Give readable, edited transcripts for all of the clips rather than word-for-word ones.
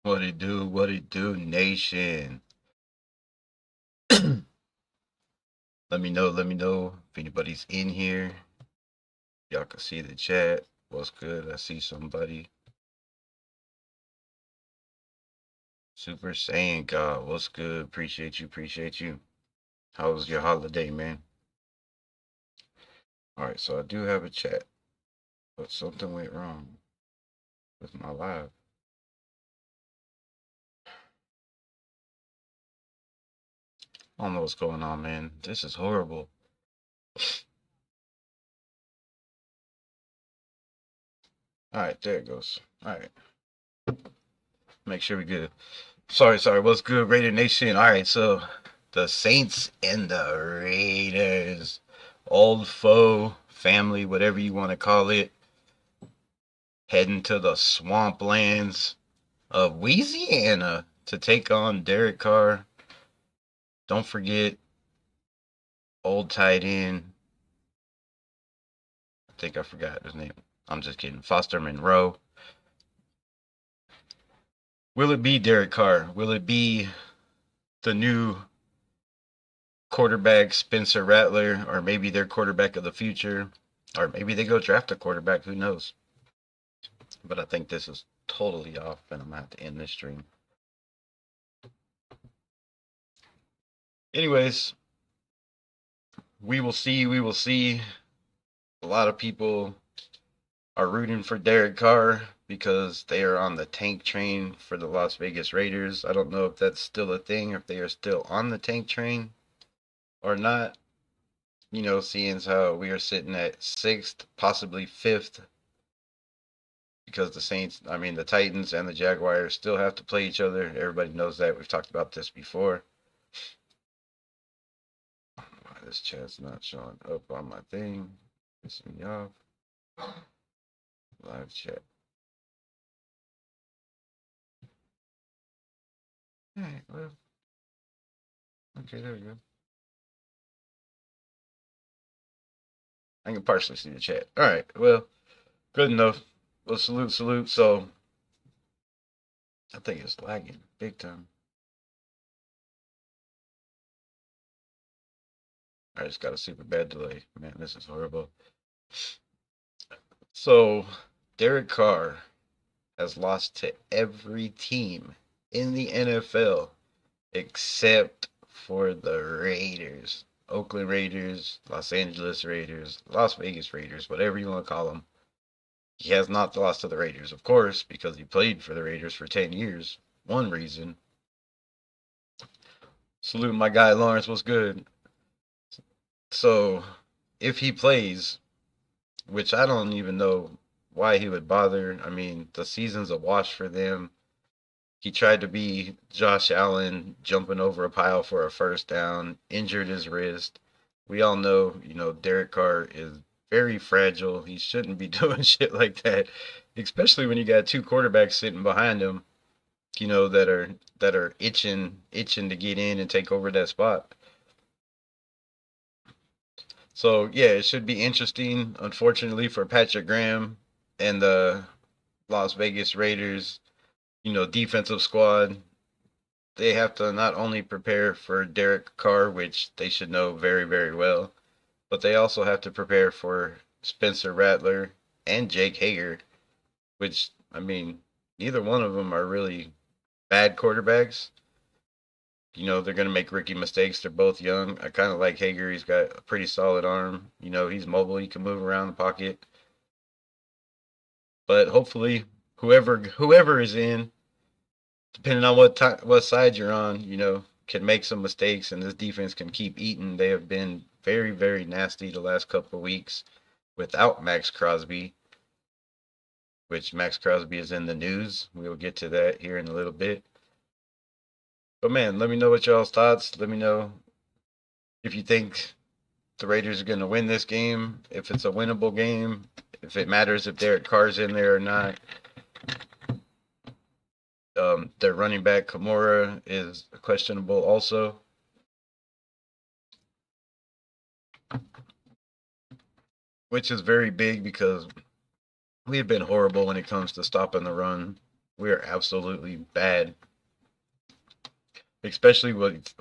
What it do? What it do, nation? Let me know. Let me know if anybody's in here. Y'all can see the chat. What's good? I see somebody. Super Saiyan God. What's good? Appreciate you. Appreciate you. How was your holiday, man? All right, so I do have a chat, but something went wrong with my live. I don't know what's going on, man. This is horrible. All right, there it goes. All right, make sure we good. Sorry. What's good, Raider Nation? All right, so the Saints and the Raiders, old foe, family, whatever you want to call it, heading to the Swamplands of Louisiana to take on Derrick Carr. Don't forget, old tight end. I think I forgot his name. I'm just kidding. Foster Monroe. Will it be Derrick Carr? Will it be the new quarterback Spencer Rattler, or maybe their quarterback of the future, or maybe they go draft a quarterback? Who knows? But I think this is totally off, and I'm gonna have to end this stream. Anyways, we will see. We will see. A lot of people are rooting for Derrick Carr because they are on the tank train for the Las Vegas Raiders. I don't know if that's still a thing, if they are still on the tank train or not. You know, seeing as how we are sitting at sixth, possibly fifth, because the Titans and the Jaguars still have to play each other. Everybody knows that. We've talked about this before. Why this chat's not showing up on my thing? Pissing me off. Live chat. Alright, well. Okay, there we go. I can partially see the chat. Alright, well, good enough. Well, salute. So, I think it's lagging big time. I just got a super bad delay. Man, this is horrible. So, Derek Carr has lost to every team in the NFL except for the Raiders. Oakland Raiders, Los Angeles Raiders, Las Vegas Raiders, whatever you want to call them. He has not lost to the Raiders, of course, because he played for the Raiders for 10 years. One reason. Salute my guy Lawrence, what's good? So, if he plays, which I don't even know why he would bother. I mean, the season's a wash for them. He tried to be Josh Allen jumping over a pile for a first down, injured his wrist. We all know, Derek Carr is very fragile. He shouldn't be doing shit like that, especially when you got two quarterbacks sitting behind him, that are itching to get in and take over that spot. So yeah, it should be interesting. Unfortunately for Patrick Graham and the Las Vegas Raiders, defensive squad, they have to not only prepare for Derek Carr, which they should know very, very well, but they also have to prepare for Spencer Rattler and Jake Hager, which, I mean, neither one of them are really bad quarterbacks. They're going to make rookie mistakes. They're both young. I kind of like Hager. He's got a pretty solid arm. He's mobile. He can move around the pocket. But hopefully, whoever is in, depending on what side you're on, can make some mistakes, and this defense can keep eating. They have been very, very nasty the last couple of weeks without Max Crosby, which Max Crosby is in the news. We'll get to that here in a little bit. But man, let me know what y'all's thoughts. Let me know if you think the Raiders are going to win this game, if it's a winnable game, if it matters if Derek Carr's in there or not. Their running back, Kamara, is questionable also. Which is very big because we have been horrible when it comes to stopping the run We're absolutely bad, especially with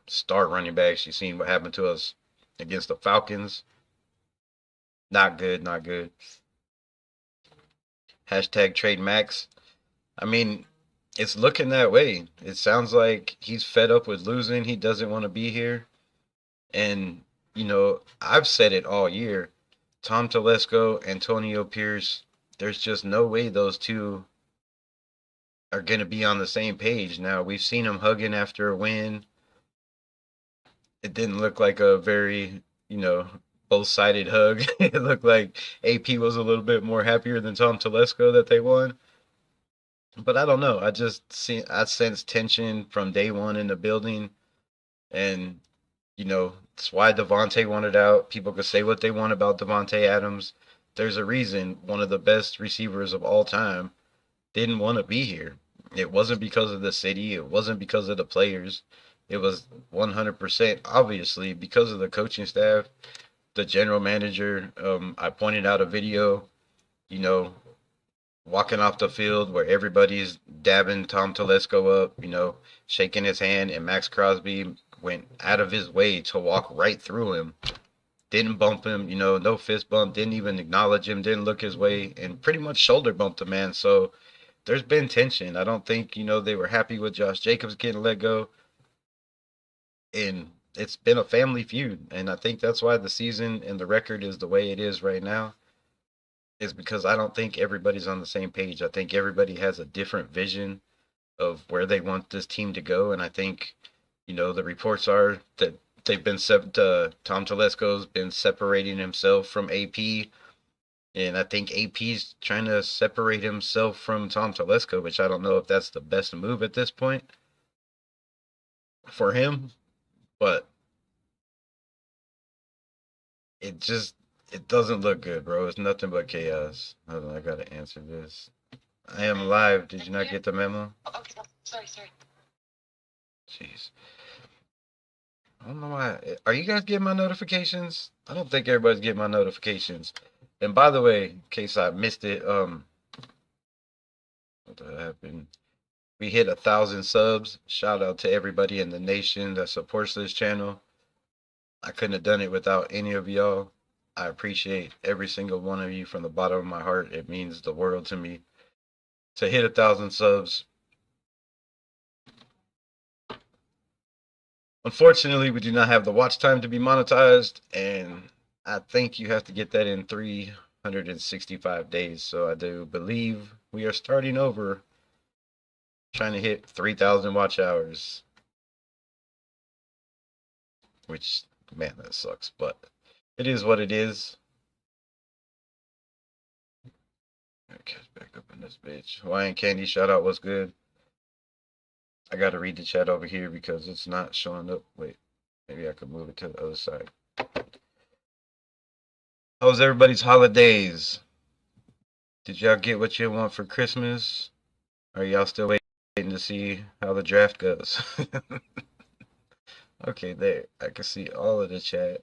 start running backs. You seen what happened to us against the Falcons. Not good, not good. Hashtag trade Max. I mean, it's looking that way. It sounds like he's fed up with losing. He doesn't want to be here. And, I've said it all year. Tom Telesco, Antonio Pierce, there's just no way those two are going to be on the same page. Now, we've seen them hugging after a win. It didn't look like a very, you know, both sided hug. It looked like AP was a little bit more happier than Tom Telesco that they won. But I don't know. I sense tension from day one in the building, and it's why Devontae wanted out. People could say what they want about Devontae Adams. There's a reason one of the best receivers of all time didn't want to be here. It wasn't because of the city. It wasn't because of the players. It was 100% obviously because of the coaching staff, the general manager. I pointed out a video, you know, walking off the field where everybody's dabbing Tom Telesco up, shaking his hand, and Max Crosby went out of his way to walk right through him. Didn't bump him, no fist bump, didn't even acknowledge him, didn't look his way, and pretty much shoulder bumped the man. So there's been tension. I don't think, they were happy with Josh Jacobs getting let go. And it's been a family feud. And I think that's why the season and the record is the way it is right now, is because I don't think everybody's on the same page. I think everybody has a different vision of where they want this team to go. And I think, the reports are that they've been Tom Telesco's been separating himself from AP. And I think AP's trying to separate himself from Tom Telesco, which I don't know if that's the best move at this point for him. But it just it doesn't look good, bro. It's nothing but chaos. Hold on, I gotta answer this. I am live. Did you not get the memo? Okay, sorry. Jeez. I don't know why. Are you guys getting my notifications? I don't think everybody's getting my notifications. And by the way, in case I missed it, what the hell happened? We hit 1,000 subs. Shout out to everybody in the nation that supports this channel. I couldn't have done it without any of y'all. I appreciate every single one of you from the bottom of my heart. It means the world to me to hit 1,000 subs. Unfortunately, we do not have the watch time to be monetized, and I think you have to get that in 365 days. So I do believe we are starting over, trying to hit 3,000 watch hours, which, man, that sucks, but it is what it is. Catch back up in this bitch. Hawaiian Candy, shout out, what's good? I gotta read the chat over here because it's not showing up. Wait, maybe I could move it to the other side. How's everybody's holidays? Did y'all get what you want for Christmas? Are y'all still waiting to see how the draft goes? Okay, there. I can see all of the chat.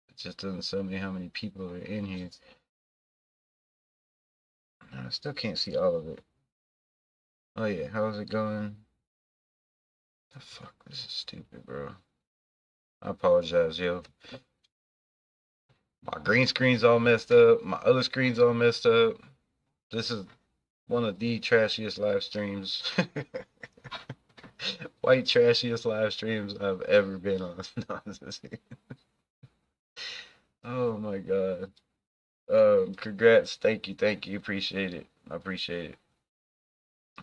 It just doesn't show me how many people are in here. I still can't see all of it. Oh yeah, how's it going? The fuck, this is stupid, bro. I apologize, yo. My green screen's all messed up. My other screen's all messed up. This is one of the trashiest live streams. White trashiest live streams I've ever been on. Oh my god. Congrats. Thank you. Appreciate it. I appreciate it.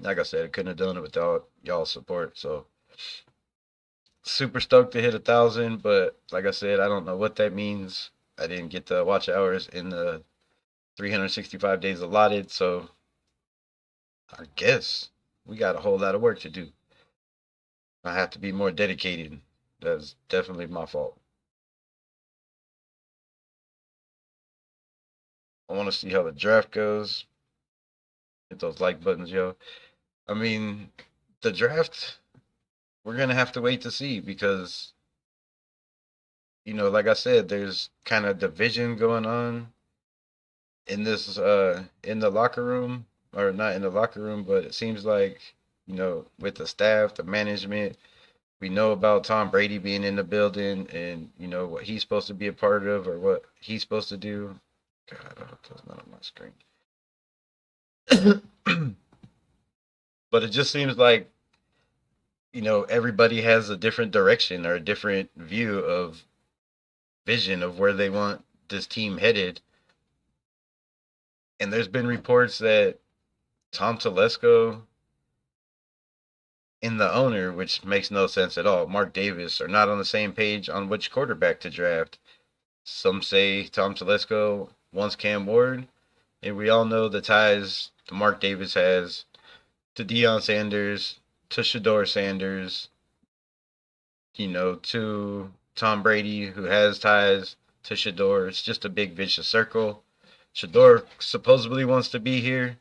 Like I said, I couldn't have done it without y'all's support. So super stoked to hit 1,000, but like I said, I don't know what that means. I didn't get the watch hours in the 365 days allotted, so I guess we got a whole lot of work to do. I have to be more dedicated. That's definitely my fault. I want to see how the draft goes. Hit those like buttons, yo. I mean, the draft, we're going to have to wait to see because, like I said, there's kind of division going on in this, in the locker room. or not in the locker room, but it seems like, with the staff, the management, we know about Tom Brady being in the building and, what he's supposed to be a part of or what he's supposed to do. God, I hope that's not on my screen. But it just seems like, everybody has a different direction or a different view of vision of where they want this team headed. And there's been reports that Tom Telesco and the owner, which makes no sense at all, Mark Davis, are not on the same page on which quarterback to draft. Some say Tom Telesco wants Cam Ward, and we all know the ties that Mark Davis has to Deion Sanders, to Shador Sanders, to Tom Brady, who has ties to Shador. It's just a big vicious circle. Shador supposedly wants to be here,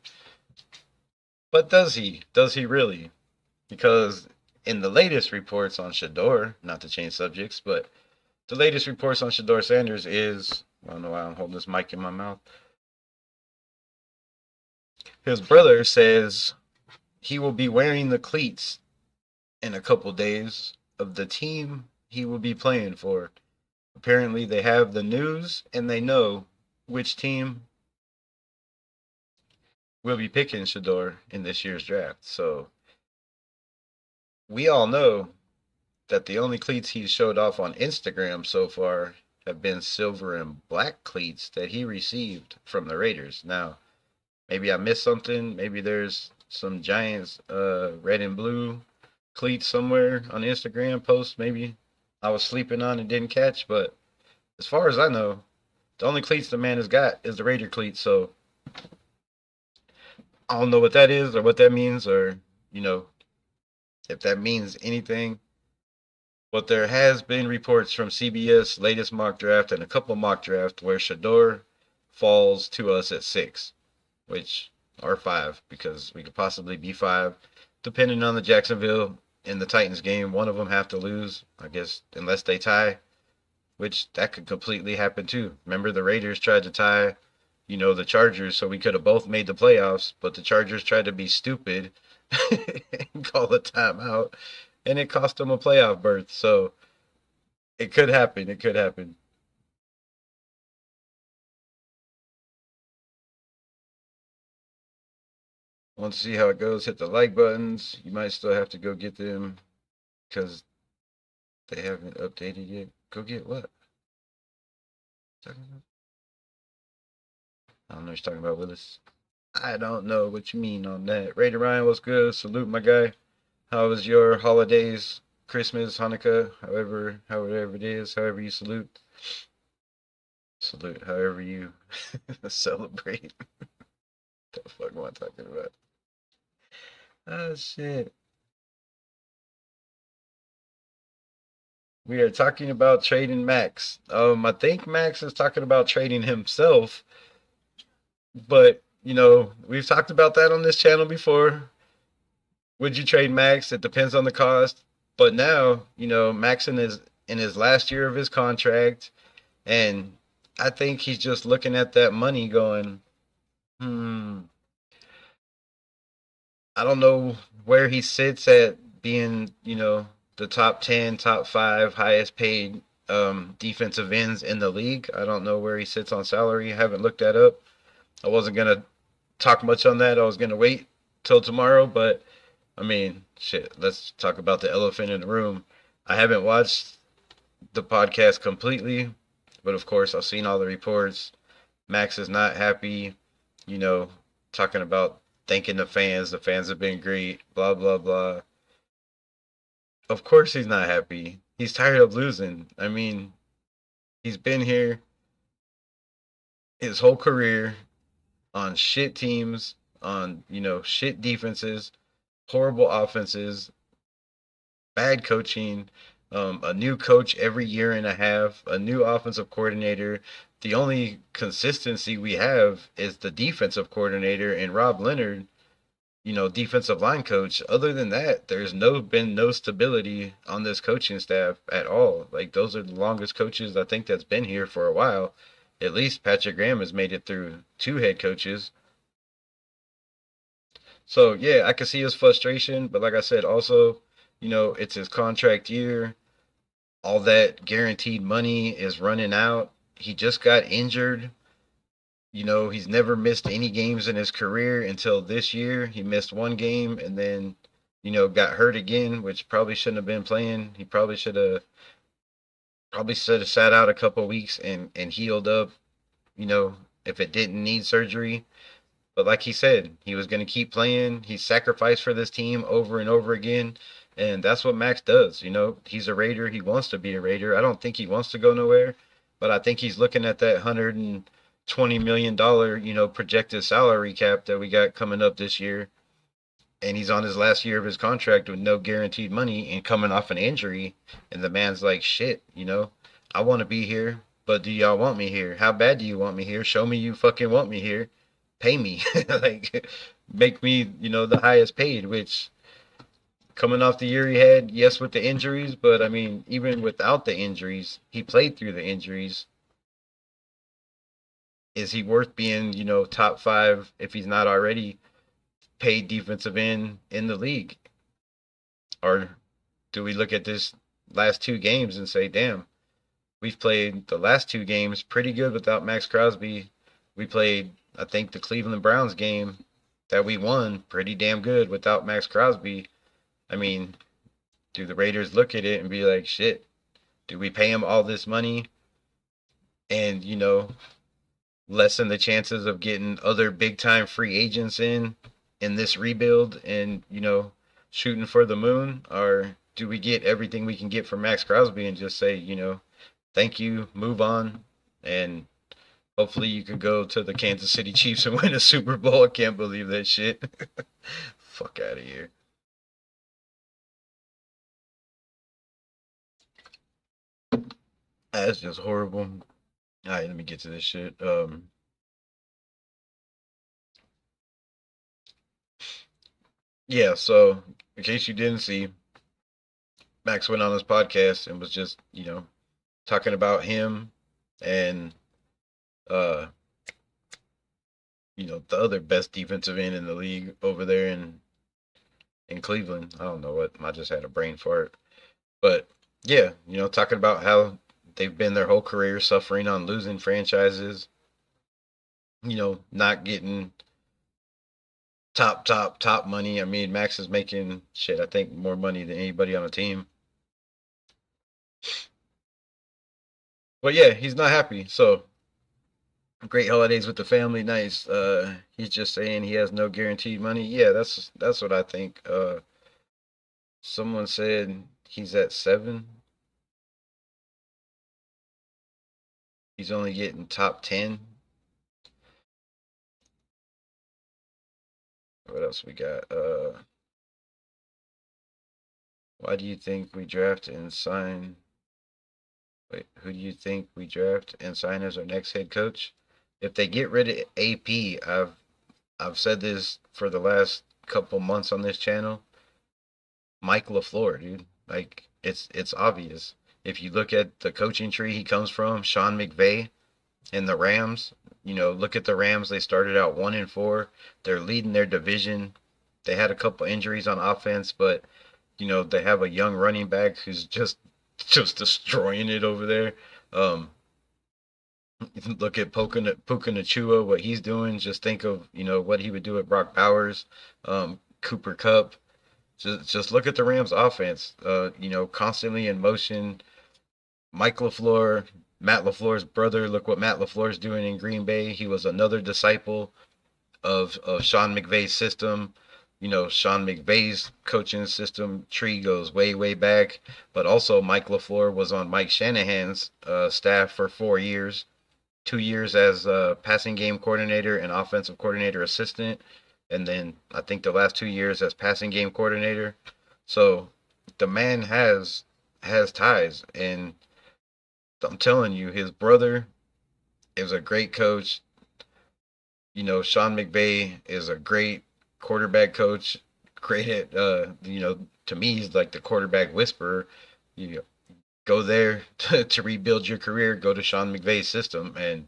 but does he? Does he really? Because in the latest reports on Shador, not to change subjects, but the latest reports on Shador Sanders is, I don't know why I'm holding this mic in my mouth. His brother says he will be wearing the cleats in a couple days of the team he will be playing for. Apparently, they have the news and they know which team will be picking Shador in this year's draft. So we all know that the only cleats he's showed off on Instagram so far have been silver and black cleats that he received from the Raiders. Now, maybe I missed something. Maybe there's some Giants red and blue cleats somewhere on the Instagram post. Maybe I was sleeping on and didn't catch. But as far as I know, the only cleats the man has got is the Raider cleats. So I don't know what that is or what that means or, if that means anything. But there has been reports from CBS latest mock draft and a couple mock draft where Shador falls to us at 6, which are 5 because we could possibly be 5, depending on the Jacksonville and the Titans game. One of them have to lose, I guess, unless they tie, which that could completely happen too. Remember the Raiders tried to tie, the Chargers, so we could have both made the playoffs, but the Chargers tried to be stupid and call a timeout, and it cost them a playoff berth. So it could happen. It could happen. Want to see how it goes? Hit the like buttons. You might still have to go get them because they haven't updated yet. Go get what? I don't know what you're talking about, Willis. I don't know what you mean on that. Raider Ryan, what's good? Salute, my guy. How was your holidays? Christmas, Hanukkah, however it is, however you salute. Salute however you celebrate. What the fuck am I talking about? Oh shit. We are talking about trading Max. I think Max is talking about trading himself, but we've talked about that on this channel before. Would you trade Max? It depends on the cost. But now, Max in his last year of his contract, and I think he's just looking at that money going, I don't know where he sits at being, the top 10, top 5 highest paid defensive ends in the league. I don't know where he sits on salary. I haven't looked that up. I wasn't going to talk much on that. I was going to wait till tomorrow, but I mean, shit, let's talk about the elephant in the room. I haven't watched the podcast completely, but of course, I've seen all the reports. Max is not happy, talking about thanking the fans. The fans have been great, blah, blah, blah. Of course, he's not happy. He's tired of losing. I mean, he's been here his whole career on shit teams, on, shit defenses, horrible offenses, bad coaching, a new coach every year and a half, a new offensive coordinator. The only consistency we have is the defensive coordinator and Rob Leonard, defensive line coach. Other than that, there's been no stability on this coaching staff at all. Like, those are the longest coaches I think that's been here for a while. At least Patrick Graham has made it through 2 head coaches. So yeah, I can see his frustration, but like I said, also, it's his contract year. All that guaranteed money is running out. He just got injured. He's never missed any games in his career until this year. He missed one game and then, got hurt again, which probably shouldn't have been playing. He probably should have sat out a couple of weeks and healed up, you know, if it didn't need surgery. But like he said, he was going to keep playing. He sacrificed for this team over and over again. And that's what Max does. He's a Raider. He wants to be a Raider. I don't think he wants to go nowhere, but I think he's looking at that $120 million, projected salary cap that we got coming up this year. And he's on his last year of his contract with no guaranteed money and coming off an injury. And the man's like, shit, I want to be here, but do y'all want me here? How bad do you want me here? Show me you fucking want me here. Pay me. Like, make me, the highest paid, which coming off the year he had, yes, with the injuries, but I mean, even without the injuries, he played through the injuries. Is he worth being, top five if he's not already paid defensive end in the league? Or do we look at this last two games and say, damn, we've played the last two games pretty good without Max Crosby. We played, I think, the Cleveland Browns game that we won pretty damn good without Max Crosby. I mean, do the Raiders look at it and be like, shit, do we pay him all this money and, lessen the chances of getting other big time free agents in this rebuild and, shooting for the moon? Or do we get everything we can get from Max Crosby and just say, thank you, move on, and hopefully you could go to the Kansas City Chiefs and win a Super Bowl? I can't believe that shit. Fuck out of here. That's just horrible. All right, let me get to this shit. Yeah, so in case you didn't see, Max went on his podcast and was just, talking about him and uh, the other best defensive end in the league over there in Cleveland. I don't know what, I just had a brain fart. But yeah, talking about how they've been their whole career suffering on losing franchises, not getting top money. I mean, Max is making shit, I think more money than anybody on the team. But yeah, he's not happy. So great holidays with the family, nice. He's just saying he has no guaranteed money. Yeah, that's what I think. Someone said he's at 7. He's only getting top 10. What else we got? Why do you think we draft and sign? Wait, who do you think we draft and sign as our next head coach? If they get rid of AP, I've said this for the last couple months on this channel. Mike LaFleur, dude. Like, it's obvious. If you look at the coaching tree he comes from, Sean McVay and the Rams, look at the Rams. They started out 1-4. They're leading their division. They had a couple injuries on offense, but they have a young running back who's just destroying it over there. Look at Puka Nacua, what he's doing. Just think of what he would do at Brock Bowers, Cooper Kupp. Just look at the Rams offense. Constantly in motion. Mike LaFleur, Matt LaFleur's brother. Look what Matt LaFleur's doing in Green Bay. He was another disciple of Sean McVay's system. Sean McVay's coaching system tree goes way, way back. But also Mike LaFleur was on Mike Shanahan's staff for 4 years. 2 years as passing game coordinator and offensive coordinator assistant. And then I think the last 2 years as passing game coordinator. So the man has ties. And I'm telling you, his brother is a great coach. Sean McVay is a great quarterback coach. Great at, to me, he's like the quarterback whisperer. You go there to rebuild your career, go to Sean McVay's system. And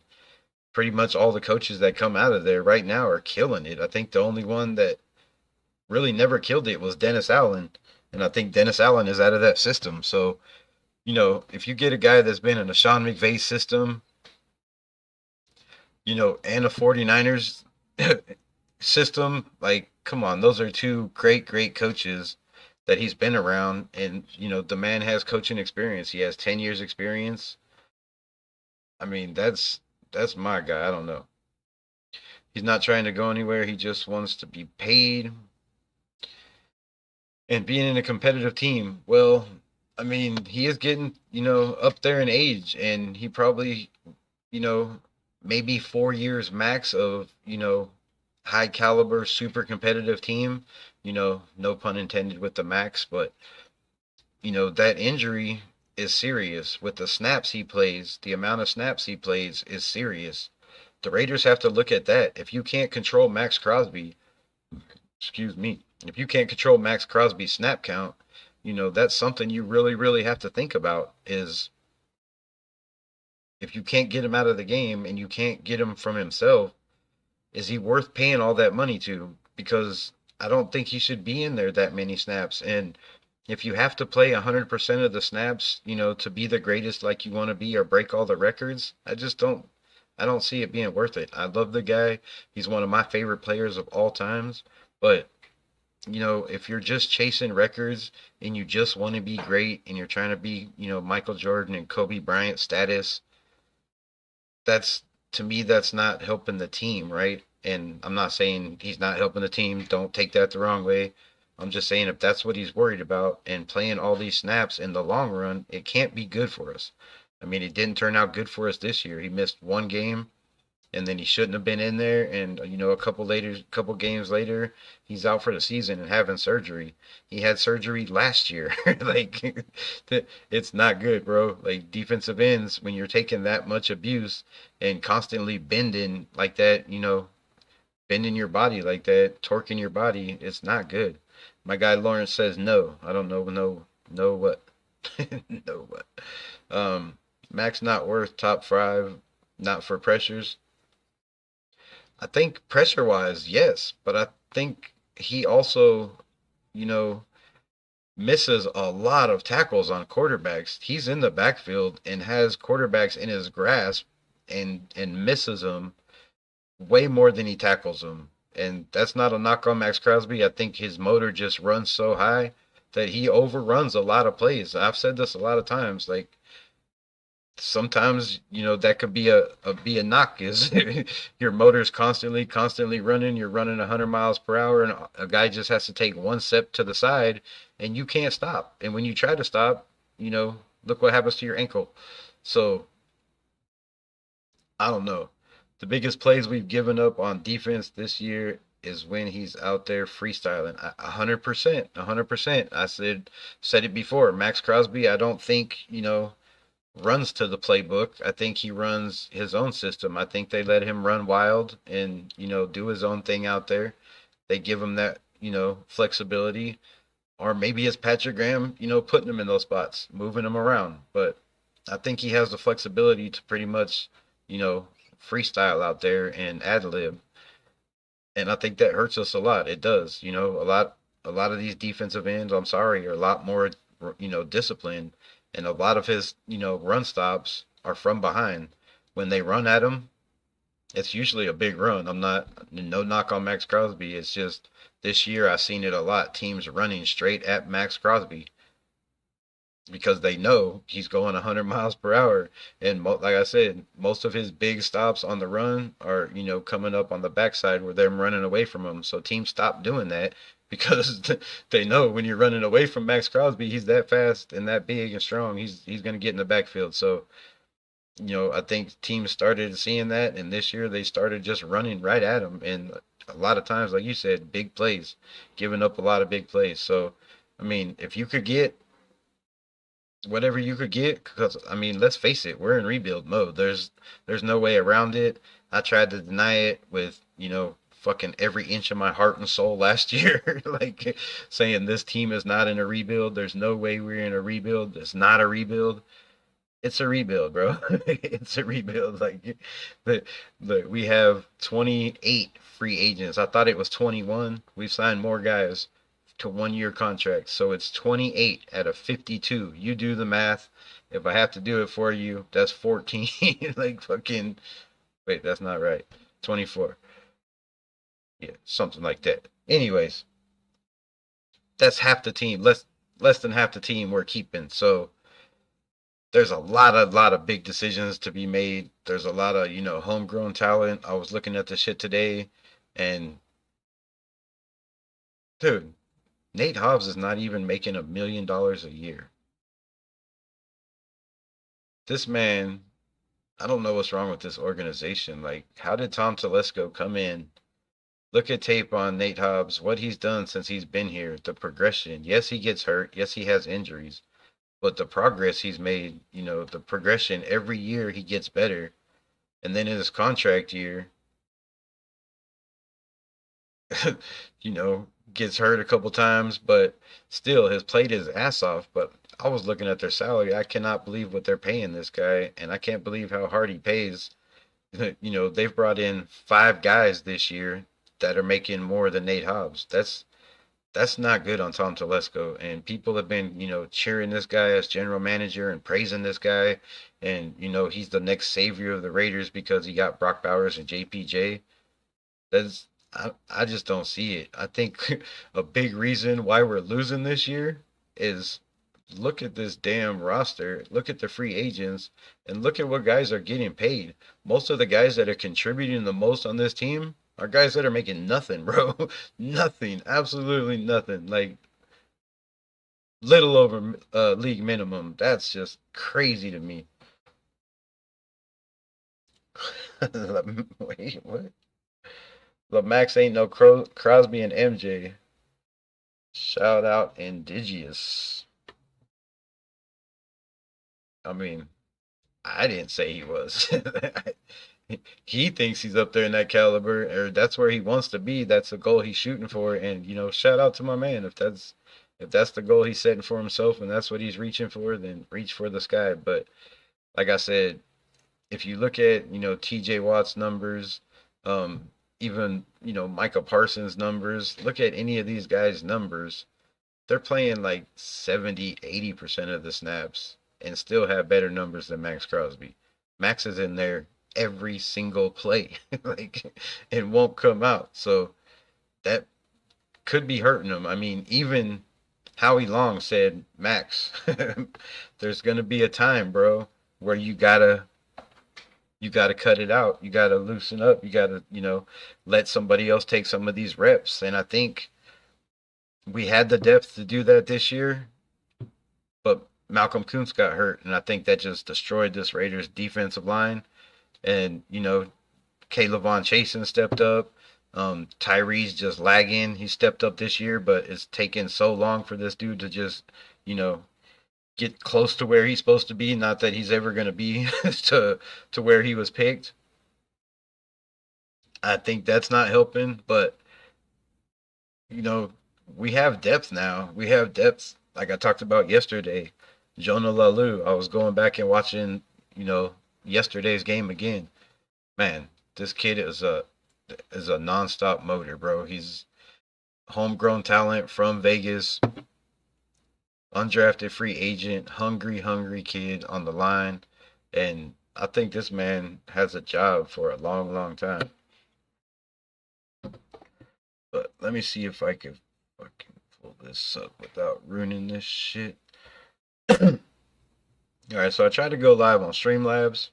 pretty much all the coaches that come out of there right now are killing it. I think the only one that really never killed it was Dennis Allen. And I think Dennis Allen is out of that system. So, if you get a guy that's been in a Sean McVay system, and a 49ers system, like, come on, those are two great, great coaches that he's been around. And, the man has coaching experience. He has 10 years experience. I mean, that's my guy. I don't know. He's not trying to go anywhere. He just wants to be paid and being in a competitive team. Well, I mean, he is getting, up there in age, and he probably, you know, maybe 4 years max of, high caliber, super competitive team. No pun intended with the max, but, that injury is serious. With the snaps he plays, the amount of snaps he plays is serious. The Raiders have to look at that. If you can't control Max Crosby, excuse me, if you can't control Max Crosby's snap count, that's something you really, really have to think about is if you can't get him out of the game and you can't get him from himself, is he worth paying all that money to? Because I don't think he should be in there that many snaps. And if you have to play 100% of the snaps, to be the greatest like you want to be or break all the records, I don't see it being worth it. I love the guy. He's one of my favorite players of all times. But, if you're just chasing records and you just want to be great and you're trying to be, Michael Jordan and Kobe Bryant status, that's to me that's not helping the team, right? And I'm not saying he's not helping the team. Don't take that the wrong way. I'm just saying if that's what he's worried about and playing all these snaps in the long run, it can't be good for us. I mean, it didn't turn out good for us this year. He missed one game and then he shouldn't have been in there. And couple games later, he's out for the season and having surgery. He had surgery last year. Like, it's not good, bro. Like defensive ends, when you're taking that much abuse and constantly bending like that, bending your body like that, torquing your body, it's not good. My guy Lawrence says no. I don't know, no what, no what. Max not worth top five, not for pressures. I think pressure wise, yes, but I think he also, you know, misses a lot of tackles on quarterbacks. He's in the backfield and has quarterbacks in his grasp and misses them way more than he tackles them. And that's not a knock on Max Crosby. I think his motor just runs so high that he overruns a lot of plays. I've said this a lot of times. Like sometimes that could be a knock is your motor's constantly running, you're running 100 miles per hour and a guy just has to take one step to the side and you can't stop, and when you try to stop, look what happens to your ankle. So I don't know, the biggest plays we've given up on defense this year is when he's out there freestyling. 100%, 100%. I said it before, Max Crosby, I don't think runs to the playbook. I think he runs his own system. I think they let him run wild and, do his own thing out there. They give him that, flexibility. Or maybe it's Patrick Graham, putting him in those spots, moving him around. But I think he has the flexibility to pretty much, you know, freestyle out there and ad lib. And I think that hurts us a lot. It does. A lot of these defensive ends, I'm sorry, are a lot more, disciplined. And a lot of his, run stops are from behind. When they run at him, it's usually a big run. I'm not, no knock on Max Crosby. It's just this year I've seen it a lot. Teams running straight at Max Crosby because they know he's going 100 miles per hour. And like I said, most of his big stops on the run are, coming up on the backside where they're running away from him. So teams stop doing that because they know when you're running away from Max Crosby, he's that fast and that big and strong. He's going to get in the backfield. So, I think teams started seeing that, and this year they started just running right at him. And a lot of times, like you said, big plays, giving up a lot of big plays. So, I mean, if you could get whatever you could get, because I mean, let's face it, we're in rebuild mode. There's no way around it. I tried to deny it with fucking every inch of my heart and soul last year, like saying this team is not in a rebuild. There's no way we're in a rebuild. It's not a rebuild. It's a rebuild, bro. It's a rebuild. The, we have 28 free agents. I thought it was 21. We've signed more guys to 1 year contracts, so it's 28 out of 52. You do the math. If I have to do it for you, that's 14. Like fucking wait, that's not right. 24. Yeah, something like that. Anyways, that's half the team. Less than half the team we're keeping. So there's a lot of big decisions to be made. There's a lot of, homegrown talent. I was looking at the shit today and dude, Nate Hobbs is not even making $1 million a year. This man, I don't know what's wrong with this organization. Like, how did Tom Telesco come in? Look at tape on Nate Hobbs, what he's done since he's been here, the progression. Yes, he gets hurt. Yes, he has injuries, but the progress he's made, the progression every year he gets better. And then in his contract year, you know, gets hurt a couple times, but still has played his ass off. But I was looking at their salary. I cannot believe what they're paying this guy, and I can't believe how hard he pays. They've brought in 5 guys this year that are making more than Nate Hobbs. That's not good on Tom Telesco. And people have been, cheering this guy as general manager and praising this guy. And, he's the next savior of the Raiders because he got Brock Bowers and JPJ. That's I just don't see it. I think a big reason why we're losing this year is look at this damn roster, look at the free agents, and look at what guys are getting paid. Most of the guys that are contributing the most on this team are guys that are making nothing, bro. Nothing, absolutely nothing. Like little over league minimum. That's just crazy to me. Wait, what? Max ain't no Crosby and MJ. Shout out Indigious. I mean, I didn't say he was. He thinks he's up there in that caliber, or that's where he wants to be. That's the goal he's shooting for. And shout out to my man. If that's the goal he's setting for himself, and that's what he's reaching for, then reach for the sky. But like I said, if you look at T.J. Watt's numbers, even Micah Parsons' numbers, look at any of these guys' numbers. They're playing like 70, 80% of the snaps and still have better numbers than Max Crosby. Max is in there every single play, like, and won't come out. So that could be hurting him. I mean, even Howie Long said, Max, there's gonna be a time, bro, where you gotta cut it out. You gotta loosen up. You gotta, let somebody else take some of these reps. And I think we had the depth to do that this year, but Malcolm Kuntz got hurt, and I think that just destroyed this Raiders defensive line. And Caleb Von Chasen stepped up. Tyree's just lagging. He stepped up this year, but it's taken so long for this dude to just you know get close to where he's supposed to be. Not that he's ever going to be to where he was picked. I think that's not helping, but you know we have depth now. We have depth, like I talked about yesterday. Jonah Lalu. I was going back and watching yesterday's game again. Man, this kid is a nonstop motor, bro. He's homegrown talent from Vegas, undrafted free agent, hungry kid on the line, and I think this man has a job for a long, long time. But let me see if I can fucking pull this up without ruining this shit. All right, so I tried to go live on Streamlabs,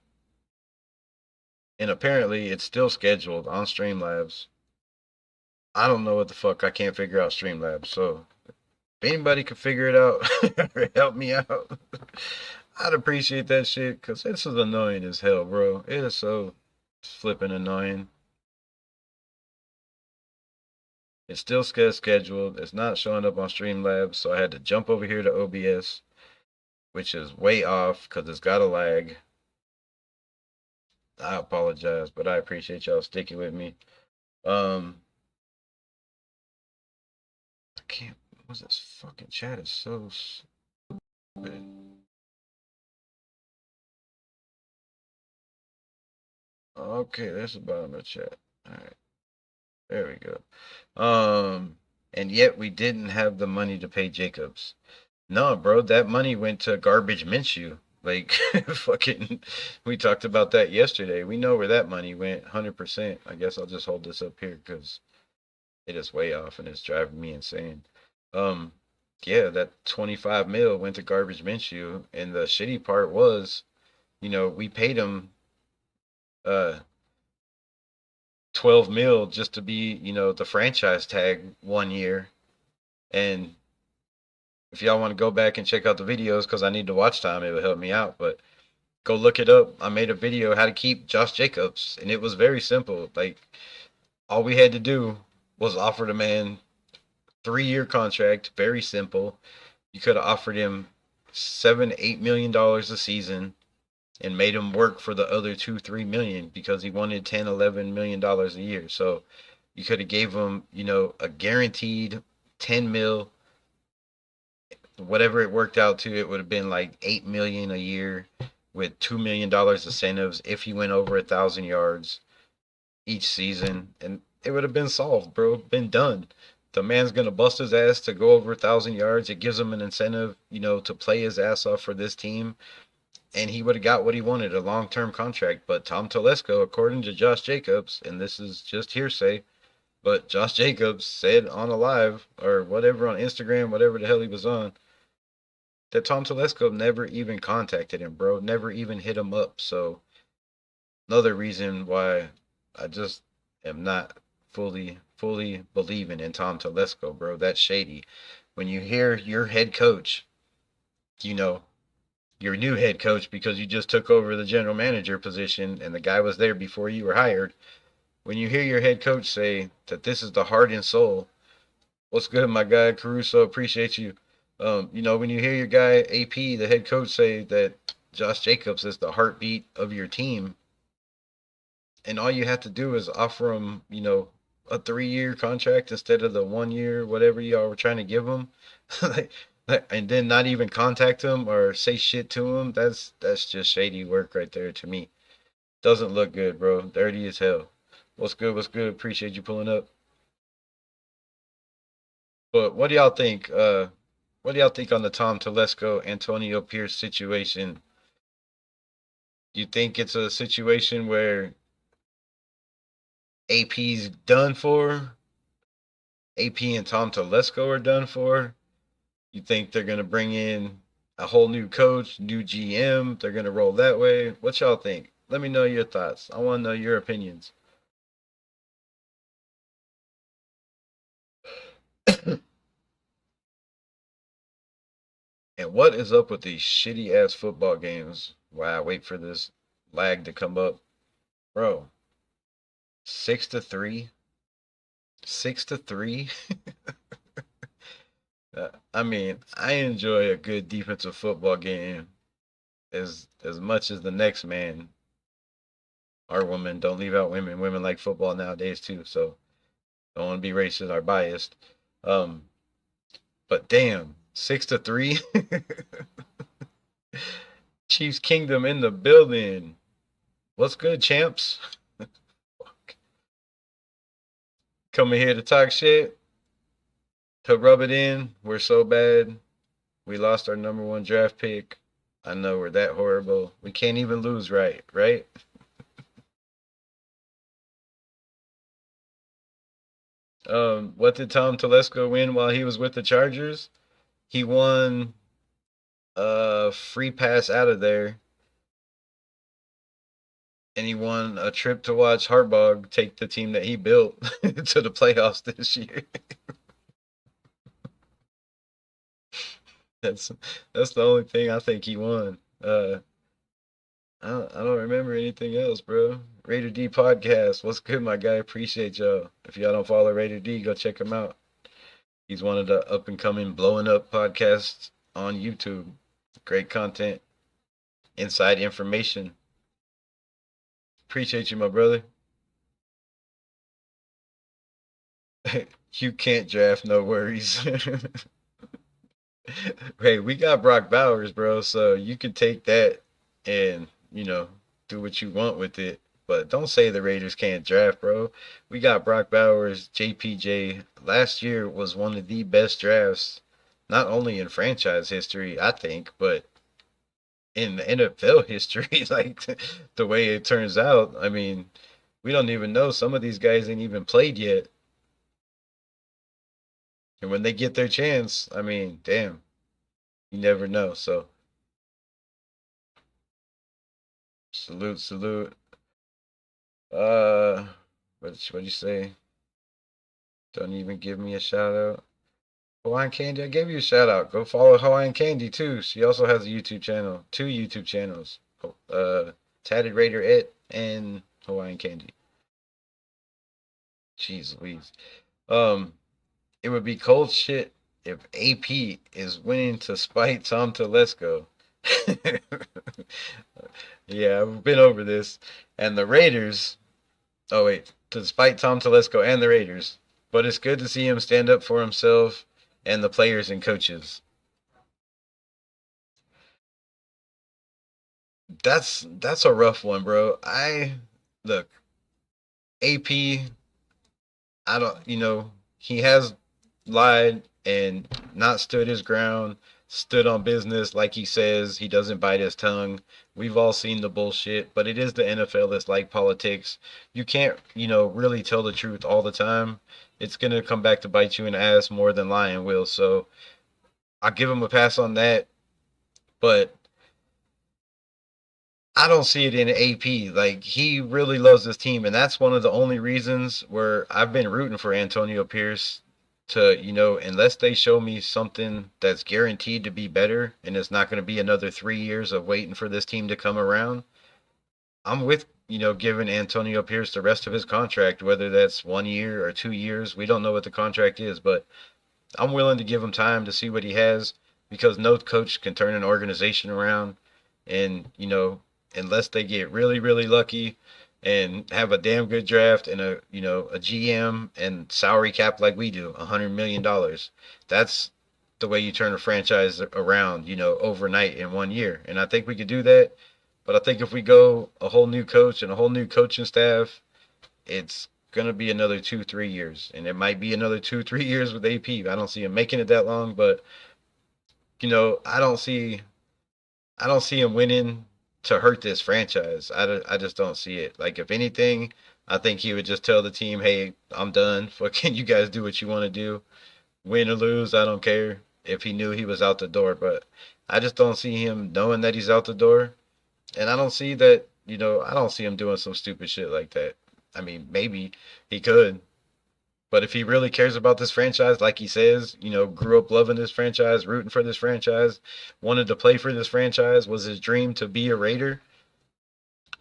and apparently it's still scheduled on Streamlabs. I don't know what the fuck. I can't figure out Streamlabs. So if anybody could figure it out or help me out, I'd appreciate that shit because this is annoying as hell, bro. It is so flipping annoying. It's still scheduled. It's not showing up on Streamlabs, so I had to jump over here to OBS, which is way off because it's got a lag. I apologize, but I appreciate y'all sticking with me. I can't. What's this fucking chat is so stupid. Okay, that's the bottom of the chat. All right, there we go. And yet we didn't have the money to pay Jacobs. No, bro, that money went to garbage Minshew. Like, fucking, we talked about that yesterday. We know where that money went, 100%. I guess I'll just hold this up here because it is way off and it's driving me insane. Um, yeah, that 25 mil went to garbage Minshew, and the shitty part was, we paid him uh 12 mil just to be, the franchise tag 1 year. And if y'all want to go back and check out the videos, because I need to watch time, it will help me out. But go look it up. I made a video how to keep Josh Jacobs, and it was very simple. Like, all we had to do was offer the man 3-year contract. Very simple. You could have offered him $7, $8 million a season and made him work for the other 2, 3 million because he wanted 10, $11 million a year. So you could have gave him, a guaranteed 10 mil, whatever it worked out to. It would have been like 8 million a year with $2 million incentives if he went over 1,000 yards each season, and it would have been solved, bro. Been done. The man's gonna bust his ass to go over 1,000 yards. It gives him an incentive, to play his ass off for this team, and he would have got what he wanted—a long-term contract. But Tom Telesco, according to Josh Jacobs, and this is just hearsay, but Josh Jacobs said on a live or whatever on Instagram, whatever the hell he was on, that Tom Telesco never even contacted him, bro. Never even hit him up. So another reason why I just am not fully believing in Tom Telesco, bro. That's shady. When you hear your head coach, you know, your new head coach, because you just took over the general manager position and the guy was there before you were hired. When you hear your head coach say that this is the heart and soul, what's good, my guy Caruso? Appreciate you. When you hear your guy AP, the head coach, say that Josh Jacobs is the heartbeat of your team, and all you have to do is offer him, a 3-year contract instead of the 1 year, whatever y'all were trying to give him, like, and then not even contact him or say shit to him. That's just shady work right there to me. Doesn't look good, bro. Dirty as hell. What's good? What's good? Appreciate you pulling up. But what do y'all think? What do y'all think on the Tom Telesco Antonio Pierce situation? You think it's a situation where AP's done for? AP and Tom Telesco are done for? You think they're gonna bring in a whole new coach, new GM? They're gonna roll that way? What y'all think? Let me know your thoughts. I want to know your opinions. And what is up with these shitty ass football games? While I wait for this lag to come up, bro. 6-3, 6-3. I mean, I enjoy a good defensive football game as much as the next man or woman. Don't leave out women. Women like football nowadays too, so don't want to be racist or biased. Um, but damn, 6-3. Chiefs Kingdom in the building. What's good, champs? Coming here to talk shit, to rub it in. We're so bad. We lost our number one draft pick. I know we're that horrible. We can't even lose right? What did Tom Telesco win while he was with the Chargers? He won a free pass out of there, and he won a trip to watch Harbaugh take the team that he built to the playoffs this year. that's that's the only thing I think he won. I don't remember anything else, bro. Raider D podcast. What's good, my guy? Appreciate y'all. If y'all don't follow Raider D, go check him out. He's one of the up and coming, blowing up podcasts on YouTube. Great content, inside information. Appreciate you, my brother. You can't draft, no worries. Hey, we got Brock Bowers, bro, so you can take that and, do what you want with it. But don't say the Raiders can't draft, bro. We got Brock Bowers, JPJ. Last year was one of the best drafts, not only in franchise history, I think, but in NFL history. Like the way it turns out, I mean, we don't even know. Some of these guys ain't even played yet. And when they get their chance, I mean, damn, you never know. So salute, salute. Uh, what you say? Don't even give me a shout out. Hawaiian Candy, I gave you a shout out. Go follow Hawaiian Candy too. She also has a YouTube channel, two YouTube channels. Uh, Tatted Raider It and Hawaiian Candy. Jeez Louise. Um, it would be cold shit if AP is winning to spite Tom Telesco. Yeah, I've been over this. And the Raiders, oh wait, to spite Tom Telesco and the Raiders. But it's good to see him stand up for himself and the players and coaches. That's a rough one, bro. I look, AP, I don't, he has lied and not stood his ground, stood on business like he says. He doesn't bite his tongue. We've all seen the bullshit, but it is the NFL. That's like politics. You can't, really tell the truth all the time. It's gonna come back to bite you in the ass more than lying will. So I'll give him a pass on that, but I don't see it in AP. Like he really loves this team, and that's one of the only reasons where I've been rooting for Antonio Pierce to, unless they show me something that's guaranteed to be better and it's not going to be another 3 years of waiting for this team to come around. I'm with, giving Antonio Pierce the rest of his contract, whether that's 1 year or 2 years. We don't know what the contract is, but I'm willing to give him time to see what he has because no coach can turn an organization around. And, unless they get really, really lucky and have a damn good draft and a GM and salary cap like we do, $100 million. That's the way you turn a franchise around, overnight in 1 year. And I think we could do that. But I think if we go a whole new coach and a whole new coaching staff, it's gonna be another 2, 3 years, and it might be another 2, 3 years with AP. I don't see him making it that long, but I don't see him winning to hurt this franchise. I just don't see it. Like if anything, I think he would just tell the team, "Hey, I'm done. Fucking you guys do what you want to do. Win or lose, I don't care." If he knew he was out the door, but I just don't see him knowing that he's out the door, and I don't see that. I don't see him doing some stupid shit like that. I mean, maybe he could, but if he really cares about this franchise, like he says, grew up loving this franchise, rooting for this franchise, wanted to play for this franchise, was his dream to be a Raider,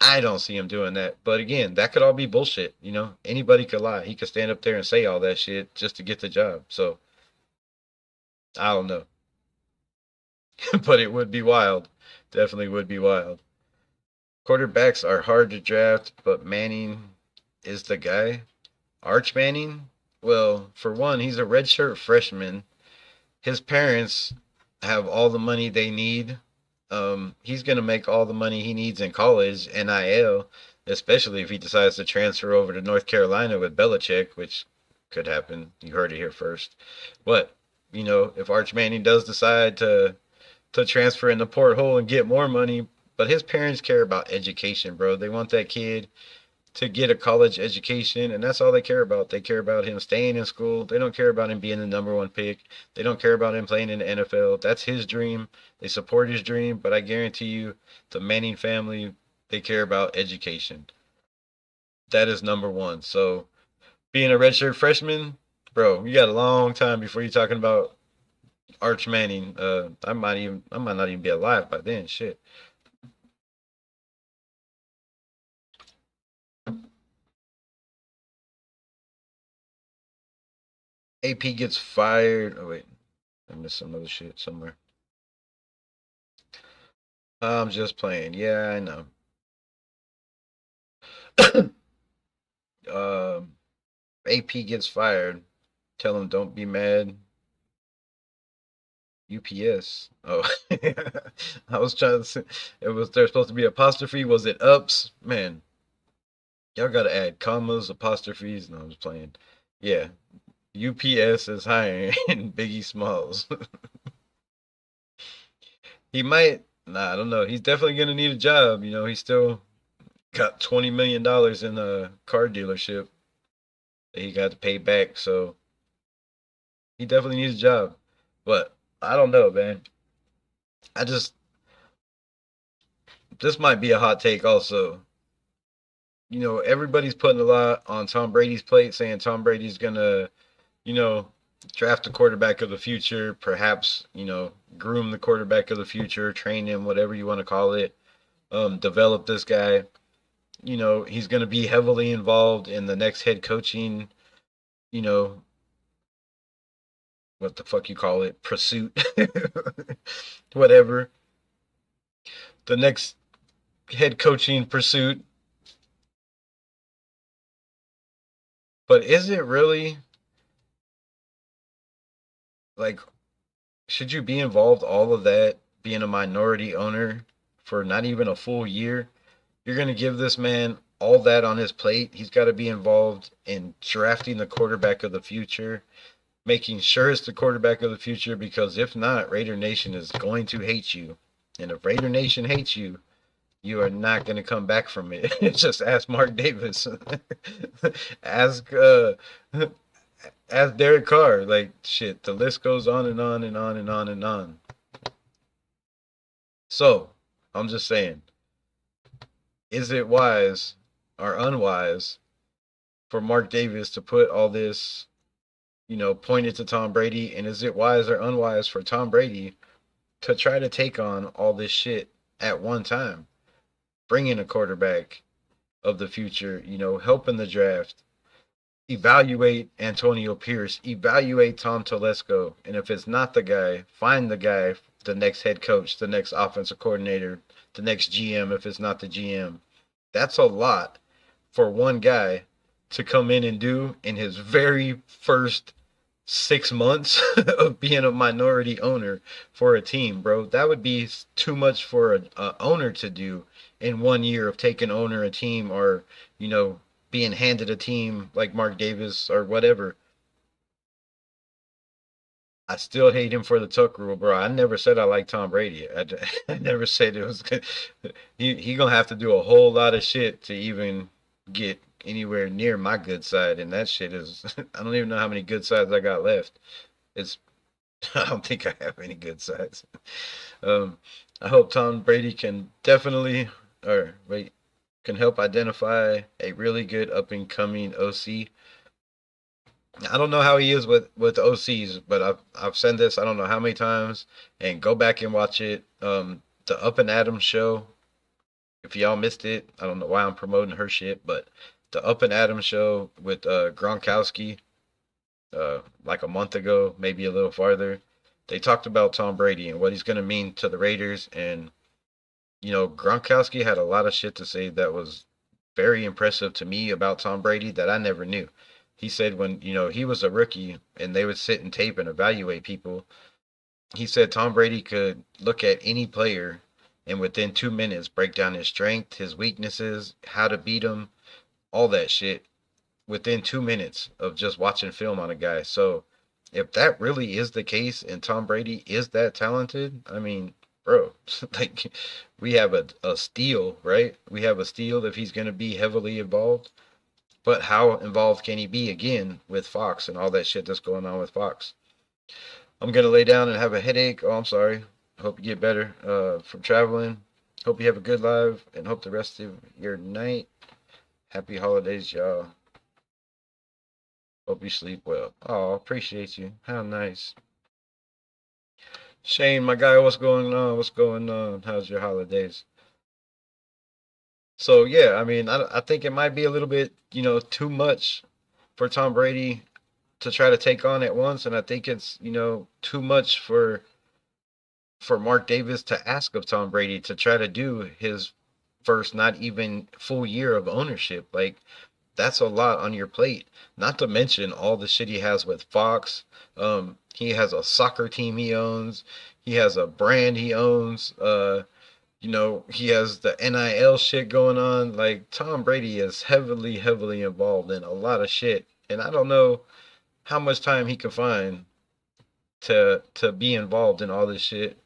I don't see him doing that. But again, that could all be bullshit. Anybody could lie. He could stand up there and say all that shit just to get the job. So I don't know. But it would be wild. Definitely would be wild. Quarterbacks are hard to draft, but Manning is the guy. Arch Manning? Well, for one, he's a redshirt freshman. His parents have all the money they need. He's gonna make all the money he needs in college, NIL, especially if he decides to transfer over to North Carolina with Belichick, which could happen. You heard it here first. But if Arch Manning does decide to transfer in the porthole and get more money, but his parents care about education, bro. They want that kid to get a college education, and that's all they care about. They care about him staying in school. They don't care about him being the number one pick. They don't care about him playing in the NFL. That's his dream. They support his dream, but I guarantee you, the Manning family, they care about education. That is number one. So being a redshirt freshman, bro, you got a long time before you're talking about Arch Manning. I might not even be alive by then. Shit. AP gets fired. Oh wait, I missed some other shit somewhere. I'm just playing. Yeah, I know. AP gets fired. Tell him don't be mad. UPS. Oh, I was trying to say it was there's supposed to be apostrophe. Was it ups? Man, Y'all gotta add commas, apostrophes. No, I'm just playing. Yeah, UPS is hiring Biggie Smalls. He might. Nah, I don't know. He's definitely gonna need a job. He's still got $20 million in a car dealership that he got to pay back. So he definitely needs a job. But I don't know, man. I just this might be a hot take also. Everybody's putting a lot on Tom Brady's plate, saying Tom Brady's gonna, you know, draft the quarterback of the future, perhaps, groom the quarterback of the future, train him, whatever you want to call it, develop this guy. He's gonna be heavily involved in the next head coaching, you know, what the fuck you call it, pursuit, whatever. The next head coaching pursuit. But is it really like should you be involved all of that being a minority owner for not even a full year? You're going to give this man all that on his plate. He's got to be involved in drafting the quarterback of the future, making sure it's the quarterback of the future, because if not, Raider Nation is going to hate you. And if Raider Nation hates you, you are not going to come back from it. Just ask Mark Davis. ask ask Derrick Carr. Like shit, the list goes on and on and on and on and on. So, I'm just saying, is it wise or unwise for Mark Davis to put all this, pointed to Tom Brady? And is it wise or unwise for Tom Brady to try to take on all this shit at one time? Bringing a quarterback of the future, helping the draft, evaluate Antonio Pierce, evaluate Tom Telesco, and if it's not the guy, find the guy, the next head coach, the next offensive coordinator, the next GM if it's not the GM. That's a lot for one guy to come in and do in his very first 6 months of being a minority owner for a team, bro. That would be too much for a owner to do in 1 year of taking owner a team, or being handed a team like Mark Davis or whatever. I still hate him for the Tuck rule, bro. I never said I like Tom Brady. I never said it was good. He gonna have to do a whole lot of shit to even get anywhere near my good side, and that shit is I don't even know how many good sides I got left. It's I don't think I have any good sides. Um, I hope Tom Brady can definitely, or wait, can help identify a really good up and coming OC. I don't know how he is with OCs, but I've said this I don't know how many times, and go back and watch it. The Up and Adams show. If y'all missed it, I don't know why I'm promoting her shit, but the Up and Adams show with Gronkowski, like a month ago, maybe a little farther, they talked about Tom Brady and what he's gonna mean to the Raiders, and Gronkowski had a lot of shit to say that was very impressive to me about Tom Brady that I never knew. He said when, he was a rookie and they would sit and tape and evaluate people, he said Tom Brady could look at any player and within 2 minutes break down his strength, his weaknesses, how to beat him, all that shit within 2 minutes of just watching film on a guy. So if that really is the case and Tom Brady is that talented, I mean, bro, like we have a steal, right? We have a steal if he's going to be heavily involved. But how involved can he be again with Fox and all that shit that's going on with Fox? I'm going to lay down and have a headache. Oh, I'm sorry. Hope you get better from traveling. Hope you have a good live and hope the rest of your night. Happy holidays, y'all. Hope you sleep well. Oh, appreciate you. How nice. Shane, my guy, what's going on? What's going on? How's your holidays? So yeah, I mean, I think it might be a little bit, too much for Tom Brady to try to take on at once, and I think it's, too much for Mark Davis to ask of Tom Brady to try to do his first not even full year of ownership. Like that's a lot on your plate. Not to mention all the shit he has with Fox. He has a soccer team he owns. He has a brand he owns. he has the NIL shit going on. Like Tom Brady is heavily, heavily involved in a lot of shit, and I don't know how much time he can find to be involved in all this shit.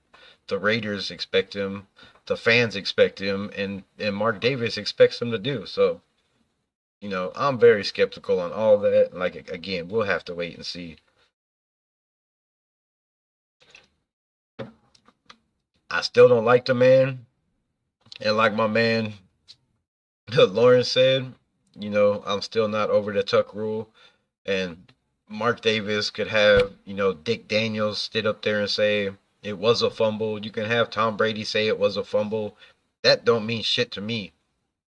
The Raiders expect him, the fans expect him, and Mark Davis expects him to do. So, I'm very skeptical on all that. Like again, we'll have to wait and see. I still don't like the man, and like my man Lawrence said, I'm still not over the Tuck rule. And Mark Davis could have, Dick Daniels sit up there and say it was a fumble. You can have Tom Brady say it was a fumble. That don't mean shit to me.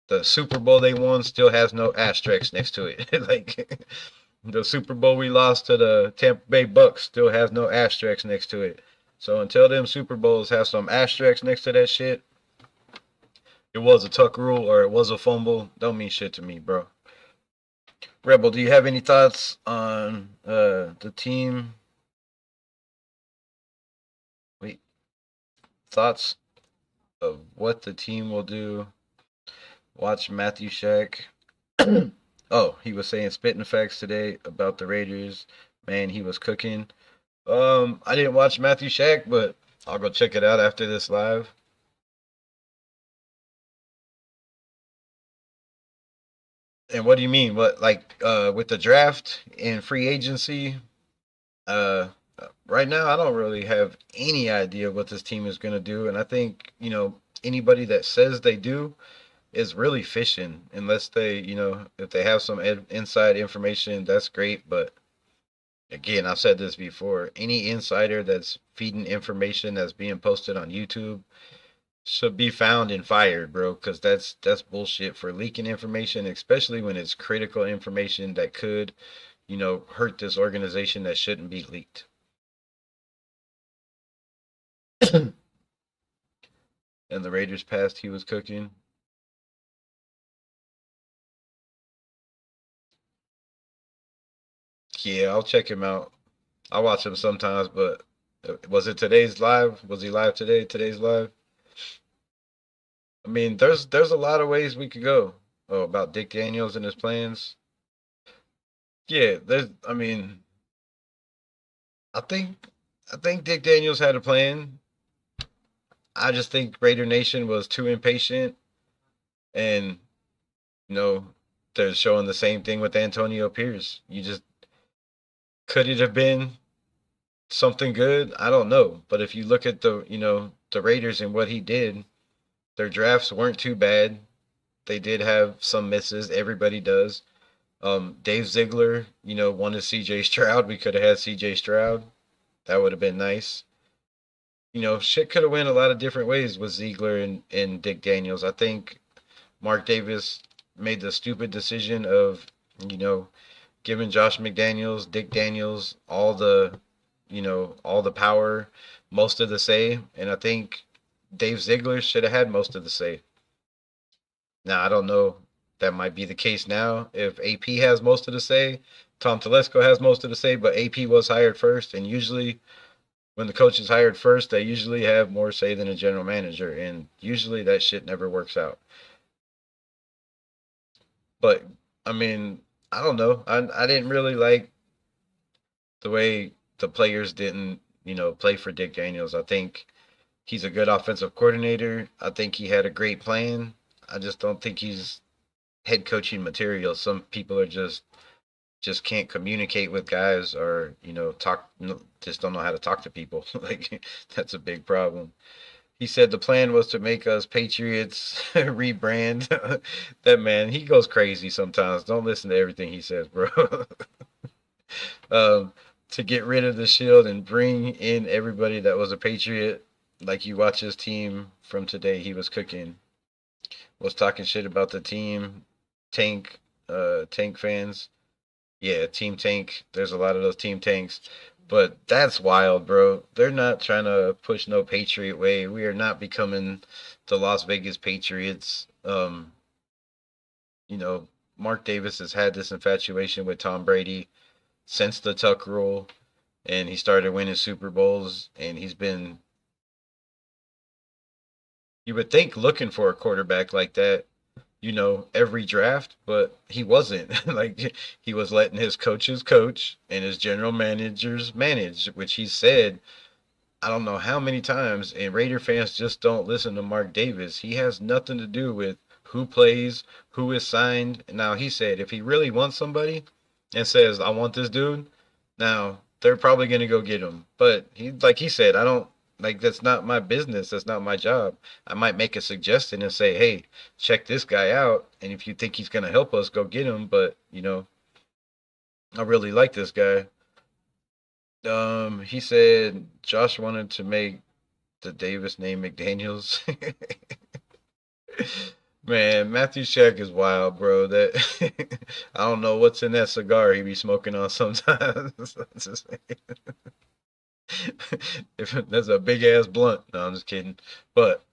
The Super Bowl they won still has no asterisks next to it. Like the Super Bowl we lost to the Tampa Bay Bucks still has no asterisks next to it. So until them Super Bowls have some asterisks next to that shit, it was a tuck rule or it was a fumble. Don't mean shit to me, bro. Rebel, do you have any thoughts on the team? Wait, thoughts of what the team will do? Watch Matthew Shack. Oh, he was saying spitting facts today about the Raiders. Man, he was cooking. I didn't watch Matthew Shack, but I'll go check it out after this live. And what do you mean? What like with the draft and free agency? Uh, right now, I don't really have any idea what this team is going to do, and I think anybody that says they do is really fishing, unless they if they have some inside information, that's great. But again, I've said this before: any insider that's feeding information that's being posted on YouTube should be found and fired, bro, because that's bullshit for leaking information, especially when it's critical information that could hurt this organization that shouldn't be leaked. And the Raiders passed, he was cooking. Yeah, I'll check him out. I watch him sometimes, but was it today's live? Was he live today? Today's live? I mean, there's a lot of ways we could go. Oh, about Dick Daniels and his plans. Yeah, there's. I mean, I think I think Dick Daniels had a plan. I just think Raider Nation was too impatient, and you know, they're showing the same thing with Antonio Pierce. You just could it have been something good? I don't know, but if you look at the Raiders and what he did, their drafts weren't too bad. They did have some misses. Everybody does. Dave Ziegler, wanted CJ Stroud. We could have had CJ Stroud. That would have been nice. Shit could have went a lot of different ways with Ziegler and Dick Daniels. I think Mark Davis made the stupid decision of, you know, giving Josh McDaniels, Dick Daniels all the power, most of the say. And I think Dave Ziegler should have had most of the say. Now, I don't know. That might be the case now. If AP has most of the say, Tom Telesco has most of the say, but AP was hired first. And usually, when the coach is hired first, they usually have more say than a general manager. And usually that shit never works out. But, I mean, I don't know. I didn't really like the way the players didn't, play for Dick Daniels. I think he's a good offensive coordinator. I think he had a great plan. I just don't think he's head coaching material. Some people are just can't communicate with guys or talk just don't know how to talk to people. Like that's a big problem. He said the plan was to make us Patriots rebrand. That man, he goes crazy sometimes. Don't listen to everything he says, bro. um, to get rid of the shield and bring in everybody that was a Patriot. Like you watch his team from today, he was cooking. Was talking shit about the team, tank, tank fans. Yeah, Team Tank. There's a lot of those Team Tanks. But that's wild, bro. They're not trying to push no Patriot way. We are not becoming the Las Vegas Patriots. You know, Mark Davis has had this infatuation with Tom Brady since the Tuck rule, and he started winning Super Bowls, and he's been You would think looking for a quarterback like that, every draft, but he wasn't. Like he was letting his coaches coach and his general managers manage, which he said I don't know how many times, and Raider fans just don't listen to Mark Davis. He has nothing to do with who plays, who is signed. Now, he said if he really wants somebody and says, I want this dude, now they're probably going to go get him. But like he said, I don't, like, that's not my business. That's not my job. I might make a suggestion and say, hey, check this guy out. And if you think he's going to help us, go get him. But, I really like this guy. He said Josh wanted to make the Davis name McDaniels. Man, Matthew Shack is wild, bro. That I don't know what's in that cigar he be smoking on sometimes. If that's a big ass blunt. No, I'm just kidding. But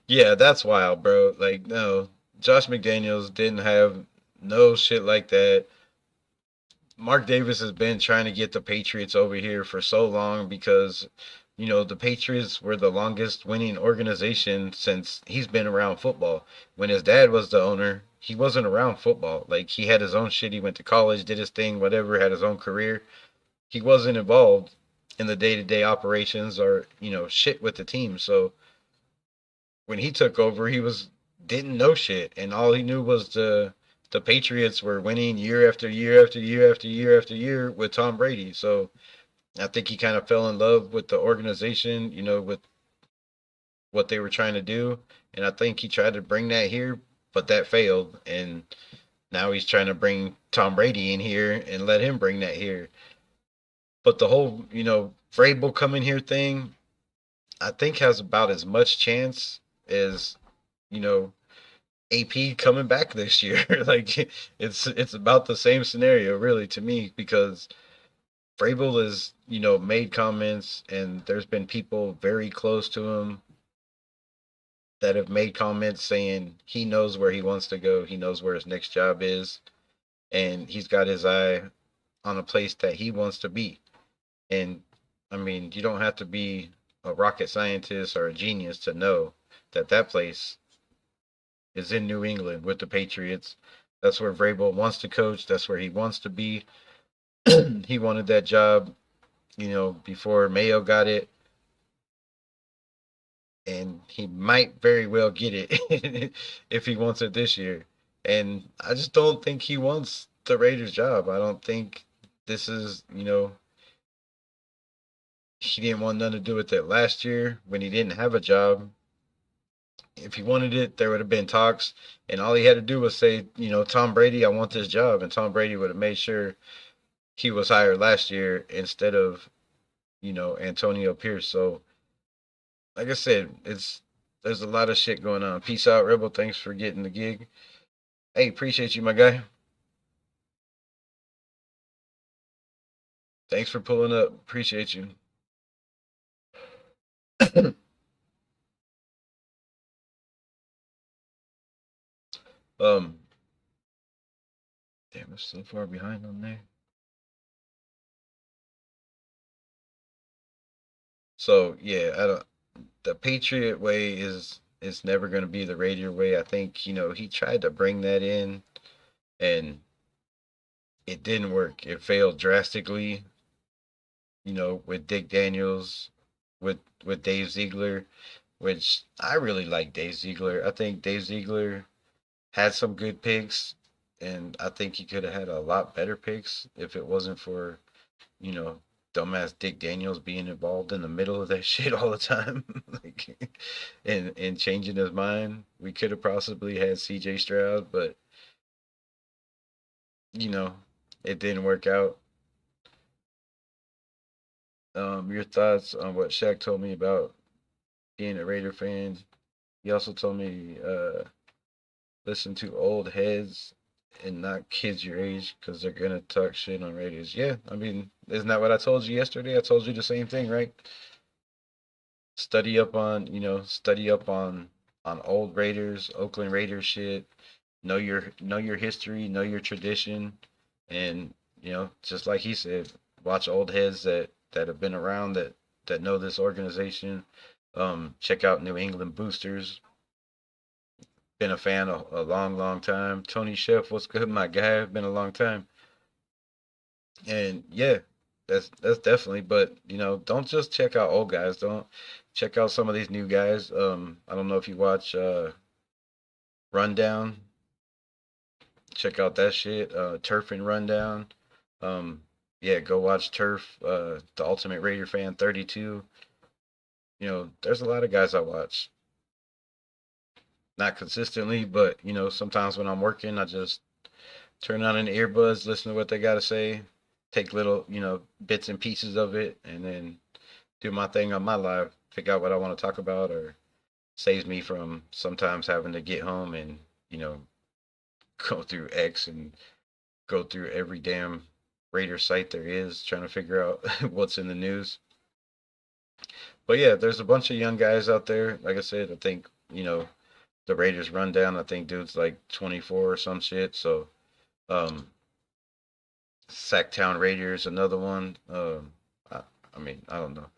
yeah, that's wild, bro. Like, no, Josh McDaniels didn't have no shit like that. Mark Davis has been trying to get the Patriots over here for so long because, the Patriots were the longest winning organization since he's been around football. When his dad was the owner, he wasn't around football. Like, he had his own shit. He went to college, did his thing, whatever, had his own career. He wasn't involved in the day to day operations or, shit with the team. So when he took over, he didn't know shit. And all he knew was the Patriots were winning year after year after year after year after year with Tom Brady. So I think he kind of fell in love with the organization, with what they were trying to do. And I think he tried to bring that here, but that failed. And now he's trying to bring Tom Brady in here and let him bring that here. But the whole, Vrabel coming here thing, I think has about as much chance as, you know, AP coming back this year. Like it's about the same scenario really to me because Vrabel has, made comments and there's been people very close to him that have made comments saying he knows where he wants to go, he knows where his next job is, and he's got his eye on a place that he wants to be. And I mean, you don't have to be a rocket scientist or a genius to know that that place is in New England with the Patriots. That's where Vrabel wants to coach. That's where he wants to be. He wanted that job, before Mayo got it, and he might very well get it if he wants it this year. And I just don't think he wants the Raiders job. I don't think this is, he didn't want nothing to do with it last year when he didn't have a job. If he wanted it, there would have been talks, and all he had to do was say, Tom Brady, I want this job, and Tom Brady would have made sure he was hired last year instead of, Antonio Pierce. So, like I said, there's a lot of shit going on. Peace out, Rebel. Thanks for getting the gig. Hey, appreciate you, my guy. Thanks for pulling up. Appreciate you. um, damn, it's so far behind on there. So yeah, I don't. The Patriot way is never going to be the Raider way. I think he tried to bring that in, and it didn't work. It failed drastically. With Dick Daniels, with Dave Ziegler, which I really like Dave Ziegler. I think Dave Ziegler had some good picks, and I think he could have had a lot better picks if it wasn't for you know dumbass Dick Daniels being involved in the middle of that shit all the time, like, and changing his mind. We could have possibly had C.J. Stroud, but you know it didn't work out. Your thoughts on what Shaq told me about being a Raider fan? He also told me listen to old heads and not kids your age because they're gonna talk shit on Raiders. Yeah, I mean, isn't that what I told you yesterday? I told you the same thing, right? Study up on old Raiders, Oakland Raiders shit. Know your history, know your tradition, and just like he said, watch old heads that have been around that know this organization. Check out New England Boosters. Been a fan a long, long time. Tony Chef, what's good, my guy? Been a long time. And yeah, that's definitely. But don't just check out old guys. Don't check out some of these new guys. I don't know if you watch Rundown. Check out that shit. Turf and Rundown. Um, yeah, go watch Turf. The Ultimate Raider Fan 32. There's a lot of guys I watch. Not consistently, but sometimes when I'm working, I just turn on an earbuds, listen to what they got to say, take little, bits and pieces of it, and then do my thing on my live, figure out what I want to talk about, or saves me from sometimes having to get home and, you know, go through X and go through every damn Raider site there is, trying to figure out what's in the news. But yeah, there's a bunch of young guys out there. Like I said, I think, the Raiders rundown, I think dude's like 24 or some shit. So, um, Sacktown Raiders, another one. I mean, I don't know.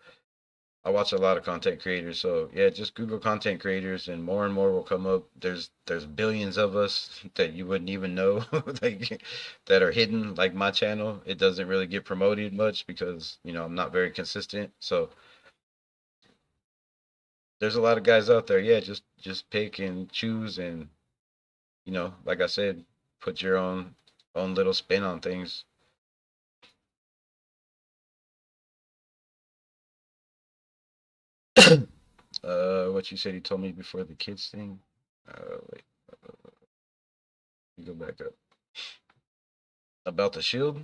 I watch a lot of content creators, so yeah, just Google content creators, and more will come up. There's billions of us that you wouldn't even know, like that are hidden. Like my channel, it doesn't really get promoted much because I'm not very consistent. So there's a lot of guys out there. Yeah, just pick and choose, and like I said, put your own little spin on things. What you said you told me before the kids thing. Wait, you go back up about the shield.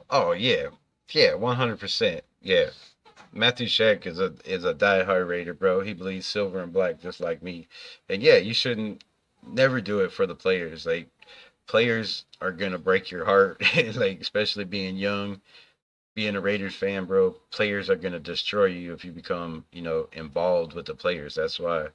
Oh yeah, yeah, 100%. Yeah, Matthew Shack is a diehard Raider, bro. He bleeds silver and black just like me. And yeah, you shouldn't never do it for the players. Like players are gonna break your heart, like especially being young, being a Raiders fan, bro. Players are gonna destroy you if you become, involved with the players. That's why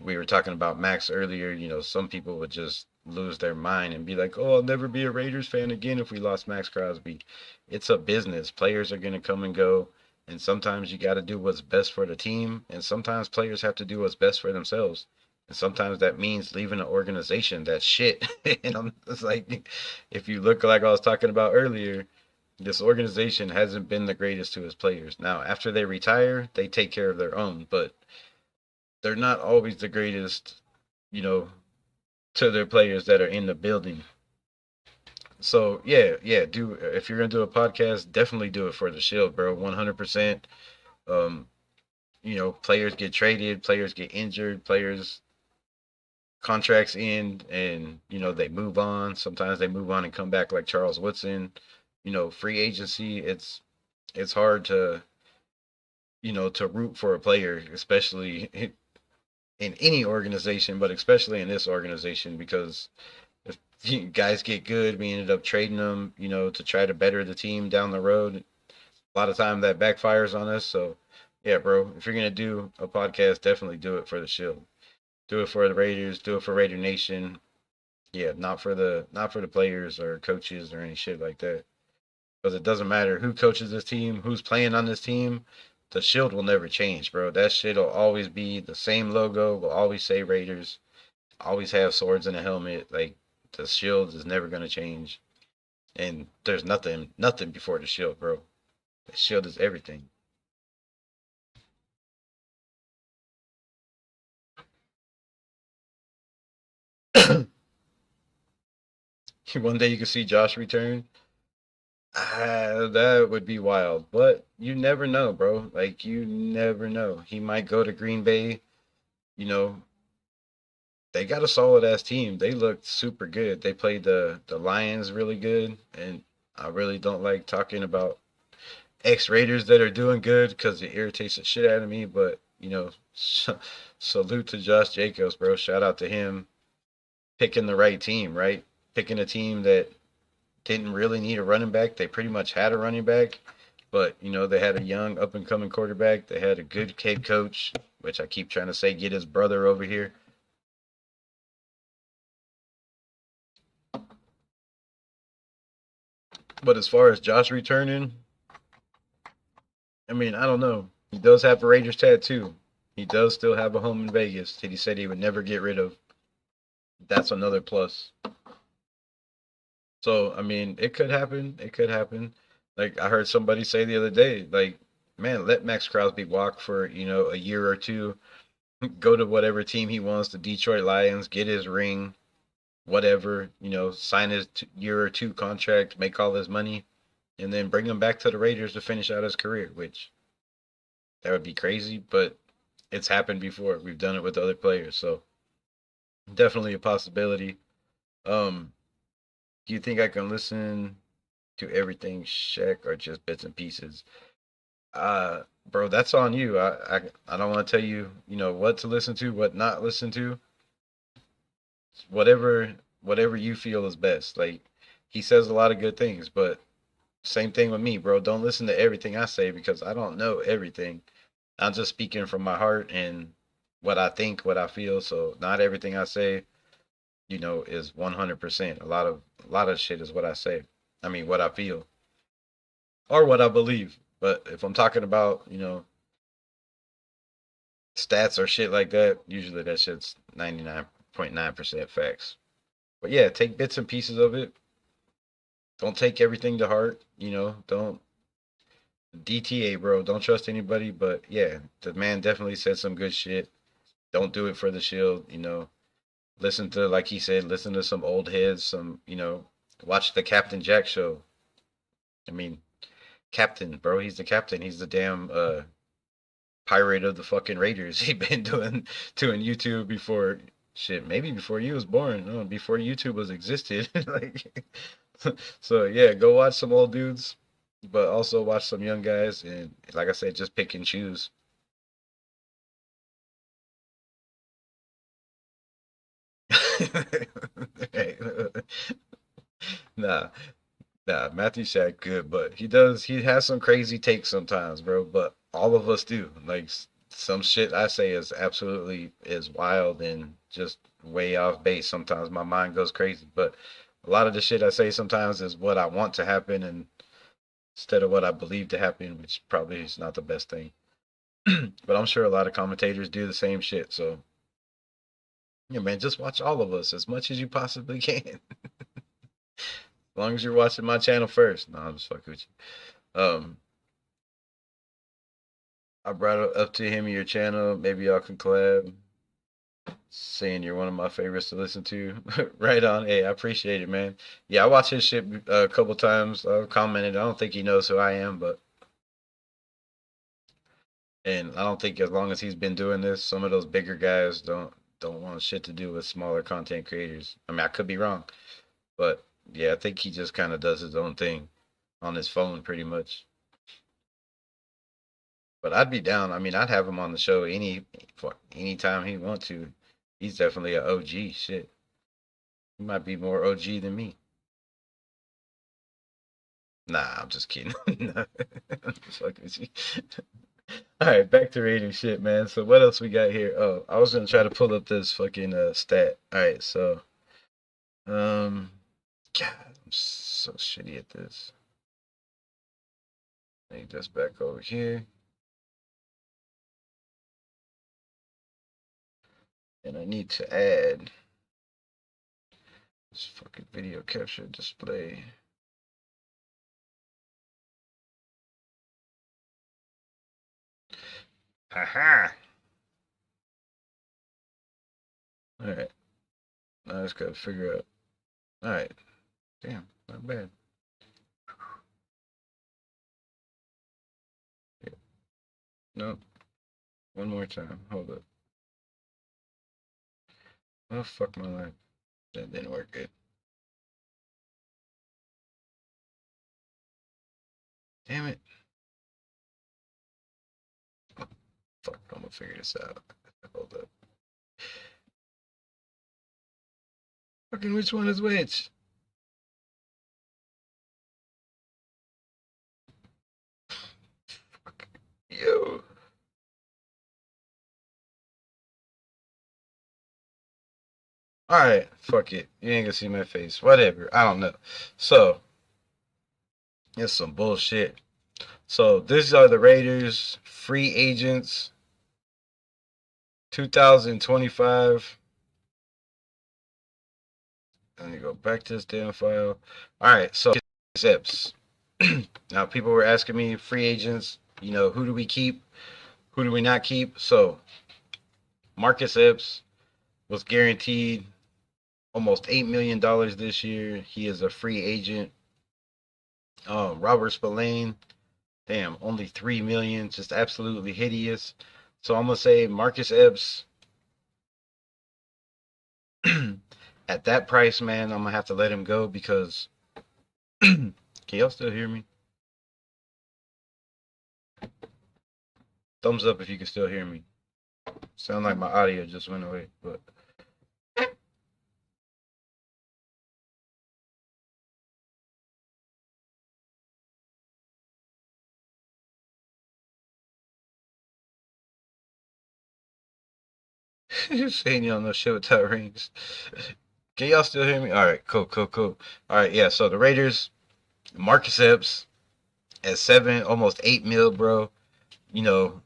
we were talking about Max earlier. Some people would just lose their mind and be like, "Oh, I'll never be a Raiders fan again if we lost Max Crosby." It's a business. Players are going to come and go, and sometimes you got to do what's best for the team, and sometimes players have to do what's best for themselves. And sometimes that means leaving an organization that's shit. And I'm just like, if you look like I was talking about earlier, this organization hasn't been the greatest to its players. Now, after they retire, they take care of their own, but they're not always the greatest, you know, to their players that are in the building. So yeah, yeah. Do if you're gonna do a podcast, definitely do it for the Shield, bro. 100%. Um, players get traded, players get injured, players contracts end, and they move on. Sometimes they move on and come back like Charles Woodson. Free agency. It's hard to root for a player, especially in any organization, but especially in this organization, because if guys get good, we ended up trading them, to try to better the team down the road. A lot of time that backfires on us. So, yeah, bro, if you're gonna do a podcast, definitely do it for the Shield. Do it for the Raiders. Do it for Raider Nation. Yeah, not for the players or coaches or any shit like that. Because it doesn't matter who coaches this team, who's playing on this team. The Shield will never change, bro. That shit'll always be the same logo. Will always say Raiders. Always have swords and a helmet. Like the Shield is never gonna change. And there's nothing before the Shield, bro. The Shield is everything. One day you can see Josh return. That would be wild. But you never know, bro. Like you never know. He might go to Green Bay. You know, they got a solid ass team. They looked super good. They played the Lions really good, and I really don't like talking about ex Raiders that are doing good because it irritates the shit out of me. But salute to Josh Jacobs, bro. Shout out to him picking the right team, right? Picking a team that didn't really need a running back. They pretty much had a running back, but they had a young up and coming quarterback. They had a good head coach, which I keep trying to say, get his brother over here. But as far as Josh returning, I mean, I don't know. He does have a Raiders tattoo. He does still have a home in Vegas that he said he would never get rid of. That's another plus. So, I mean, it could happen. It could happen. Like I heard somebody say the other day, like, man, let Max Crosby walk for, a year or two, go to whatever team he wants, the Detroit Lions, get his ring, whatever, sign his year or two contract, make all his money, and then bring him back to the Raiders to finish out his career, which that would be crazy, but it's happened before. We've done it with other players, so definitely a possibility. Do you think I can listen to everything Shaq or just bits and pieces? Bro, that's on you. I don't want to tell you, what to listen to, what not listen to. Whatever you feel is best. Like he says a lot of good things, but same thing with me, bro. Don't listen to everything I say because I don't know everything. I'm just speaking from my heart and what I think, what I feel. So not everything I say, is 100%. A lot of shit is what I say. I mean, what I feel or what I believe. But if I'm talking about, stats or shit like that, usually that shit's 99.9% facts. But yeah, take bits and pieces of it. Don't take everything to heart, don't DTA, bro. Don't trust anybody, but yeah, the man definitely said some good shit. Don't do it for the shield. Listen to, like he said, listen to some old heads, watch the Captain Jack show. I mean, Captain, bro, he's the captain. He's the damn pirate of the fucking Raiders. He been doing YouTube before shit, maybe before you was born, no, before YouTube was existed. Like, so yeah, go watch some old dudes, but also watch some young guys, and like I said, just pick and choose. Hey, nah, nah, Matthew Shaq good, but he has some crazy takes sometimes, bro. But all of us do. Like some shit I say is wild and just way off base. Sometimes my mind goes crazy, but a lot of the shit I say sometimes is what I want to happen and instead of what I believe to happen, which probably is not the best thing. But I'm sure a lot of commentators do the same shit. So yeah, man, just watch all of us as much as you possibly can. As long as you're watching my channel first. No, I'm just fucking with you. I brought it up to him in your channel. Maybe y'all can collab. Saying you're one of my favorites to listen to. Right on. Hey, I appreciate it, man. Yeah, I watched his shit a couple times. I've commented. I don't think he knows who I am, but and I don't think as long as he's been doing this, some of those bigger guys don't want shit to do with smaller content creators. I mean, I could be wrong, but yeah, I think he just kind of does his own thing on his phone, pretty much. But I'd be down. I mean, I'd have him on the show anytime he want to. He's definitely a OG. Shit, he might be more OG than me. Nah, I'm just kidding. Nah, I'm just fucking with you. All right, back to rating shit, man. So what else we got here? Oh, I was gonna try to pull up this fucking stat. All right, so um, God, I'm so shitty at this. Make this back over here, and I need to add this fucking video capture display. Haha. All right, now I just gotta figure out. All right, damn, not bad. Yeah. No, one more time. Hold up. Oh fuck my life. That didn't work good. Damn it. Fuck, I'm gonna figure this out. Hold up. Fucking which one is which? Fuck. Yo. All right, fuck it. You ain't gonna see my face. Whatever. I don't know. So it's some bullshit. So these are the Raiders free agents 2025. Let me go back to this damn file. All right, so Epps. Now people were asking me free agents. Who do we keep? Who do we not keep? So Marcus Epps was guaranteed almost $8 million this year. He is a free agent. Robert Spillane, damn, only $3 million, just absolutely hideous. So I'm gonna say Marcus Epps at that price, man. I'm gonna have to let him go because can y'all still hear me? Thumbs up if you can still hear me. Sound like my audio just went away, but saying y'all know shit without rings. Can y'all still hear me? All right, cool, cool, cool. All right, yeah. So the Raiders, Marcus Epps at 7, almost 8 mil, bro. You know,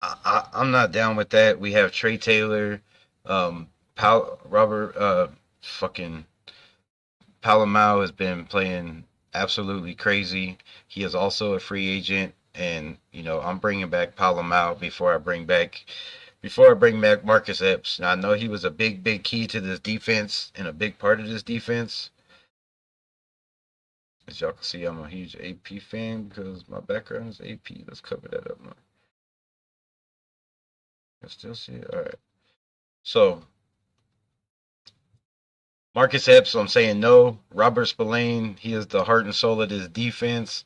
I'm not down with that. We have Trey Taylor, Robert, fucking Palamau has been playing absolutely crazy. He is also a free agent, and I'm bringing back Palamau before I bring back Marcus Epps. Now I know he was a big, big key to this defense and a big part of this defense. As y'all can see, I'm a huge AP fan because my background is AP. Let's cover that up now. I still see it. All right. So Marcus Epps, I'm saying no. Robert Spillane, he is the heart and soul of this defense.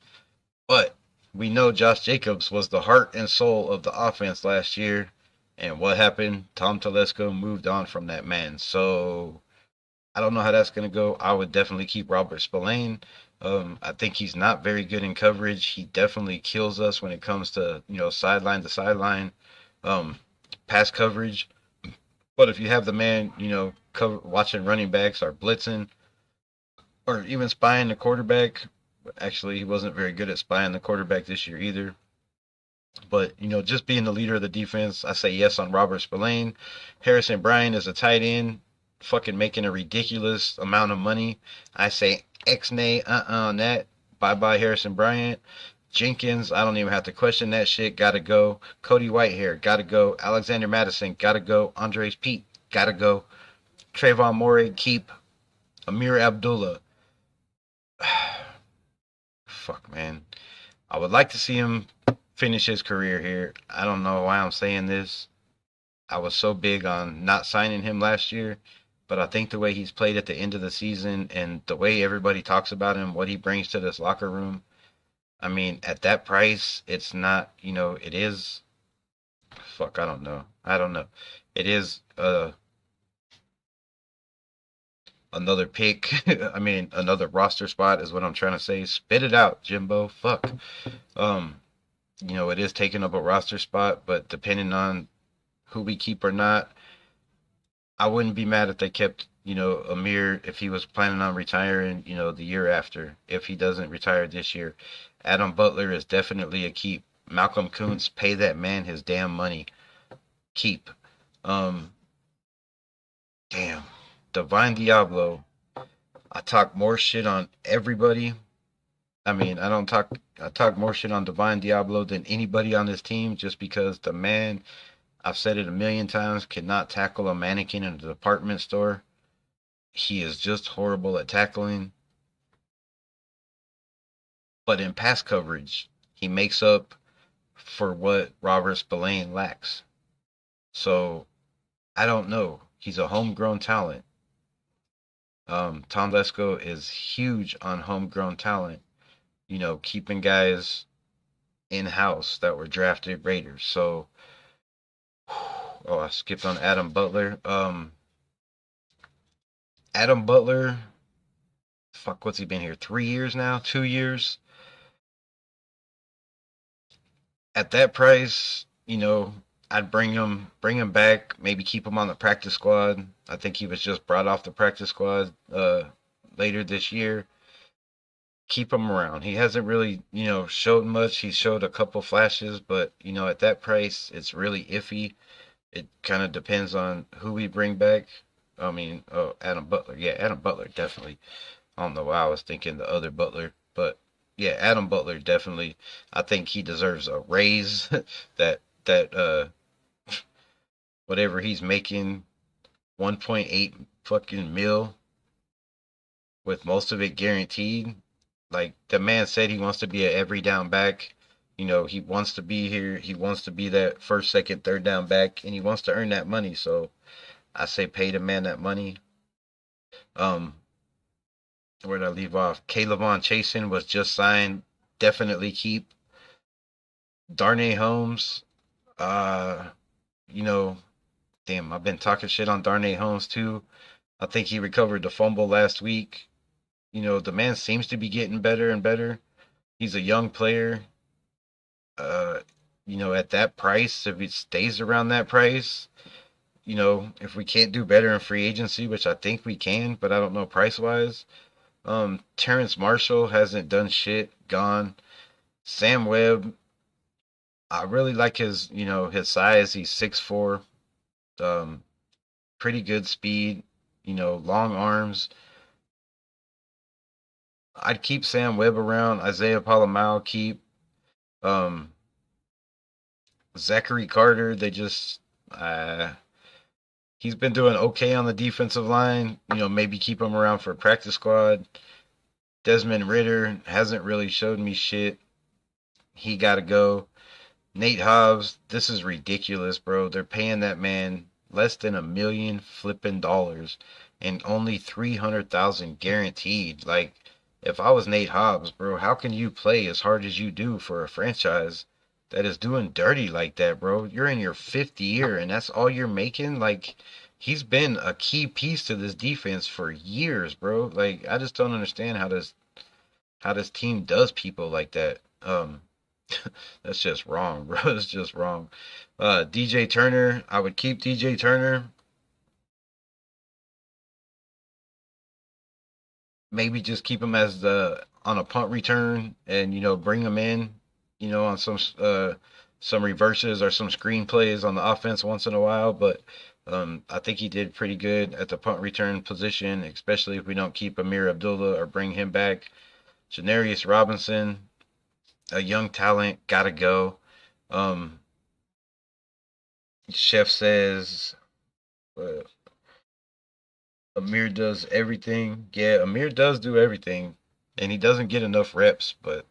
But we know Josh Jacobs was the heart and soul of the offense last year. And what happened? Tom Telesco moved on from that man. So I don't know how that's going to go. I would definitely keep Robert Spillane. I think he's not very good in coverage. He definitely kills us when it comes to, sideline to sideline pass coverage. But if you have the man, watching running backs or blitzing or even spying the quarterback, actually, he wasn't very good at spying the quarterback this year either. But, just being the leader of the defense, I say yes on Robert Spillane. Harrison Bryant is a tight end, fucking making a ridiculous amount of money. I say X-nay, on that. Bye-bye, Harrison Bryant. Jenkins, I don't even have to question that shit. Gotta go. Cody Whitehair, gotta go. Alexander Madison, gotta go. Andres Pete, gotta go. Trayvon Morey, keep. Amir Abdullah. Fuck, man. I would like to see him finish his career here. I don't know why I'm saying this. I was so big on not signing him last year, but I think the way he's played at the end of the season and the way everybody talks about him, what he brings to this locker room, I mean, at that price, it's not, it is, fuck, I don't know. I don't know. It is another pick. I mean, another roster spot is what I'm trying to say. Spit it out, Jimbo. Fuck. Um, it is taking up a roster spot, but depending on who we keep or not, I wouldn't be mad if they kept, Amir if he was planning on retiring, the year after. If he doesn't retire this year, Adam Butler is definitely a keep. Malcolm Kuntz, pay that man his damn money. Keep. Um, damn. Divine Diablo. I talk more shit on everybody. I mean, I talk more shit on Divine Diablo than anybody on this team just because the man, I've said it a million times, cannot tackle a mannequin in a department store. He is just horrible at tackling. But in pass coverage, he makes up for what Robert Spillane lacks. So I don't know. He's a homegrown talent. Tom Lesko is huge on homegrown talent. Keeping guys in house that were drafted Raiders. So, oh, I skipped on Adam Butler. Adam Butler, fuck, what's he been here? 3 years now? 2 years? At that price, I'd bring him back, maybe keep him on the practice squad. I think he was just brought off the practice squad later this year. Keep him around. He hasn't really, showed much. He showed a couple flashes, but at that price, it's really iffy. It kind of depends on who we bring back. I mean, oh, Adam Butler. Yeah, Adam Butler definitely. I don't know why I was thinking the other Butler, but yeah, Adam Butler definitely. I think he deserves a raise. that whatever he's making, 1.8 fucking mil, with most of it guaranteed. Like the man said, he wants to be a every down back. He wants to be here. He wants to be that first, second, third down back, and he wants to earn that money. So I say pay the man that money. Um, where did I leave off? Kaylavon Chasen was just signed. Definitely keep. Darnay Holmes. Uh, you know, damn, I've been talking shit on Darnay Holmes too. I think he recovered the fumble last week. The man seems to be getting better and better. He's a young player. Uh, at that price, if it stays around that price, if we can't do better in free agency, which I think we can, but I don't know price wise. Terrence Marshall hasn't done shit, gone. Sam Webb, I really like his size. He's 6'4", um, pretty good speed, long arms. I'd keep Sam Webb around. Isaiah Palomau, keep. Um, Zachary Carter, he's been doing okay on the defensive line. Maybe keep him around for practice squad. Desmond Ritter hasn't really showed me shit. He got to go. Nate Hobbs, this is ridiculous, bro. They're paying that man less than $1 million flipping dollars and only 300,000 guaranteed. Like, if I was Nate Hobbs, bro, how can you play as hard as you do for a franchise that is doing dirty like that, bro? You're in your fifth year and that's all you're making? Like, he's been a key piece to this defense for years, bro. Like, I just don't understand how this team does people like that. That's just wrong, bro. It's just wrong. DJ Turner, I would keep DJ Turner. Maybe just keep him as the on a punt return, and bring him in, on some reverses or some screen plays on the offense once in a while. But I think he did pretty good at the punt return position, especially if we don't keep Amir Abdullah or bring him back. Janarius Robinson, a young talent, gotta go. Um, Chef says uh, Amir does everything. Yeah, Amir does do everything, and he doesn't get enough reps. But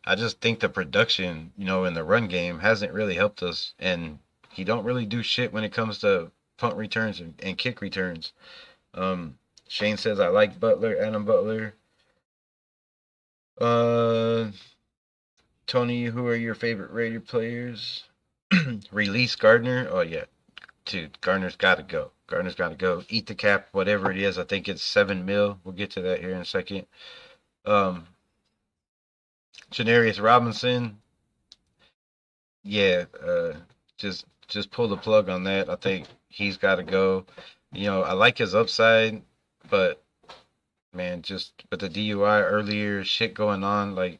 I just think the production, in the run game hasn't really helped us, and he don't really do shit when it comes to punt returns and kick returns. Shane says I like Butler, Adam Butler. Uh, Tony, who are your favorite Raider players? Release Gardner. Oh yeah, dude, Gardner's got to go. Gardner's got to go. Eat the cap, whatever it is. I think it's 7 mil. We'll get to that here in a second. Um, Janarius Robinson. Yeah, just pull the plug on that. I think he's got to go. I like his upside, but man, just with the DUI earlier, shit going on. Like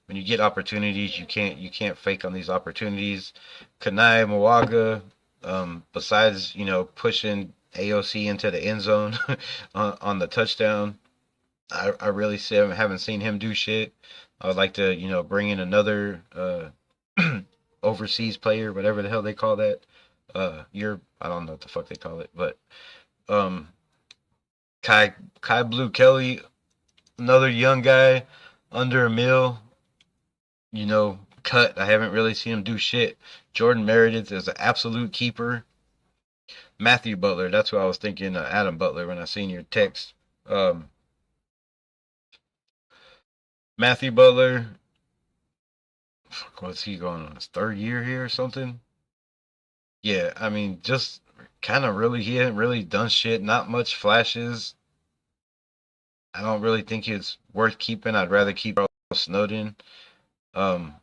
when you get opportunities, you can't fake on these opportunities. Kanai Mwaga, besides pushing AOC into the end zone on the touchdown, I really haven't seen him do shit. I would like to bring in another overseas player, whatever the hell they call that. I don't know what the fuck they call it, but um, Kai Blue Kelly, another young guy, under a mil. Cut. I haven't really seen him do shit. Jordan Meredith is an absolute keeper. Matthew Butler, that's what I was thinking. Adam Butler when I seen your text. Um, Matthew Butler, what's he going on his third year here or something? Yeah, I mean, just kind of really, he hadn't really done shit. Not much flashes. I don't really think it's worth keeping. I'd rather keep Snowden. Um,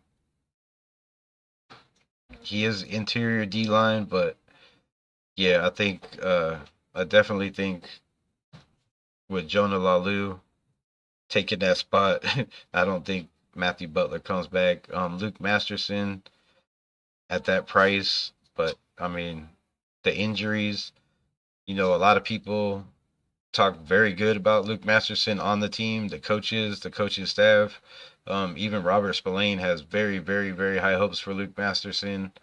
he is interior D line, but yeah, I definitely think with Jonah Lalu taking that spot, I don't think Matthew Butler comes back. Luke Masterson at that price, but I mean the injuries. A lot of people talk very good about Luke Masterson on the team, the coaching staff. Even Robert Spillane has very, very, very high hopes for Luke Masterson.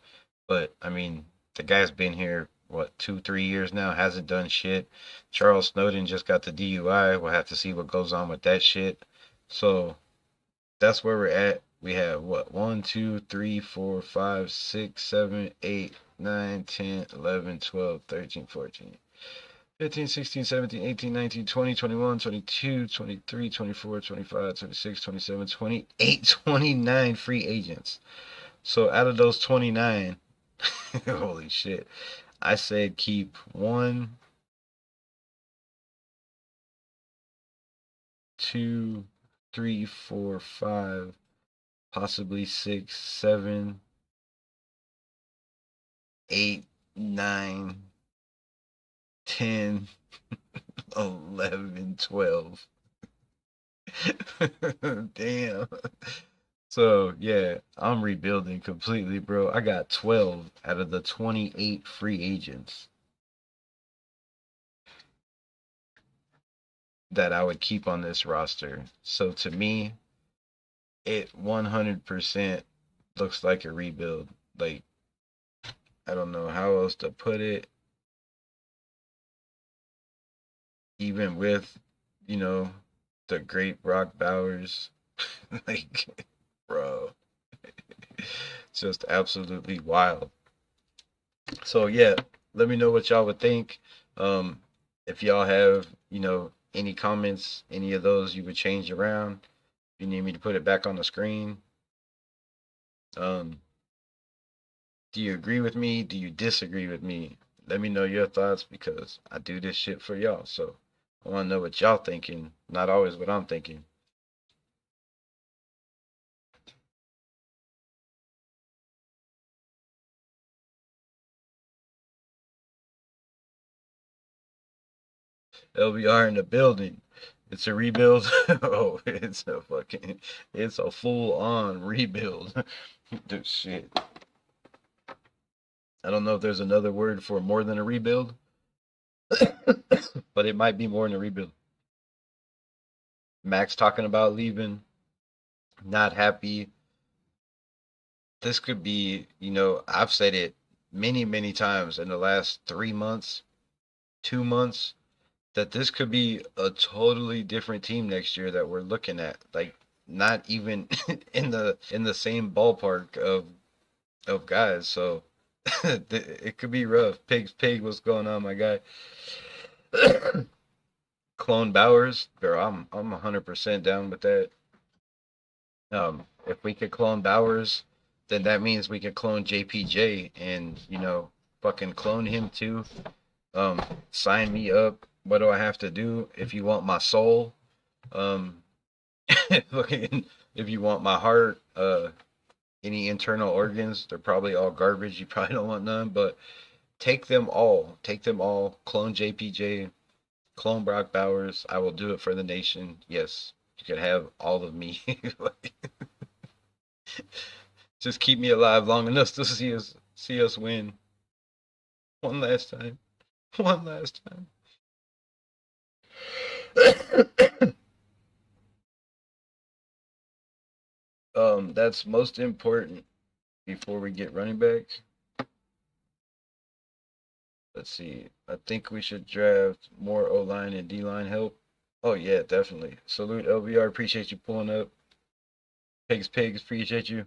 But I mean, the guy's been here what 2, 3 years now, hasn't done shit. Charles Snowden just got the DUI. We'll have to see what goes on with that shit. So that's where we're at. We have what 1, 2, 3, 4, 5, 6, 7, 8, 9, 10, 11, 12, 13, 14. 15, 16, 17, 18, 19, 20, 21, 22, 23, 24, 25, 26, 27, 28, 29 free agents. So out of those 29, holy shit, I said keep 1, 2, 3, 4, 5, possibly 6, 7, 8, 9, 10, 11, 12. Damn. So yeah, I'm rebuilding completely, bro. I got 12 out of the 28 free agents that I would keep on this roster. So to me, it 100% looks like a rebuild. Like, I don't know how else to put it. Even with, you know, the great Brock Bowers, like, bro, just absolutely wild. So yeah, let me know what y'all would think. Um, if y'all have, any comments, any of those you would change around, if you need me to put it back on the screen. Um, do you agree with me? Do you disagree with me? Let me know your thoughts because I do this shit for y'all. So I want to know what y'all thinking, not always what I'm thinking. LVR in the building. It's a rebuild. Oh, it's a full on rebuild. Dude, shit. I don't know if there's another word for more than a rebuild, but it might be more than a rebuild. Max talking about leaving, not happy. This could be, I've said it many, many times in the last 3 months, 2 months, that this could be a totally different team next year that we're looking at. Like, not even in the same ballpark of guys. So it could be rough. Pig, what's going on, my guy? Clone Bowers, bro, I'm 100% down with that. If we could clone Bowers, then that means we could clone JPJ and fucking clone him too. Sign me up. What do I have to do? If you want my soul, um, if you want my heart, any internal organs, they're probably all garbage. You probably don't want none, but take them all. Take them all. Clone JPJ, clone Brock Bowers. I will do it for the nation. Yes, you could have all of me. Just keep me alive long enough to see us win one last time. One last time. That's most important before we get running back. Let's see. I think we should draft more O line and D line help. Oh yeah, definitely. Salute LVR. Appreciate you pulling up. Pigs. Appreciate you.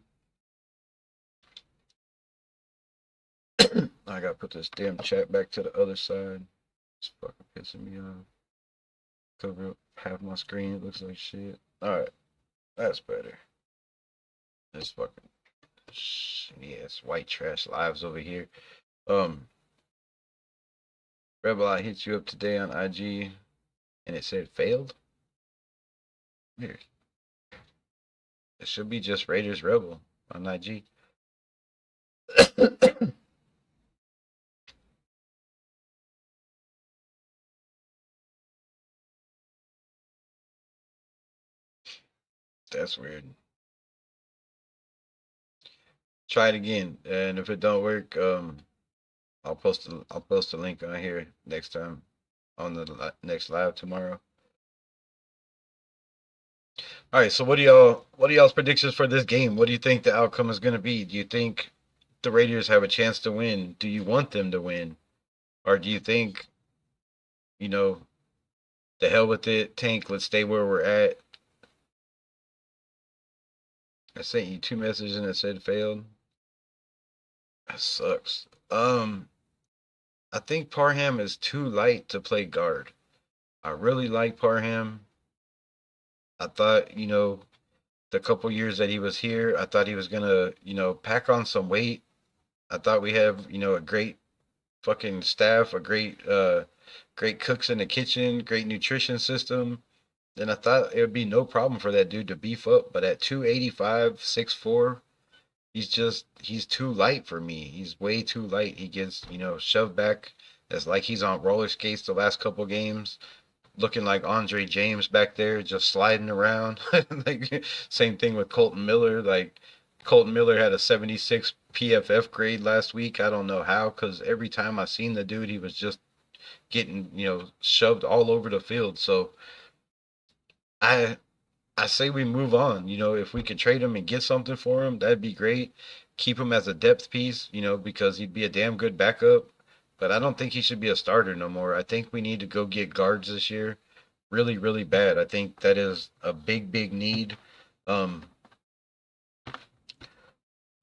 I gotta put this damn chat back to the other side. It's fucking pissing me off. Cover up half my screen. It looks like shit. All right, that's better. This fucking yes, white trash lives over here. Um, Rebel, I hit you up today on IG, and it said failed. Here, it should be just Raiders Rebel on IG. That's weird. Try it again, and if it don't work, I'll post a link on here next time on the next live tomorrow. All right, so what are y'all's predictions for this game? What do you think the outcome is going to be? Do you think the Raiders have a chance to win? Do you want them to win, or do you think you know the hell with it, tank? Let's stay where we're at. I sent you two messages and it said failed. That sucks. I think Parham is too light to play guard. I really like Parham. I thought, the couple years that he was here, I thought he was gonna, pack on some weight. I thought we have, a great fucking staff, a great cooks in the kitchen, great nutrition system. Then I thought it would be no problem for that dude to beef up, but at 285, 6'4", he's too light for me. He's way too light. He gets, shoved back as like he's on roller skates the last couple games, looking like Andre James back there, just sliding around. Like same thing with Colton Miller. Like Colton Miller had a 76 PFF grade last week. I don't know how, because every time I seen the dude, he was just getting, shoved all over the field. So I I say we move on. If we could trade him and get something for him, that'd be great. Keep him as a depth piece, because he'd be a damn good backup. But I don't think he should be a starter no more. I think we need to go get guards this year, really, really bad. I think that is a big, big need. Um,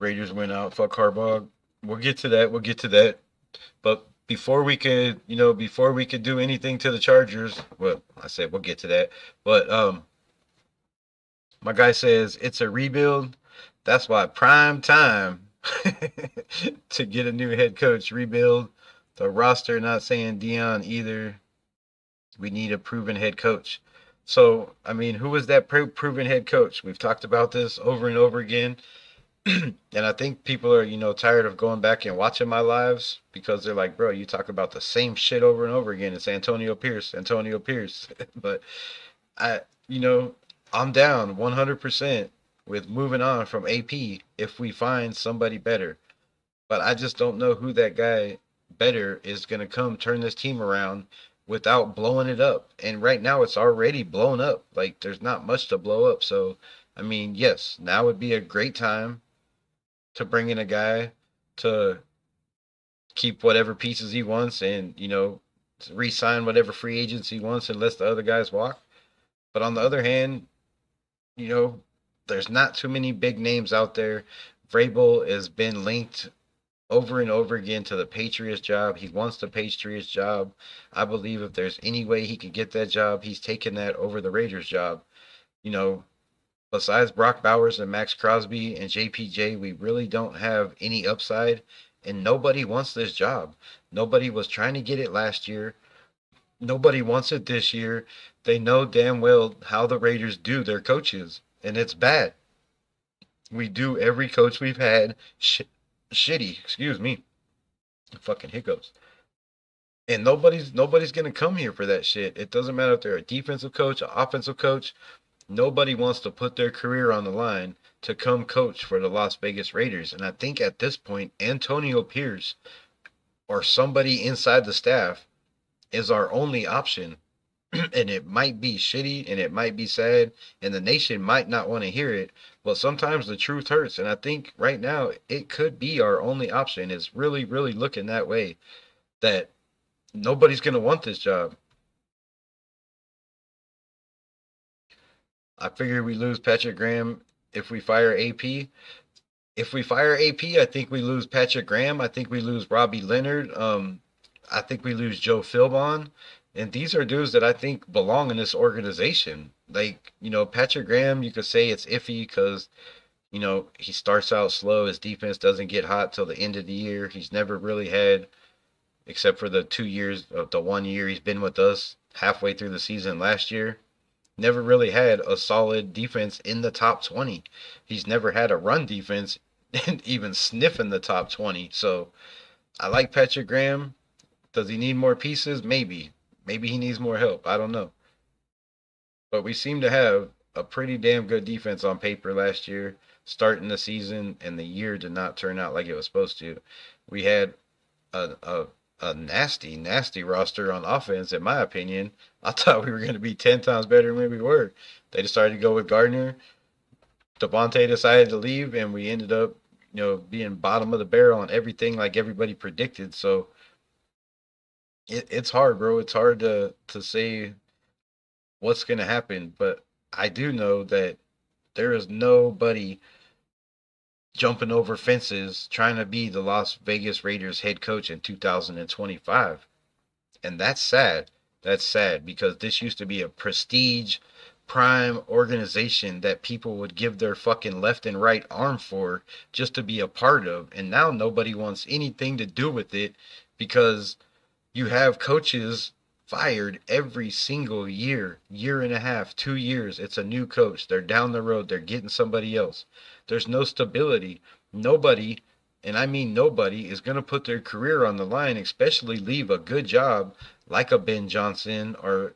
Raiders went out. Fuck Harbaugh. We'll get to that. We'll get to that. But before we could do anything to the Chargers, well, I said we'll get to that. But my guy says it's a rebuild. That's why prime time to get a new head coach. Rebuild the roster. Not saying Dion either. We need a proven head coach. So, I mean, who is that proven head coach? We've talked about this over and over again. And I think people are, tired of going back and watching my lives because they're like, bro, you talk about the same shit over and over again. It's Antonio Pierce, Antonio Pierce. But I, you know, I'm down 100% with moving on from AP if we find somebody better. But I just don't know who that guy better is going to come turn this team around without blowing it up. And right now it's already blown up. Like there's not much to blow up. So, I mean, yes, now would be a great time to bring in a guy to keep whatever pieces he wants and, re-sign whatever free agents he wants and let the other guys walk. But on the other hand, you know, there's not too many big names out there. Vrabel has been linked over and over again to the Patriots job. He wants the Patriots job. I believe if there's any way he can get that job, he's taking that over the Raiders job. You know, besides Brock Bowers and Max Crosby and JPJ, we really don't have any upside, and nobody wants this job. Nobody was trying to get it last year. Nobody wants it this year. They know damn well how the Raiders do their coaches, and it's bad. We do every coach we've had shitty. Excuse me, fucking hiccups. And nobody's gonna come here for that shit. It doesn't matter if they're a defensive coach, an offensive coach. Nobody wants to put their career on the line to come coach for the Las Vegas Raiders. And I think at this point, Antonio Pierce or somebody inside the staff is our only option. And it might be shitty and it might be sad and the nation might not want to hear it, but sometimes the truth hurts. And I think right now it could be our only option. It's really, really looking that way, that nobody's going to want this job. I figure we lose Patrick Graham if we fire AP. If we fire AP, I think we lose Patrick Graham. I think we lose Robbie Leonard. I think we lose Joe Philbon. And these are dudes that I think belong in this organization. Like, Patrick Graham, you could say it's iffy because, he starts out slow. His defense doesn't get hot till the end of the year. He's never really had, except for the 2 years of the 1 year he's been with us halfway through the season last year, never really had a solid defense in the top 20. He's never had a run defense and even sniffing the top 20. So I like Patrick Graham. Does he need more pieces? Maybe. Maybe he needs more help. I don't know. But we seem to have a pretty damn good defense on paper last year, starting the season, and the year did not turn out like it was supposed to. We had a nasty, nasty roster on offense, in my opinion. I thought we were going to be 10 times better than we were. They decided to go with Gardner. Devontae decided to leave, and we ended up, being bottom of the barrel on everything like everybody predicted. So it's hard, bro. It's hard to say what's going to happen, but I do know that there is nobody jumping over fences trying to be the Las Vegas Raiders head coach in 2025. And that's sad. That's sad because this used to be a prestige prime organization that people would give their fucking left and right arm for just to be a part of. And now nobody wants anything to do with it because you have coaches fired every single year, year and a half, 2 years. It's a new coach. They're down the road. They're getting somebody else. There's no stability. Nobody, and I mean nobody, is going to put their career on the line, especially leave a good job like a Ben Johnson or,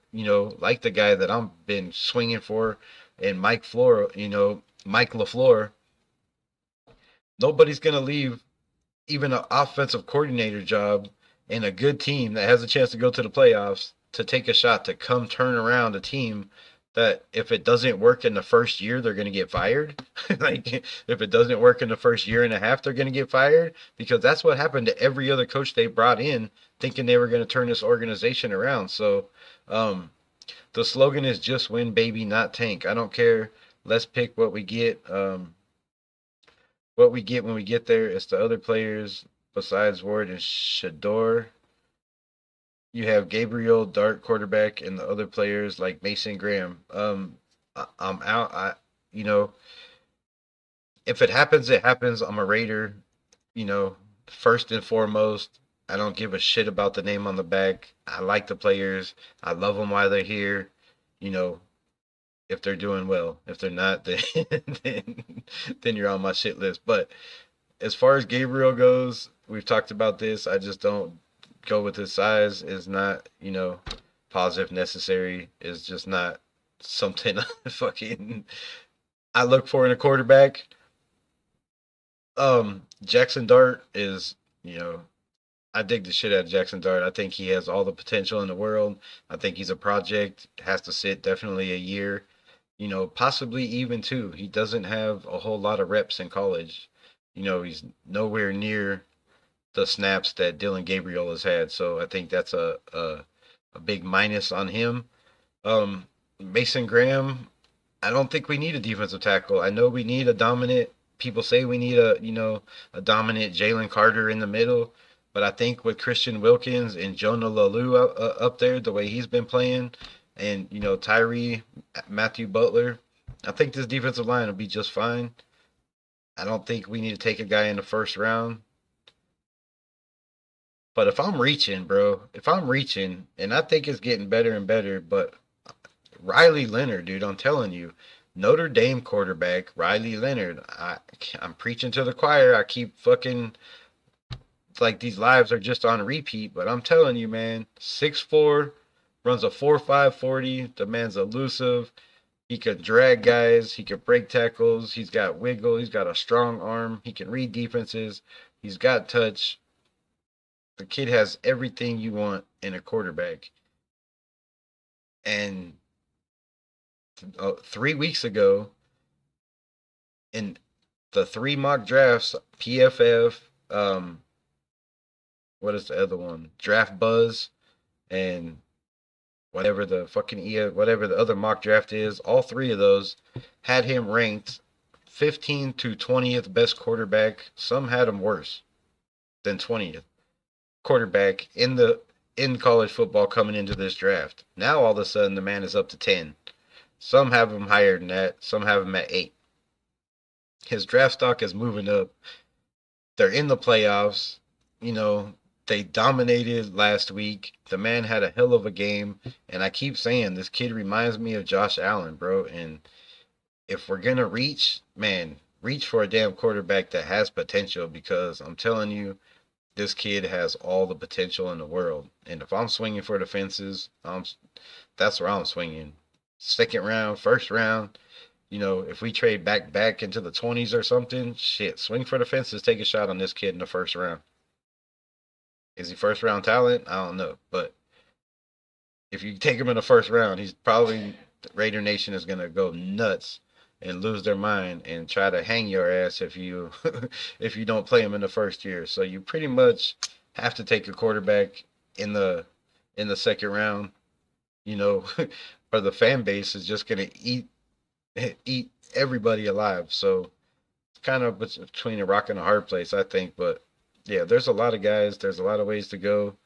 like the guy that I'm been swinging for and Mike LaFleur. Nobody's going to leave even an offensive coordinator job and a good team that has a chance to go to the playoffs to take a shot to come turn around a team that if it doesn't work in the first year, they're going to get fired. Like if it doesn't work in the first year and a half, they're going to get fired because that's what happened to every other coach they brought in thinking they were going to turn this organization around. So, the slogan is just win, baby, not tank. I don't care. Let's pick what we get. What we get when we get there. It's the other players besides Ward and Shador. You have Gabriel, Dart, quarterback, and the other players like Mason Graham. I'm out. You know, if it happens, it happens. I'm a Raider. You know, first and foremost, I don't give a shit about the name on the back. I like the players. I love them while they're here. You know, if they're doing well. If they're not, then then you're on my shit list. But as far as Gabriel goes, we've talked about this. I just don't go with his size. Is not, positive necessary. Is just not something fucking I look for in a quarterback. Jackson Dart is, I dig the shit out of Jackson Dart. I think he has all the potential in the world. I think he's a project. Has to sit definitely a year, possibly even two. He doesn't have a whole lot of reps in college. He's nowhere near the snaps that Dylan Gabriel has had. So I think that's a big minus on him. Mason Graham, I don't think we need a defensive tackle. I know we need a dominant. People say we need a dominant Jalen Carter in the middle, but I think with Christian Wilkins and Jonah Lalu up there, the way he's been playing, and Tyree, Matthew Butler, I think this defensive line will be just fine. I don't think we need to take a guy in the first round. But if I'm reaching, bro, and I think it's getting better and better, but Riley Leonard, dude, I'm telling you, Notre Dame quarterback Riley Leonard. I'm preaching to the choir. I keep fucking like these lives are just on repeat, but I'm telling you, man, 6'4", runs a 4.5 40. The man's elusive. He can drag guys. He can break tackles. He's got wiggle. He's got a strong arm. He can read defenses. He's got touch. The kid has everything you want in a quarterback. And 3 weeks ago, in the three mock drafts, PFF, what is the other one? Draft Buzz, and whatever the whatever the other mock draft is, all three of those had him ranked 15th to 20th best quarterback. Some had him worse than 20th quarterback in college football coming into this draft. Now all of a sudden the man is up to 10. Some have him higher than that. Some have him at 8. His draft stock is moving up. They're in the playoffs. They dominated last week. The man had a hell of a game. And I keep saying this kid reminds me of Josh Allen, bro. And if we're going to reach, man, reach for a damn quarterback that has potential because I'm telling you, this kid has all the potential in the world. And if I'm swinging for the fences, that's where I'm swinging. Second round, first round, if we trade back into the 20s or something, shit, swing for the fences, take a shot on this kid in the first round. Is he first round talent? I don't know, but if you take him in the first round, he's probably Raider Nation is gonna go nuts and lose their mind and try to hang your ass if you if you don't play him in the first year. So you pretty much have to take a quarterback in the second round. You know, or the fan base is just gonna eat everybody alive. So it's kind of between a rock and a hard place, I think. But yeah, there's a lot of guys. There's a lot of ways to go.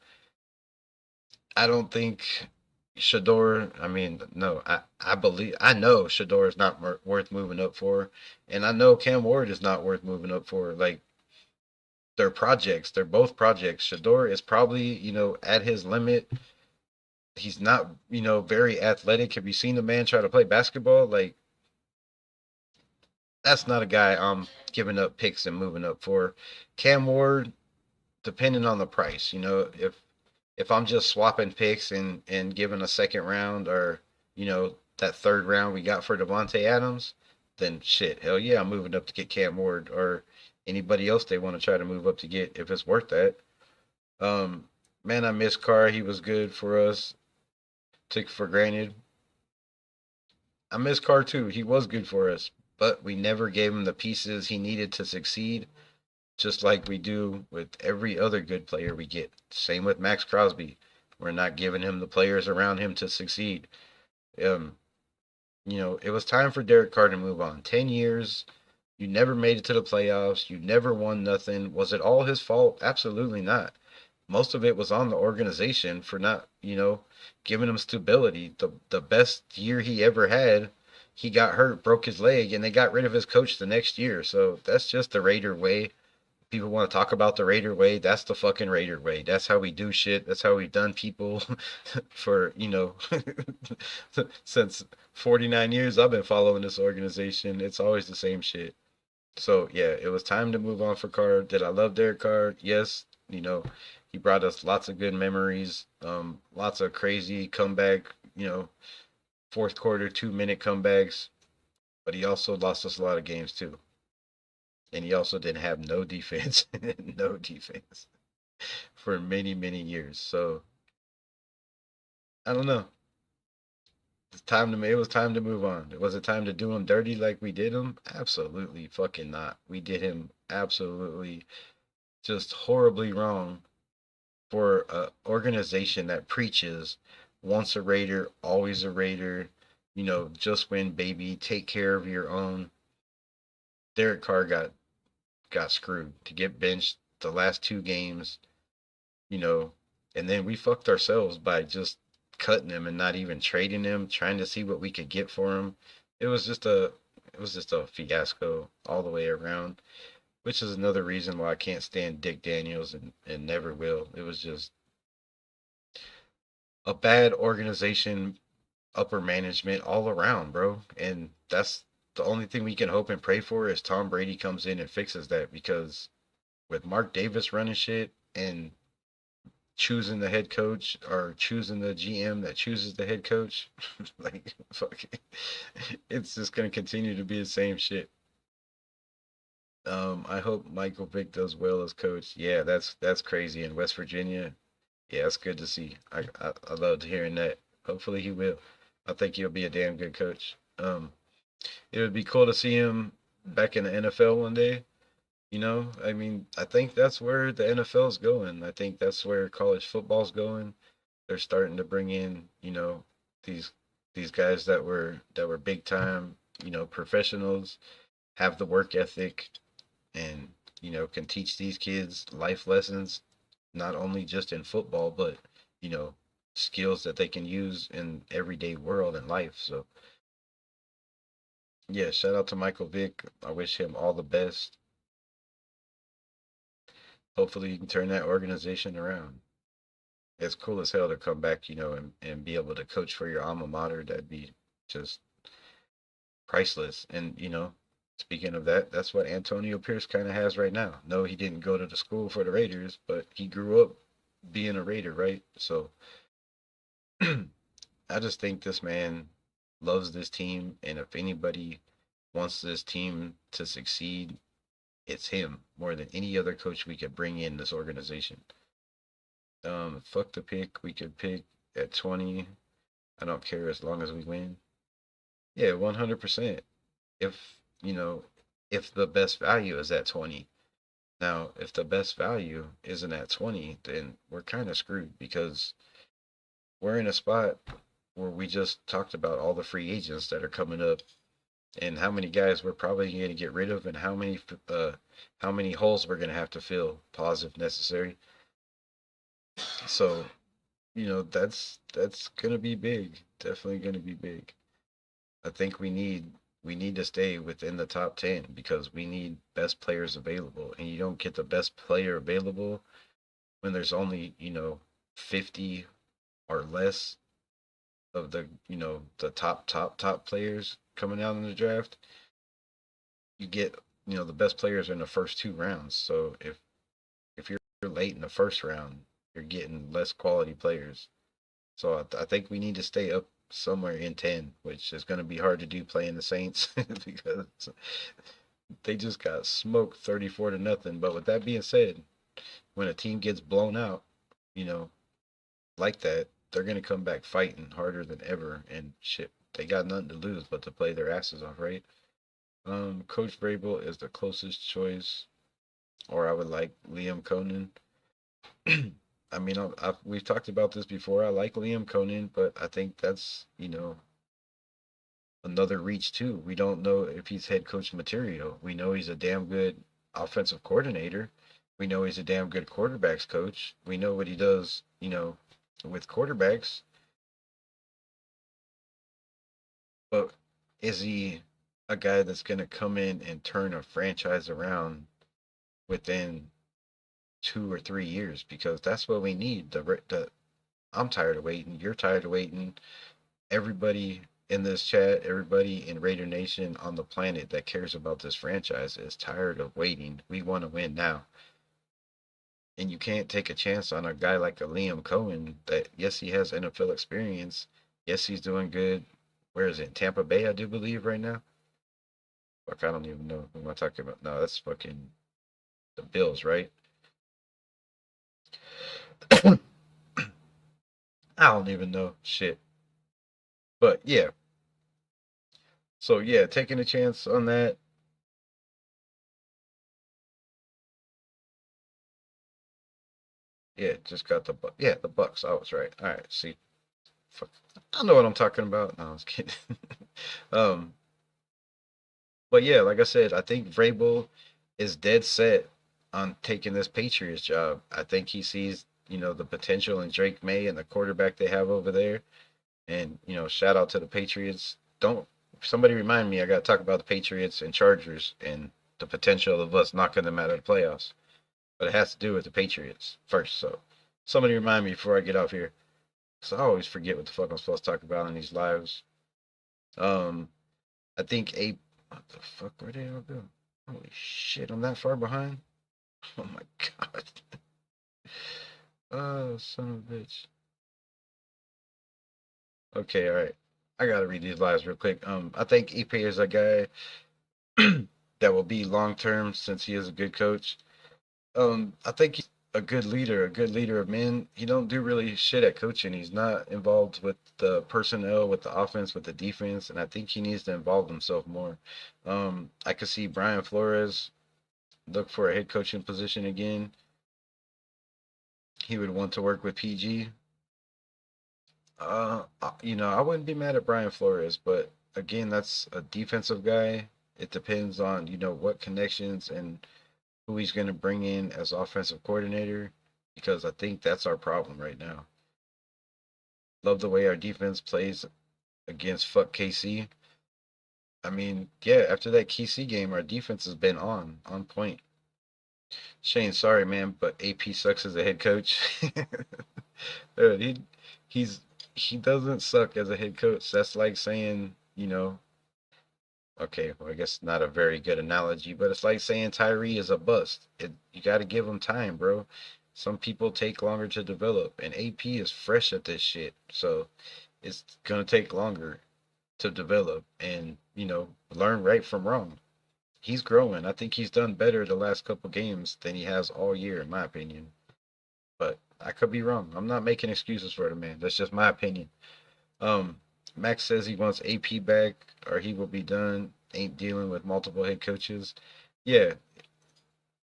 I don't think Shador. I mean, no, I know Shador is not worth moving up for, and I know Cam Ward is not worth moving up for. Like they're projects. They're both projects. Shador is probably at his limit. He's not very athletic. Have you seen the man try to play basketball? Like that's not a guy I'm giving up picks and moving up for. Cam Ward, depending on the price, if I'm just swapping picks and giving a second round or that third round we got for Devontae Adams, then shit, hell yeah, I'm moving up to get Cam Ward or anybody else they want to try to move up to get if it's worth that. Man, I miss Carr. He was good for us. Took for granted. I miss Carr too. He was good for us, but we never gave him the pieces he needed to succeed, just like we do with every other good player we get. Same with Max Crosby. We're not giving him the players around him to succeed. Um, it was time for Derrick Carr to move on. 10 years, you never made it to the playoffs, you never won nothing. Was it all his fault? Absolutely not. Most of it was on the organization for not, giving him stability. The best year he ever had, he got hurt, broke his leg, and they got rid of his coach the next year. So that's just the Raider way. People want to talk about the Raider way. That's the fucking Raider way. That's how we do shit. That's how we've done people for, since 49 years I've been following this organization. It's always the same shit. So, yeah, it was time to move on for Carr. Did I love Derek Carr? Yes. He brought us lots of good memories, lots of crazy comeback, fourth quarter, 2-minute comebacks. But he also lost us a lot of games, too. And he also didn't have no defense, no defense for many, many years. So I don't know. It was time to move on. Was it time to do him dirty like we did him? Absolutely fucking not. We did him absolutely just horribly wrong for a organization that preaches once a Raider, always a Raider. Just win, baby. Take care of your own. Derek Carr got screwed to get benched the last two games, you know, and then we fucked ourselves by just cutting him and not even trading him, trying to see what we could get for him. It was just a fiasco all the way around, which is another reason why I can't stand Dick Daniels and never will. It was just a bad organization, upper management all around, bro. And that's the only thing we can hope and pray for is Tom Brady comes in and fixes that because with Mark Davis running shit and choosing the head coach or choosing the GM that chooses the head coach, like fuck it. It's just gonna continue to be the same shit. I hope Michael Vick does well as coach. Yeah, that's crazy in West Virginia. Yeah, it's good to see. I loved hearing that. Hopefully he will. I think he'll be a damn good coach. It would be cool to see him back in the NFL one day. I mean, I think that's where the NFL is going. I think that's where college football's going. They're starting to bring in, these these guys that were big time, professionals, have the work ethic, and can teach these kids life lessons, not only just in football, but you know, skills that they can use in everyday world and life. So yeah, shout out to Michael Vick. I wish him all the best. Hopefully you can turn that organization around. It's cool as hell to come back, and be able to coach for your alma mater. That'd be just priceless. And Speaking of that, that's what Antonio Pierce kind of has right now. No, he didn't go to the school for the Raiders, but he grew up being a Raider, right? So I just think this man loves this team, and if anybody wants this team to succeed, it's him more than any other coach we could bring in this organization. Fuck the pick. We could pick at 20. I don't care as long as we win. Yeah, 100%. If, you know, if the best value is at 20. Now, if the best value isn't at 20, then we're kind of screwed because we're in a spot where we just talked about all the free agents that are coming up and how many guys we're probably going to get rid of and how many holes we're going to have to fill, pause if necessary. So, that's going to be big. Definitely going to be big. I think we need to stay within the top 10 because we need best players available and you don't get the best player available when there's only, 50 or less of the top players coming out in the draft. You get, the best players in the first two rounds. So if you're late in the first round, you're getting less quality players. So I think we need to stay up somewhere in 10, which is going to be hard to do playing the Saints because they just got smoked 34 to nothing. But with that being said, when a team gets blown out, you know, like that, they're going to come back fighting harder than ever. And shit, they got nothing to lose but to play their asses off, right? Coach Vrabel is the closest choice, or I would like Liam Conan. I mean, we've talked about this before. I like Liam Conan, but I think that's, another reach too. We don't know if he's head coach material. We know he's a damn good offensive coordinator. We know he's a damn good quarterbacks coach. We know what he does, with quarterbacks. But is he a guy that's going to come in and turn a franchise around within 2 or 3 years? Because that's what we need. I'm tired of waiting. You're tired of waiting. Everybody in this chat, everybody in Raider Nation on the planet that cares about this franchise is tired of waiting. We want to win now. And you can't take a chance on a guy like a Liam Cohen that, yes, he has NFL experience. Yes, he's doing good. Where is it? Tampa Bay, I do believe, right now. Fuck, I don't even know who am I talking about. No, that's fucking the Bills, right? I don't even know. Shit. But yeah. So yeah, taking a chance on that. Yeah, just got the Bucks. I was right. All right, see. Fuck. I know what I'm talking about. No, I was kidding. um, but yeah, like I said, I think Vrabel is dead set on taking this Patriots job. I think he sees, the potential in Drake May and the quarterback they have over there. And, shout out to the Patriots. Don't Somebody remind me, I got to talk about the Patriots and Chargers and the potential of us knocking them out of the playoffs. But it has to do with the Patriots first. So somebody remind me before I get off here. So I always forget what the fuck I'm supposed to talk about in these lives. Um, I think what the fuck, where did I go? Holy shit, I'm that far behind? Oh my god. Oh, son of a bitch. Okay, all right. I gotta read these lives real quick. I think EP is a guy that will be long term since he is a good coach. I think he's a good leader of men. He don't do really shit at coaching. He's not involved with the personnel, with the offense, with the defense, and I think he needs to involve himself more. I could see Brian Flores look for a head coaching position again. He would want to work with PG. I wouldn't be mad at Brian Flores, but again, that's a defensive guy. It depends on, what connections and who he's going to bring in as offensive coordinator, because I think that's our problem right now. Love the way our defense plays against fuck KC. I mean, yeah, after that KC game, our defense has been on point. Shane, sorry man, but AP sucks as a head coach. Dude, he's he doesn't suck as a head coach. That's like saying, Okay, well, I guess not a very good analogy, but it's like saying Tyree is a bust. You got to give him time, bro. Some people take longer to develop, and AP is fresh at this shit, so it's gonna take longer to develop and learn right from wrong. He's growing. I think he's done better the last couple games than he has all year, in my opinion. But I could be wrong. I'm not making excuses for the man. That's just my opinion. Um, Max says he wants AP back or he will be done. Ain't dealing with multiple head coaches. Yeah,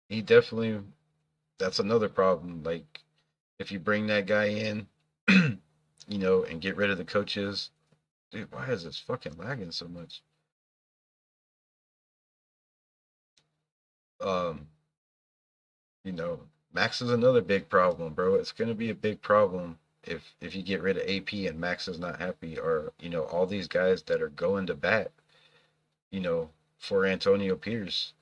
he definitely. That's another problem. Like if you bring that guy in, and get rid of the coaches. Dude, why is this fucking lagging so much? Um, Max is another big problem, bro. It's gonna be a big problem if you get rid of AP and Max is not happy, or all these guys that are going to bat, you know, for Antonio Pierce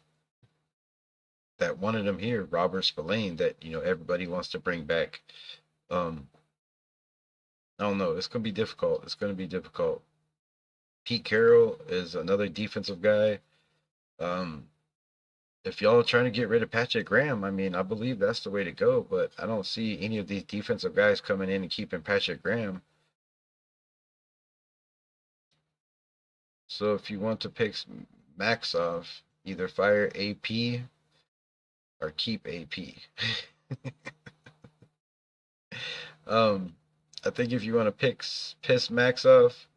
that wanted him here, Robert Spillane, that everybody wants to bring back. Um, I don't know. It's gonna be difficult. It's gonna be difficult. Pete Carroll is another defensive guy. Um, if y'all are trying to get rid of Patrick Graham, I mean, I believe that's the way to go. But I don't see any of these defensive guys coming in and keeping Patrick Graham. So if you want to pick Max off, either fire AP or keep AP. um, I think if you want to piss Max off,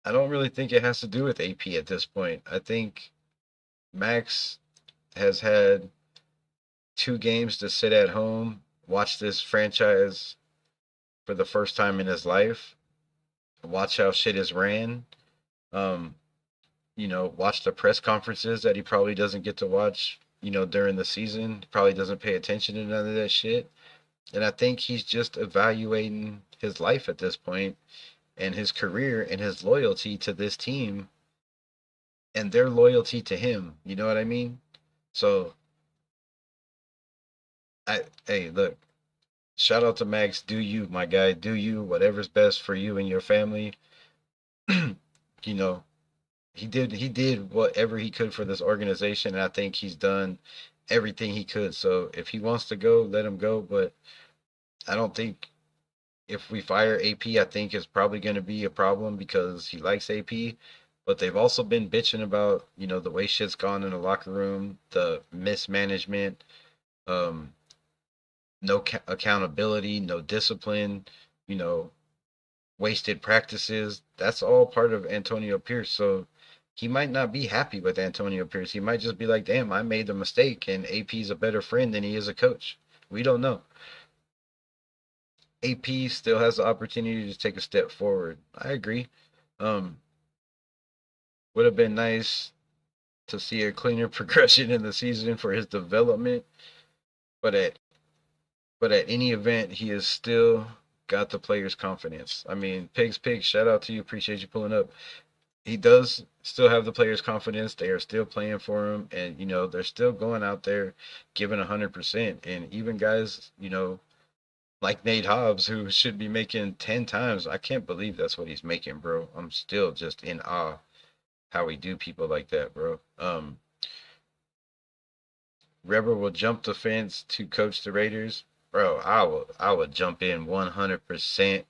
I don't really think it has to do with AP at this point. I think Max has had 2 games to sit at home, watch this franchise for the first time in his life, watch how shit is ran. Um, watch the press conferences that he probably doesn't get to watch, during the season. He probably doesn't pay attention to none of that shit. And I think he's just evaluating his life at this point and his career and his loyalty to this team and their loyalty to him. You know what I mean? So hey, look, shout out to Max. Do you, my guy, do you, whatever's best for you and your family. you know, he did whatever he could for this organization, and I think he's done everything he could. So if he wants to go, let him go. But I don't think if we fire AP, I think it's probably going to be a problem because he likes AP. But they've also been bitching about the way shit's gone in the locker room, the mismanagement, um, no accountability, no discipline, you know, wasted practices. That's all part of Antonio Pierce. So he might not be happy with Antonio Pierce. He might just be like, damn, I made the mistake and AP's a better friend than he is a coach. We don't know. AP still has the opportunity to take a step forward. I agree. Um, would have been nice to see a cleaner progression in the season for his development, but at any event, he has still got the players' confidence. I mean, Pigs, shout out to you. Appreciate you pulling up. He does still have the players' confidence. They are still playing for him, and they're still going out there giving 100%. And even guys, like Nate Hobbs, who should be making 10 times. I can't believe that's what he's making, bro. I'm still just in awe how we do people like that, bro. Rebel will jump the fence to coach the Raiders. Bro, I would jump in 100%.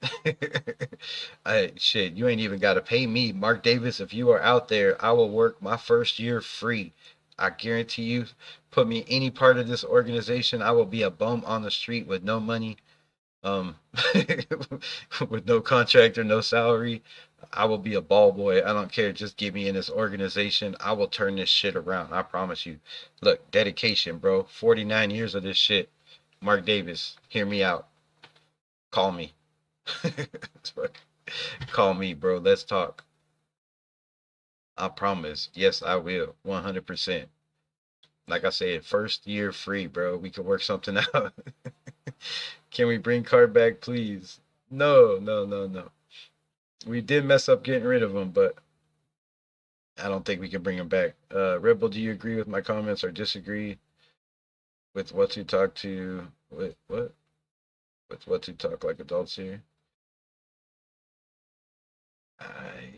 Shit, you ain't even got to pay me. Mark Davis, if you are out there, I will work my first year free. I guarantee you, put me any part of this organization, I will be a bum on the street with no money, um, with no contract or no salary. I will be a ball boy. I don't care. Just get me in this organization. I will turn this shit around. I promise you. Look, dedication, bro. 49 years of this shit. Mark Davis, hear me out. Call me. Call me, bro. Let's talk. I promise. Yes, I will. 100%. Like I said, first year free, bro. We could work something out. Can we bring Carr back, please? No, no, no, no. We did mess up getting rid of him, but I don't think we can bring him back. Rebel, do you agree with my comments or disagree with what to talk to? With what? With what to talk like adults here? I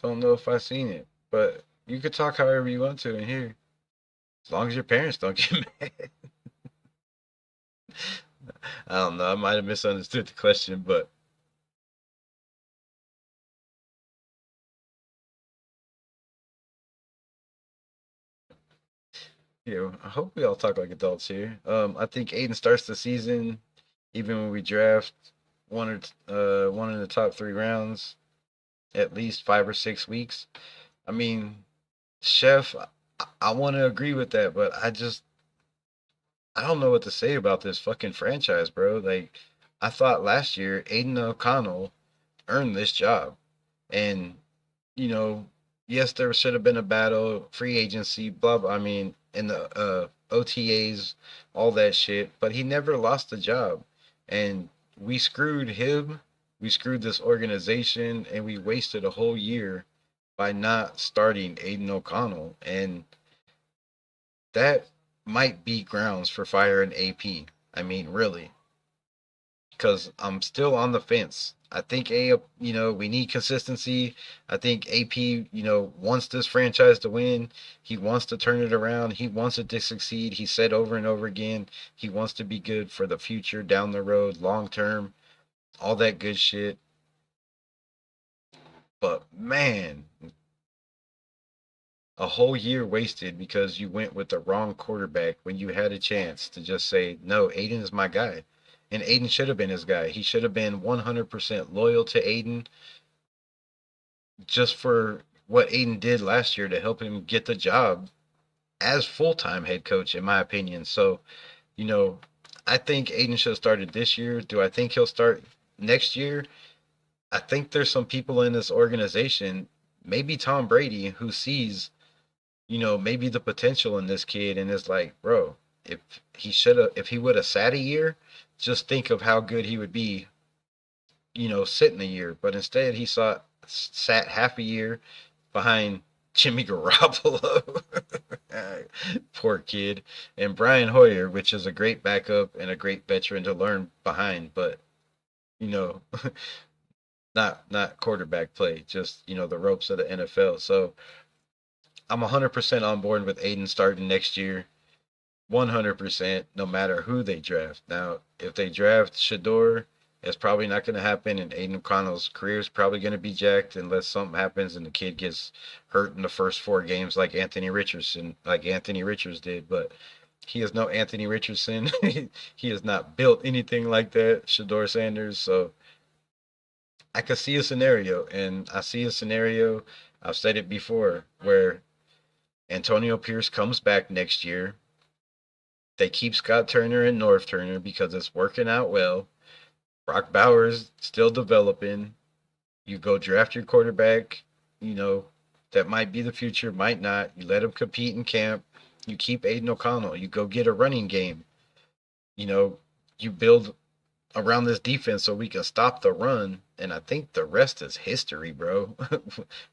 don't know if I've seen it, but you could talk however you want to in here, as long as your parents don't get mad. I don't know. I might have misunderstood the question, but yeah, I hope we all talk like adults here. I think Aiden starts the season, even when we draft one in the top 3 rounds, at least 5 or 6 weeks. I mean, Chef, I want to agree with that, but I don't know what to say about this fucking franchise, bro. Like, I thought last year Aiden O'Connell earned this job, and you know, yes, there should have been a battle, free agency, blah blah. I mean, in the OTAs, all that shit, but he never lost the job, and we screwed him. We screwed this organization, and we wasted a whole year by not starting Aiden O'Connell, and that might be grounds for firing AP. I mean, really, because I'm still on the fence. I think we need consistency. I think AP, wants this franchise to win. He wants to turn it around. He wants it to succeed. He said over and over again, he wants to be good for the future, down the road, long term, all that good shit. But man, a whole year wasted because you went with the wrong quarterback when you had a chance to just say, no, Aiden is my guy. And Aiden should have been his guy. He should have been 100% loyal to Aiden just for what Aiden did last year to help him get the job as full-time head coach, in my opinion. So, you know, I think Aiden should have started this year. Do I think he'll start next year? I think there's some people in this organization, maybe Tom Brady, who sees, maybe the potential in this kid and is like, bro, if if he would have sat a year, just think of how good he would be, sitting a year. But instead, sat half a year behind Jimmy Garoppolo, poor kid, and Brian Hoyer, which is a great backup and a great veteran to learn behind. But you know, not quarterback play, just the ropes of the NFL. So I'm 100% on board with Aiden starting next year. 100%, no matter who they draft. Now, if they draft Shador, it's probably not going to happen, and Aiden O'Connell's career is probably going to be jacked unless something happens and the kid gets hurt in the first 4 games, like Anthony Richards did. But he is no Anthony Richardson. He has not built anything like that, Shador Sanders. So I could see a scenario, and I see a scenario. I've said it before, where Antonio Pierce comes back next year. They keep Scott Turner and North Turner because it's working out well. Brock Bowers still developing. You go draft your quarterback, you know, that might be the future, might not. You let him compete in camp. You keep Aiden O'Connell. You go get a running game. You know, you build around this defense so we can stop the run. And I think the rest is history, bro.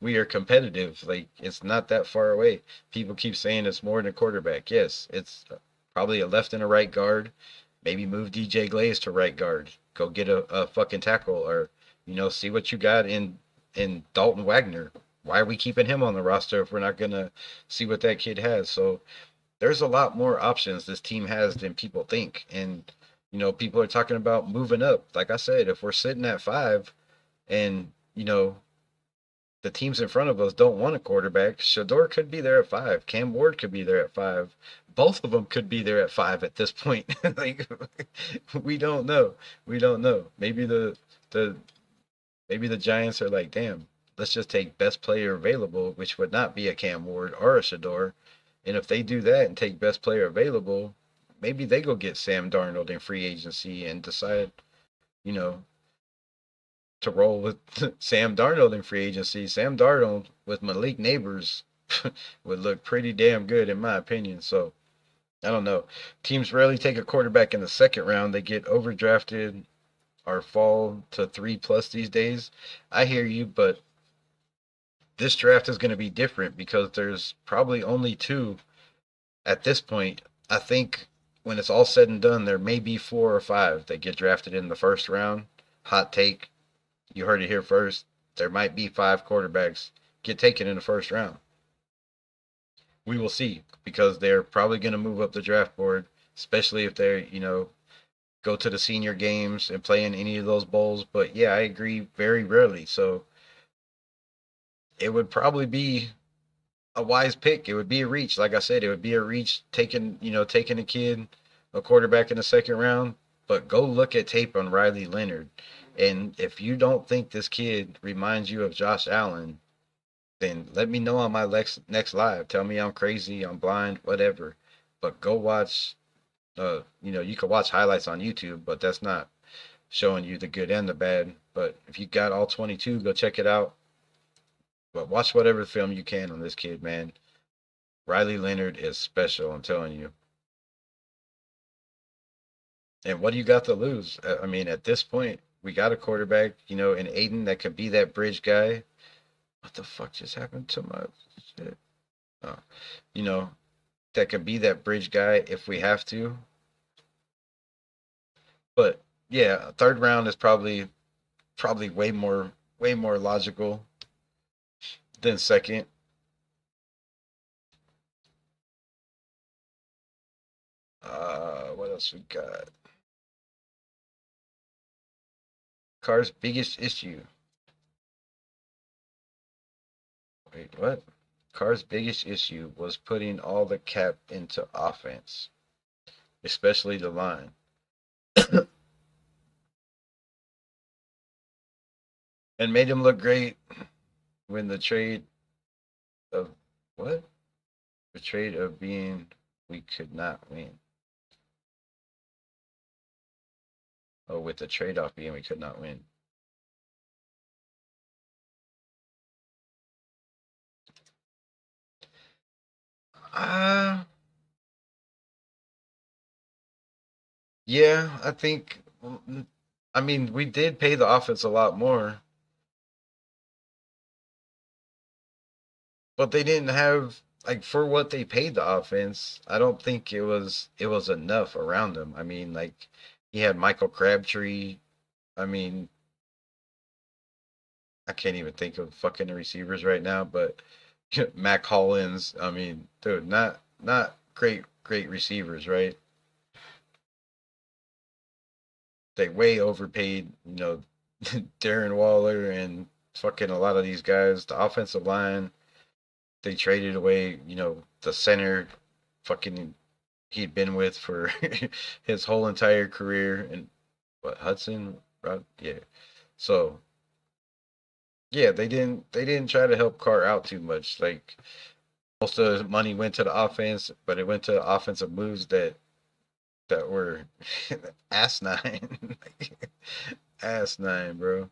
We are competitive. Like, it's not that far away. People keep saying it's more than a quarterback. Yes, it's probably a left and a right guard. Maybe move DJ Glaze to right guard. Go get a fucking tackle, or see what you got in Dalton Wagner. Why are we keeping him on the roster if we're not gonna see what that kid has? So there's a lot more options this team has than people think. And people are talking about moving up. Like I said, if we're sitting at 5 and the teams in front of us don't want a quarterback, Shador could be there at 5. Cam Ward could be there at 5. Both of them could be there at 5 at this point. Like, we don't know. We don't know. The maybe the Giants are like, damn, let's just take best player available, which would not be a Cam Ward or a Shador. And if they do that and take best player available, maybe they go get Sam Darnold in free agency and decide, you know, to roll with Sam Darnold in free agency. Sam Darnold with Malik Neighbors would look pretty damn good in my opinion. So I don't know. Teams rarely take a quarterback in the second round. They get overdrafted or fall to 3+ these days. I hear you, but this draft is going to be different because there's probably only 2 at this point. I think when it's all said and done, there may be 4 or 5 that get drafted in the first round. Hot take. You heard it here first. There might be 5 quarterbacks get taken in the first round. We will see because they're probably going to move up the draft board, especially if they're, go to the senior games and play in any of those bowls. But yeah, I agree, very rarely. So it would probably be a wise pick. It would be a reach. Like I said, it would be a reach taking a kid, a quarterback in the second round. But go look at tape on Riley Leonard. And if you don't think this kid reminds you of Josh Allen, then let me know on my next live. Tell me I'm crazy, I'm blind, whatever. But go watch. You can watch highlights on YouTube, but that's not showing you the good and the bad. But if you got all 22, go check it out. But watch whatever film you can on this kid, man. Riley Leonard is special, I'm telling you. And what do you got to lose? I mean, at this point, we got a quarterback, in Aiden that could be that bridge guy. What the fuck just happened to my shit? Oh, you know, that could be that bridge guy if we have to. But yeah, third round is probably way more logical than second. What else we got? Carr's biggest issue. Wait, what? Carr's biggest issue was putting all the cap into offense, especially the line. And made him look great when the trade of what? The trade of being we could not win. Oh, with the trade off being we could not win. Uh yeah, I think I mean we did pay the offense a lot more, but they didn't have like for what they paid the offense, I don't think it was enough around them. I mean, like he had Michael Crabtree. I mean, I can't even think of fucking the receivers right now, but Mac Hollins. I mean, dude, not great receivers, right? They way overpaid, Darren Waller and fucking a lot of these guys. The offensive line, they traded away, the center fucking he'd been with for his whole entire career and what Hudson, right? Yeah. So yeah, they didn't try to help Carr out too much. Like most of the money went to the offense, but it went to offensive moves that were asinine, asinine, bro.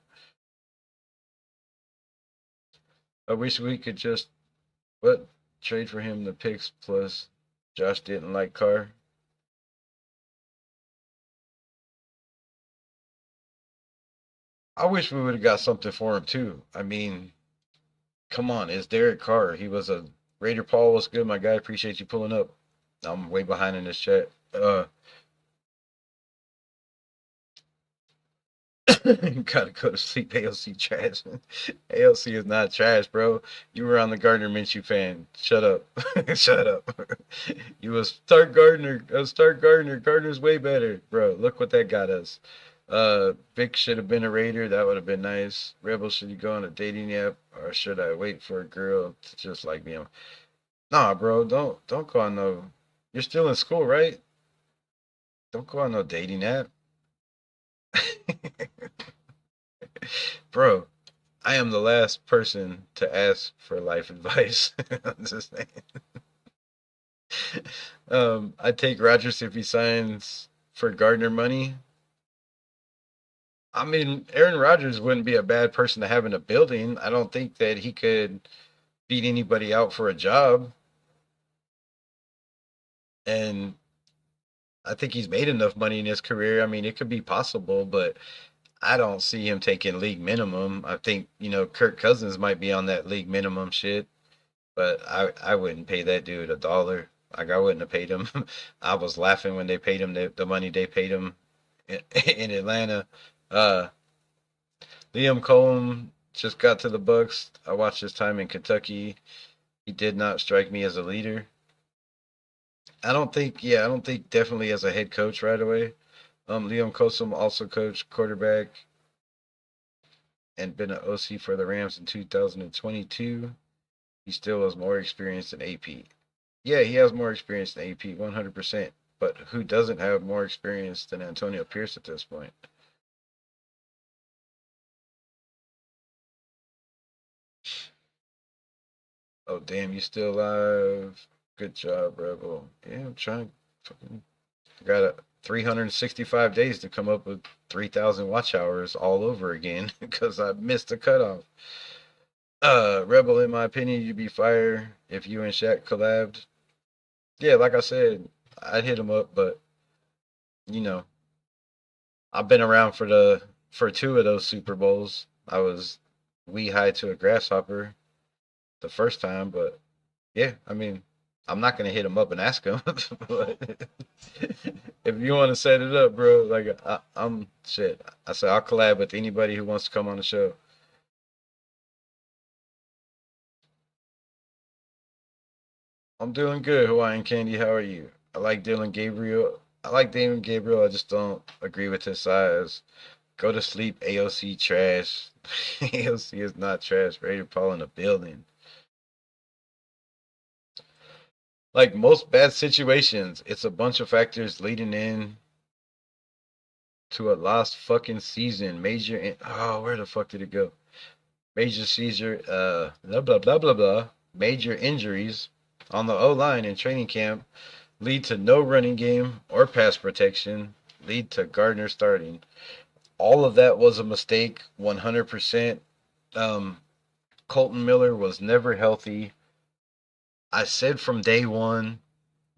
I wish we could just what trade for him the picks plus Josh didn't like Carr. I wish we would have got something for him too. I mean, come on, it's Derrick Carr. He was a Raider. Paul, what's good, my guy? Appreciate you pulling up. I'm way behind in this chat. Gotta go to sleep. AOC trash. AOC is not trash, bro. You were on the Gardner Minshew fan. Shut up. Shut up. You was start Gardner. Start Gardner. Gardner's way better, bro. Look what that got us. Vic should have been a Raider. That would have been nice. Rebel, should you go on a dating app or should I wait for a girl to just like me? Nah, bro. Don't go on no. You're still in school, right? Don't go on no dating app. Bro, I am the last person to ask for life advice. I'm just saying. I take Rodgers if he signs for Gardner money. I mean, Aaron Rodgers wouldn't be a bad person to have in a building. I don't think that he could beat anybody out for a job. And I think he's made enough money in his career. I mean, it could be possible, but I don't see him taking league minimum. I think, Kirk Cousins might be on that league minimum shit, but I wouldn't pay that dude a dollar. Like I wouldn't have paid him. I was laughing when they paid him the money they paid him in Atlanta. Uh, Liam Cohen just got to the Bucks. I watched his time in Kentucky. He did not strike me as a leader. I don't think definitely as a head coach right away. Liam Kosum also coached quarterback and been an OC for the Rams in 2022. He still has more experience than AP. Yeah, he has more experience than AP, 100%. But who doesn't have more experience than Antonio Pierce at this point? Oh, damn, you still alive? Good job, Rebel. Yeah, I'm trying. I got 365 days to come up with 3,000 watch hours all over again because I missed the cutoff. Rebel, in my opinion, you'd be fire if you and Shaq collabed. Yeah, like I said, I'd hit him up, but you know, I've been around for two of those Super Bowls. I was wee high to a grasshopper the first time, but yeah, I mean, I'm not gonna hit him up and ask him. But if you want to set it up, bro, like I'm shit. I said I'll collab with anybody who wants to come on the show. I'm doing good, Hawaiian Candy. How are you? I like Dylan Gabriel. I like Damon Gabriel. I just don't agree with his size. Go to sleep, AOC trash. AOC is not trash. Raider Paul in the building. Like most bad situations, it's a bunch of factors leading in to a lost fucking season. Oh, where the fuck did it go? Major seizure, blah blah blah blah blah. Major injuries on the O line in training camp lead to no running game or pass protection. Lead to Gardner starting. All of that was a mistake, 100%. Um, Colton Miller was never healthy. I said from day one,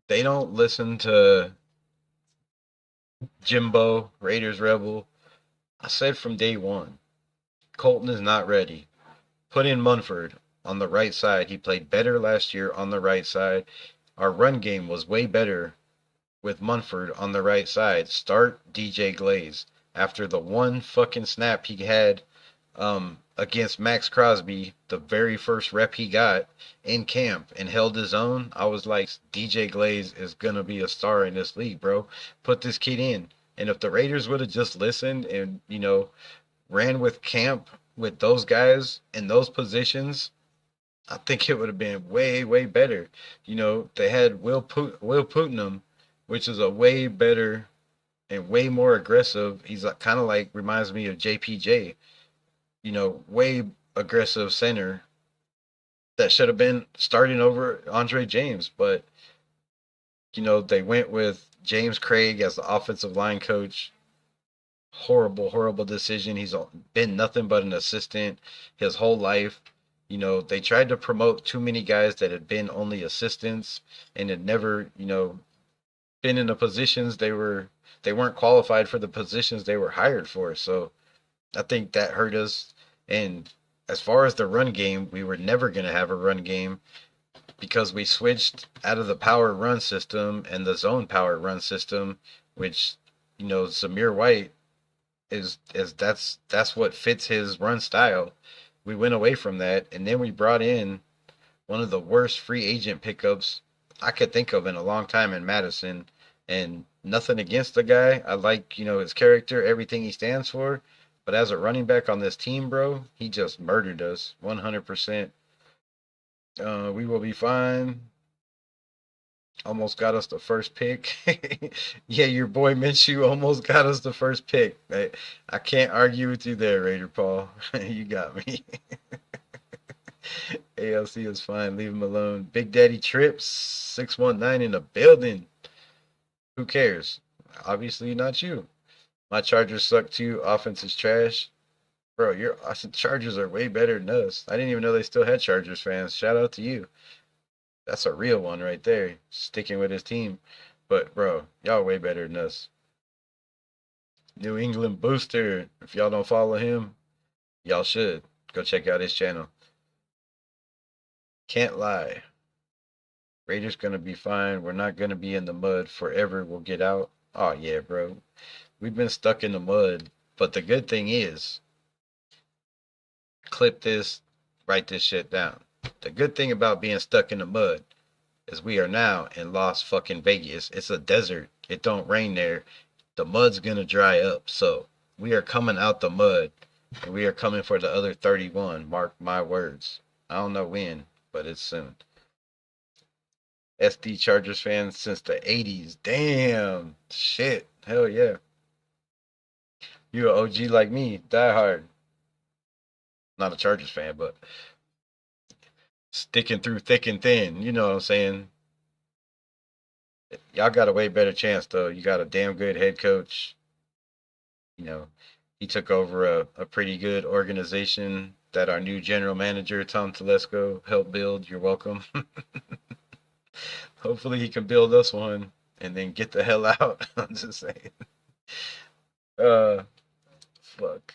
they don't listen to Jimbo, Raiders Rebel. I said from day one, Colton is not ready. Put in Munford on the right side. He played better last year on the right side. Our run game was way better with Munford on the right side. Start DJ Glaze. After the one fucking snap he had against Max Crosby, the very first rep he got in camp and held his own, I was like, DJ Glaze is going to be a star in this league, bro. Put this kid in. And if the Raiders would have just listened and, ran with camp with those guys in those positions, I think it would have been way, way better. They had Will Putnam, which is a way better and way more aggressive. He's kind of like reminds me of JPJ, way aggressive center that should have been starting over Andre James. But, they went with James Craig as the offensive line coach. Horrible, horrible decision. He's been nothing but an assistant his whole life. They tried to promote too many guys that had been only assistants and had never, been in the positions they weren't qualified for the positions they were hired for. So I think that hurt us. And as far as the run game, we were never going to have a run game because we switched out of the power run system and the zone power run system, which, Zamir White is that's what fits his run style. We went away from that, and then we brought in one of the worst free agent pickups I could think of in a long time in Madison. And nothing against the guy. I like, his character, everything he stands for. But as a running back on this team, bro, he just murdered us 100%. We will be fine. Almost got us the first pick. Yeah, your boy Minshew almost got us the first pick. I can't argue with you there, Raider Paul. You got me. ALC is fine. Leave him alone. Big Daddy Trips 619 in the building. Who cares? Obviously not you. My Chargers suck too. Offense is trash. Bro, your Chargers are way better than us. I didn't even know they still had Chargers fans. Shout out to you. That's a real one right there. Sticking with his team. But, bro, y'all way better than us. New England Booster. If y'all don't follow him, y'all should. Go check out his channel. Can't lie. Raiders gonna be fine. We're not gonna be in the mud forever. We'll get out. Oh, yeah, bro. We've been stuck in the mud. But the good thing is, clip this, write this shit down. The good thing about being stuck in the mud is we are now in Las fucking Vegas. It's a desert. It don't rain there. The mud's gonna dry up. So we are coming out the mud, and we are coming for the other 31. Mark my words. I don't know when, but it's soon. SD Chargers fans since the 80s. Damn. Shit. Hell yeah. You an OG like me. Die hard. Not a Chargers fan, but sticking through thick and thin. You know what I'm saying? Y'all got a way better chance, though. You got a damn good head coach. You know, he took over a pretty good organization that our new general manager, Tom Telesco, helped build. You're welcome. Hopefully he can build us one and then get the hell out. I'm just saying. Uh, fuck.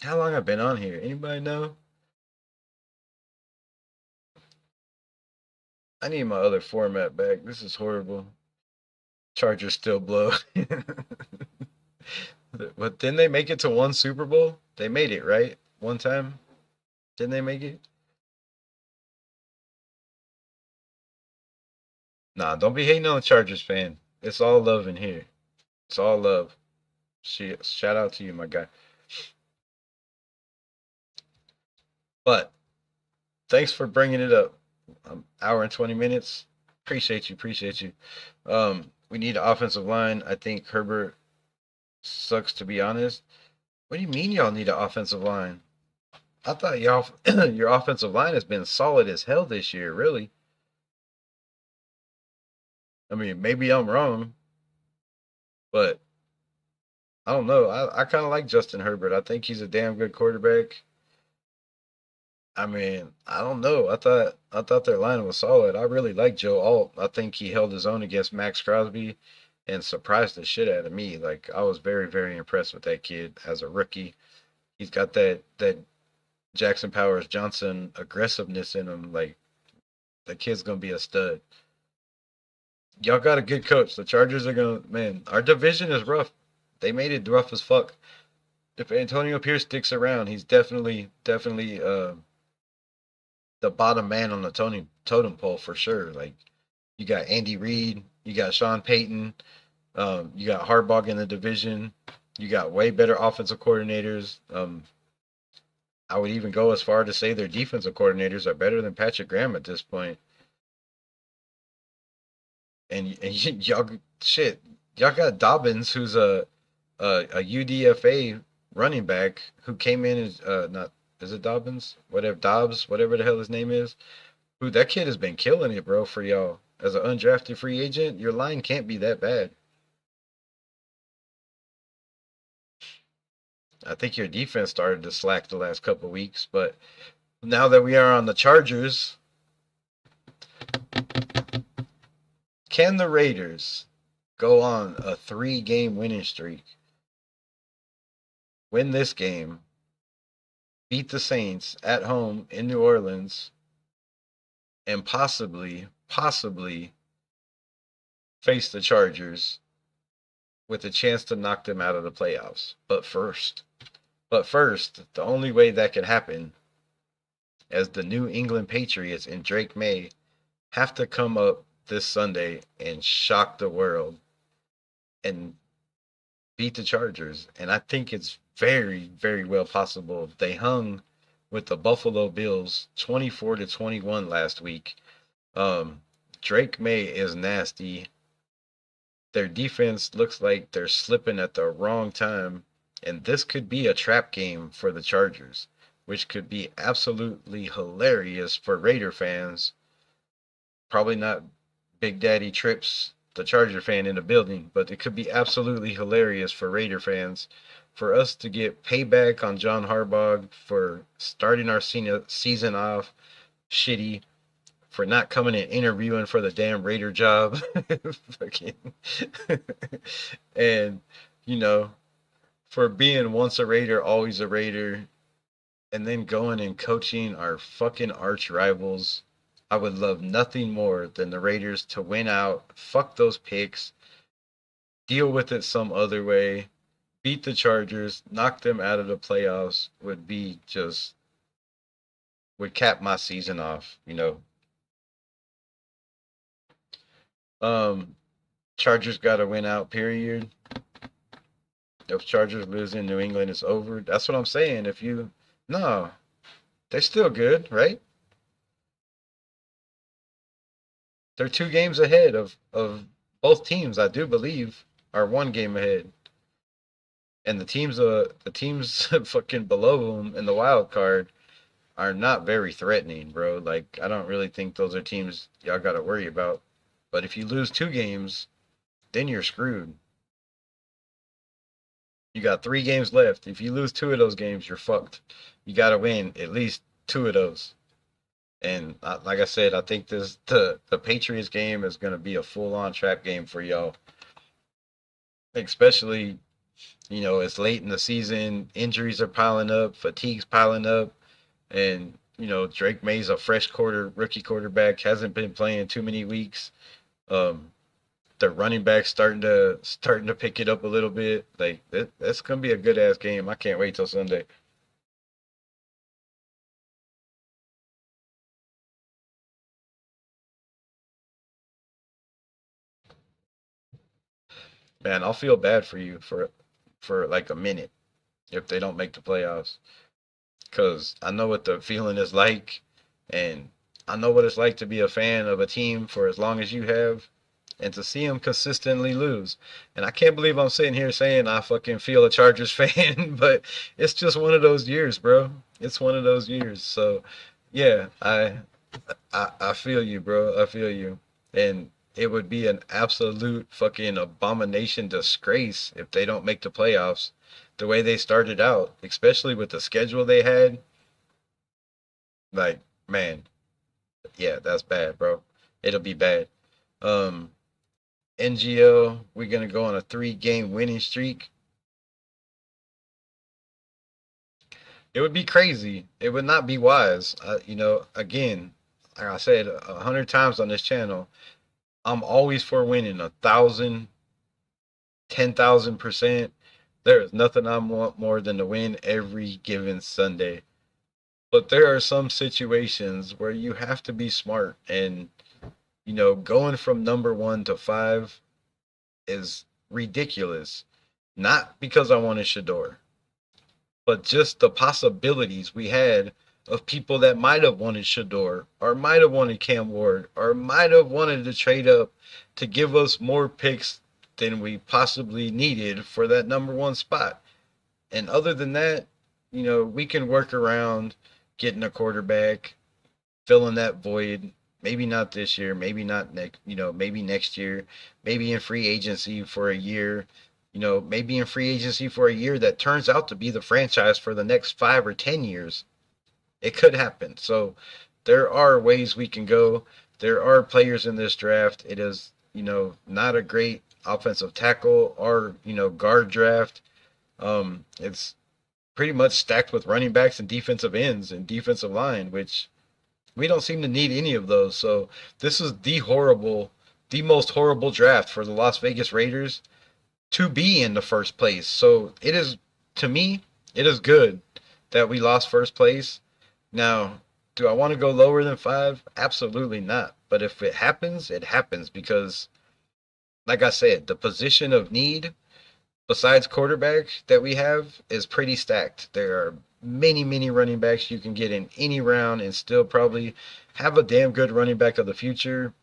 How long I've been on here? Anybody know? I need my other format back. This is horrible. Chargers still blow. But didn't they make it to one Super Bowl? They made it, right? One time? Didn't they make it? Nah, don't be hating on the Chargers fan. It's all love in here. It's all love. Shout out to you, my guy. But thanks for bringing it up. Hour and 20 minutes. Appreciate you. Appreciate you. We need an offensive line. I think Herbert sucks, to be honest. What do you mean y'all need an offensive line? I thought y'all your offensive line has been solid as hell this year, really. I mean, maybe I'm wrong, but I don't know. I kind of like Justin Herbert. I think he's a damn good quarterback. I mean, I don't know. I thought their line was solid. I really like Joe Alt. I think he held his own against Max Crosby and surprised the shit out of me. Like I was very, very impressed with that kid as a rookie. He's got that Jackson Powers Johnson aggressiveness in him. Like the kid's gonna be a stud. Y'all got a good coach. The Chargers are gonna, man. Our division is rough. They made it rough as fuck. If Antonio Pierce sticks around, he's definitely the bottom man on the totem pole for sure. Like you got Andy Reid, you got Sean Payton, you got Harbaugh in the division. You got way better offensive coordinators. I would even go as far to say their defensive coordinators are better than Patrick Graham at this point. And y'all shit, y'all got Dobbins, who's a UDFA running back who came in as not is it Dobbins? Whatever Dobbs, whatever the hell his name is. Who that kid has been killing it, bro, for y'all. As an undrafted free agent, your line can't be that bad. I think your defense started to slack the last couple of weeks, but now that we are on the Chargers, can the Raiders go on a 3-game winning streak, win this game, beat the Saints at home in New Orleans, and possibly face the Chargers with a chance to knock them out of the playoffs? But first, the only way that can happen as the New England Patriots and Drake May have to come up this Sunday and shock the world and beat the Chargers. And I think it's very, very well possible. They hung with the Buffalo Bills 24-21 last week. Drake May is nasty. Their defense looks like they're slipping at the wrong time. And this could be a trap game for the Chargers, which could be absolutely hilarious for Raider fans. Probably not Big Daddy Trips, the Charger fan in the building, but it could be absolutely hilarious for Raider fans for us to get payback on John Harbaugh for starting our season off shitty, for not coming and interviewing for the damn Raider job. And, you know, for being once a Raider, always a Raider, and then going and coaching our fucking arch rivals. I would love nothing more than the Raiders to win out, fuck those picks, deal with it some other way, beat the Chargers, knock them out of the playoffs would cap my season off. Um, Chargers got to win out. Period. If Chargers lose in New England, it's over. That's what I'm saying. If you no, they're still good, right? They're 2 games ahead of both teams. I do believe are 1 game ahead, and the teams fucking below them in the wild card are not very threatening, bro. Like I don't really think those are teams y'all got to worry about. But if you lose 2 games, then you're screwed. You got 3 games left. If you lose 2 of those games, you're fucked. You got to win at least 2 of those. And like I said, I think the Patriots game is going to be a full on trap game for y'all. Especially, it's late in the season, injuries are piling up, fatigue's piling up, and Drake May's a rookie quarterback, hasn't been playing too many weeks. Um, the running back starting to pick it up a little bit. Like that's gonna be a good ass game. I can't wait till Sunday. Man, I'll feel bad for you for like a minute if they don't make the playoffs, because I know what the feeling is like, and I know what it's like to be a fan of a team for as long as you have, and to see them consistently lose. And I can't believe I'm sitting here saying I fucking feel a Chargers fan, but it's just one of those years, bro. It's one of those years. So, yeah, I feel you, bro. I feel you. And it would be an absolute fucking abomination disgrace if they don't make the playoffs the way they started out, especially with the schedule they had. Like, man, yeah, that's bad, bro. It'll be bad. Um, NGL, we're gonna go on a 3 game winning streak. It would be crazy. It would not be wise. Again, like I said 100 times on this channel, I'm always for winning 1,000, 10,000%. There is nothing I want more than to win every given Sunday. But there are some situations where you have to be smart, and going from number 1 to 5 is ridiculous. Not because I wanted Shador, but just the possibilities we had of people that might have wanted Shador, or might have wanted Cam Ward, or might have wanted to trade up to give us more picks than we possibly needed for that number 1 spot. And other than that, we can work around getting a quarterback, filling that void. Maybe not this year, maybe not next, maybe next year, maybe in free agency for a year, maybe in free agency for a year that turns out to be the franchise for the next 5 or 10 years. It could happen. So there are ways we can go. There are players in this draft. It is, not a great offensive tackle or, guard draft. It's pretty much stacked with running backs and defensive ends and defensive line, which we don't seem to need any of those. So this is the most horrible draft for the Las Vegas Raiders to be in the first place. So it is, to me, it is good that we lost first place. Now, do I want to go lower than 5? Absolutely not. But if it happens, it happens because, like I said, the position of need besides quarterback that we have is pretty stacked. There are many, many running backs you can get in any round and still probably have a damn good running back of the future.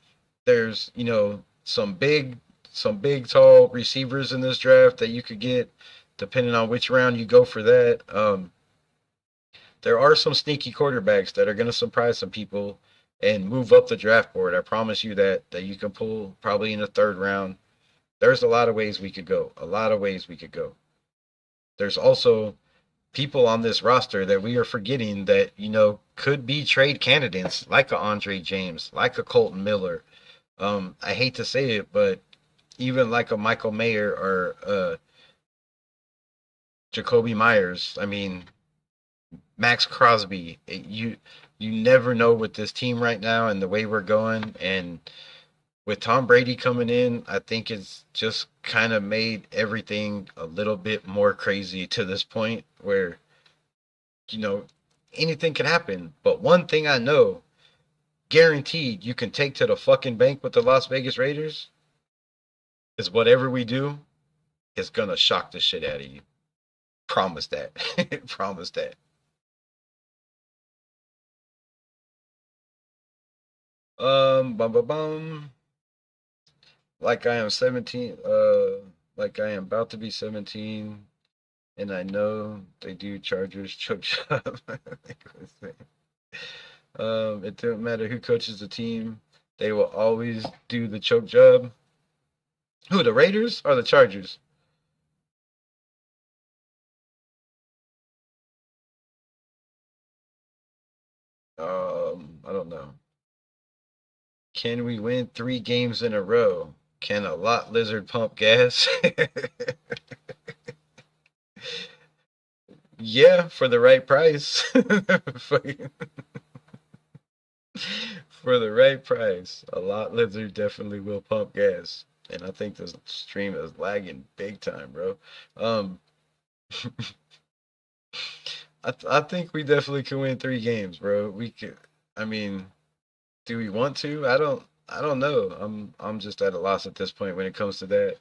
There's, some big tall receivers in this draft that you could get depending on which round you go for that. There are some sneaky quarterbacks that are going to surprise some people and move up the draft board. I promise you that you can pull probably in the 3rd round. There's a lot of ways we could go. A lot of ways we could go. There's also people on this roster that we are forgetting that, could be trade candidates, like a Andre James, like a Colton Miller. I hate to say it, but even like a Michael Mayer or Jacoby Myers. I mean, Max Crosby. You never know with this team right now and the way we're going. And With Tom Brady coming in, I think it's just kind of made everything a little bit more crazy to this point where, you know, anything can happen. But one thing I know, guaranteed you can take to the fucking bank with the Las Vegas Raiders is whatever we do is gonna shock the shit out of you. Promise that. Promise that. Bum bum bum. Like I am 17. Like I am about to be 17, and I know they do Chargers choke job. It doesn't matter who coaches the team. They will always do the choke job. Who, the Raiders or the Chargers? I don't know. Can we win 3 games in a row? Can a lot lizard pump gas? Yeah, for the right price. For the right price, a lot lizard definitely will pump gas. And I think this stream is lagging big time, bro. Um, I think we definitely can win 3 games, bro. We could. I mean, do we want to? I don't know. I'm just at a loss at this point when it comes to that.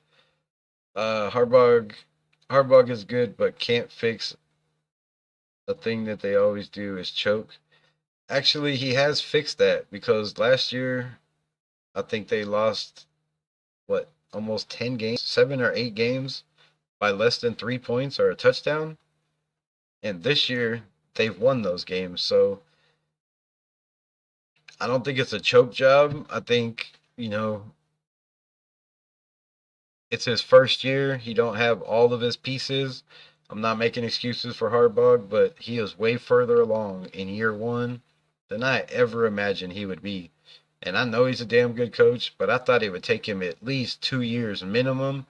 Harbaugh is good, but can't fix a thing that they always do is choke. Actually, he has fixed that because last year I think they lost what almost 10 games, 7 or 8 games by less than 3 points or a touchdown. And this year they've won those games. So I don't think it's a choke job. I think, it's his first year. He don't have all of his pieces. I'm not making excuses for Harbaugh, but he is way further along in year one than I ever imagined he would be. And I know he's a damn good coach, but I thought it would take him at least 2 years minimum.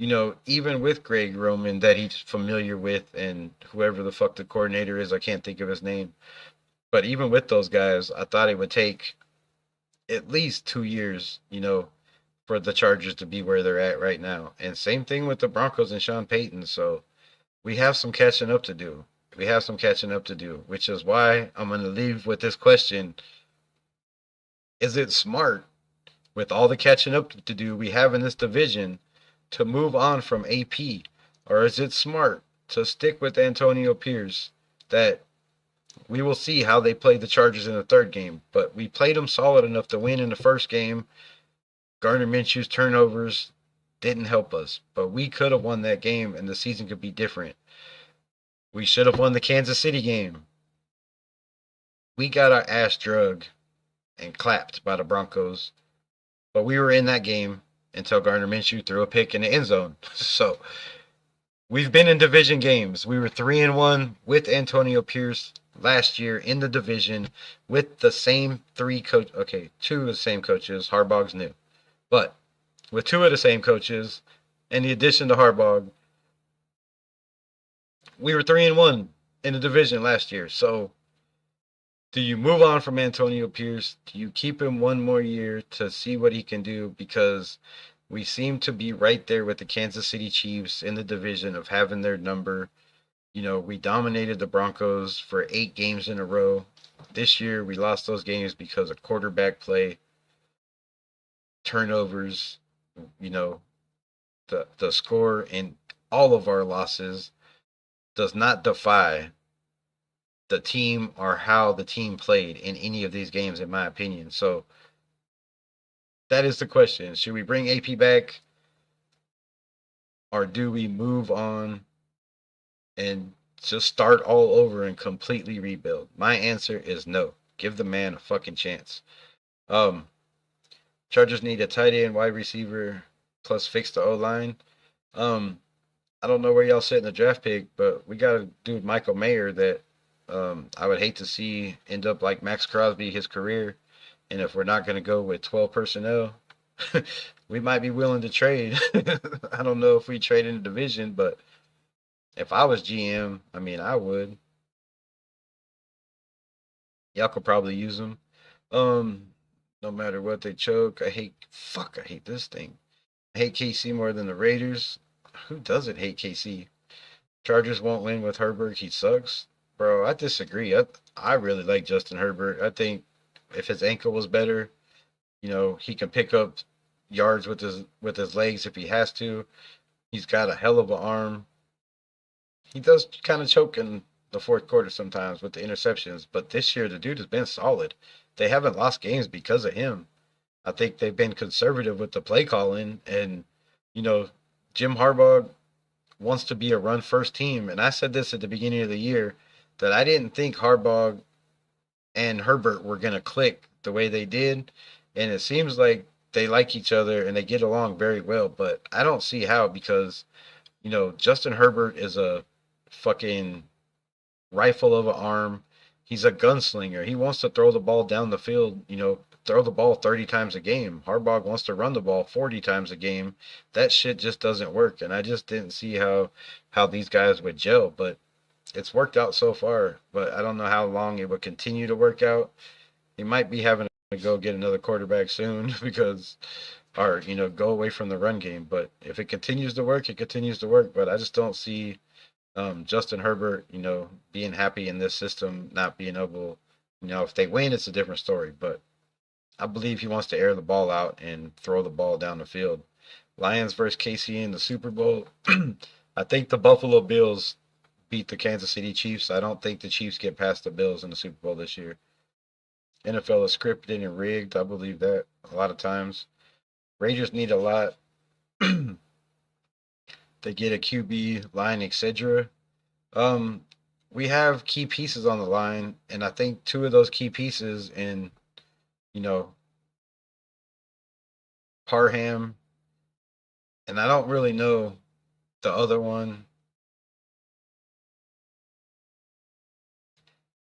Even with Greg Roman that he's familiar with and whoever the fuck the coordinator is, I can't think of his name. But even with those guys, I thought it would take at least 2 years, for the Chargers to be where they're at right now. And same thing with the Broncos and Sean Payton. So we have some catching up to do. We have some catching up to do, which is why I'm going to leave with this question. Is it smart, with all the catching up to do we have in this division, to move on from AP? Or is it smart to stick with Antonio Pierce? That we will see how they play the Chargers in the third game. But we played them solid enough to win in the first game. Gardner Minshew's turnovers didn't help us, but we could have won that game and the season could be different. We should have won the Kansas City game. We got our ass drugged and clapped by the Broncos, but we were in that game until Gardner Minshew threw a pick in the end zone. So we've been in division games. We were 3-1 with Antonio Pierce last year in the division with the same three coach. Okay, two of the same coaches. Harbaugh's new, but with two of the same coaches, and the addition to Harbaugh, we were 3-1 in the division last year. So, do you move on from Antonio Pierce? Do you keep him one more year to see what he can do? Because we seem to be right there with the Kansas City Chiefs in the division of having their number. We dominated the Broncos for 8 games in a row. This year, we lost those games because of quarterback play, turnovers, you know, the score in all of our losses does not defy the team or how the team played in any of these games, in my opinion. So that is the question. Should we bring AP back or do we move on and just start all over and completely rebuild? My answer is no. Give the man a fucking chance. Um, Chargers need a tight end, wide receiver, plus fix the O line. Um, I don't know where y'all sit in the draft pick, but we got a dude, Michael Mayer, that I would hate to see end up like Max Crosby his career. And if we're not going to go with 12 personnel, we might be willing to trade. I don't know if we trade in the division, but if I was GM, I mean, I would. Y'all could probably use them. Um, No matter what, they choke. I hate this thing. I hate KC more than the Raiders. Who doesn't hate KC? Chargers won't win with Herbert. He sucks. Bro, I disagree. I really like Justin Herbert. I think if his ankle was better, he can pick up yards with his legs if he has to. He's got a hell of an arm. He does kind of choke in the fourth quarter sometimes with the interceptions, but this year the dude has been solid. They haven't lost games because of him. I think they've been conservative with the play calling, and you know, Jim Harbaugh wants to be a run first team. And I said this at the beginning of the year that I didn't think Harbaugh and Herbert were going to click the way they did. And it seems like they like each other and they get along very well. But I don't see how because, Justin Herbert is a fucking rifle of an arm. He's a gunslinger. He wants to throw the ball down the field, throw the ball 30 times a game. Harbaugh wants to run the ball 40 times a game. That shit just doesn't work. And I just didn't see how these guys would gel, but it's worked out so far, but I don't know how long it would continue to work out. He might be having to go get another quarterback soon because or go away from the run game, but if it continues to work, it continues to work, but I just don't see Justin Herbert, being happy in this system, not being able, if they win, it's a different story. But I believe he wants to air the ball out and throw the ball down the field. Lions versus KC in the Super Bowl. I think the Buffalo Bills beat the Kansas City Chiefs. I don't think the Chiefs get past the Bills in the Super Bowl this year. NFL is scripted and rigged. I believe that a lot of times. Raiders need a lot. They get a QB line, etc. Um, we have key pieces on the line, and I think two of those key pieces in, you know, Parham, and I don't really know the other one.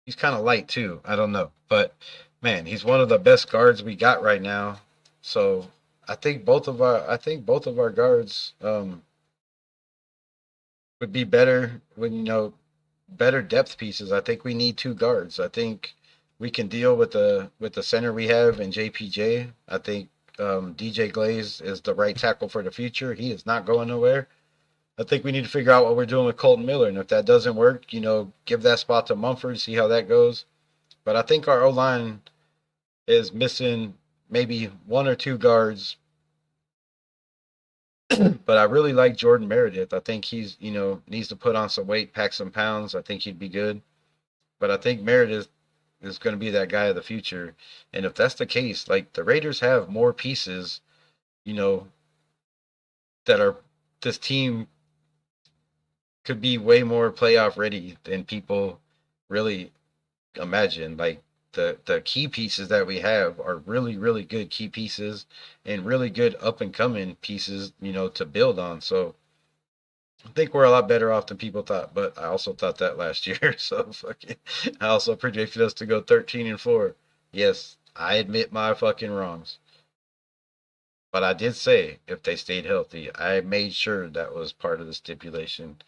He's kind of light too. I don't know, but man, he's one of the best guards we got right now. So I think both of our guards would be better when better depth pieces. I think we need two guards. I think we can deal with the center we have in JPJ. I think DJ Glaze is the right tackle for the future. He is not going nowhere. I think we need to figure out what we're doing with Colton Miller, and if that doesn't work, give that spot to Mumford, see how that goes. But I think our O line is missing maybe one or two guards. But I really like Jordan Meredith. I think he's needs to put on some weight, pack some pounds. I think he'd be good. But I think Meredith is going to be that guy of the future. And if that's the case, like the Raiders have more pieces, you know, that are this team could be way more playoff ready than people really imagine. Like the key pieces that we have are really really good key pieces and really good up and coming pieces, to build on. So I think we're a lot better off than people thought, but I also thought that last year. So fucking, I also predicted us to go 13-4. Yes, I admit my fucking wrongs. But I did say if they stayed healthy, I made sure that was part of the stipulation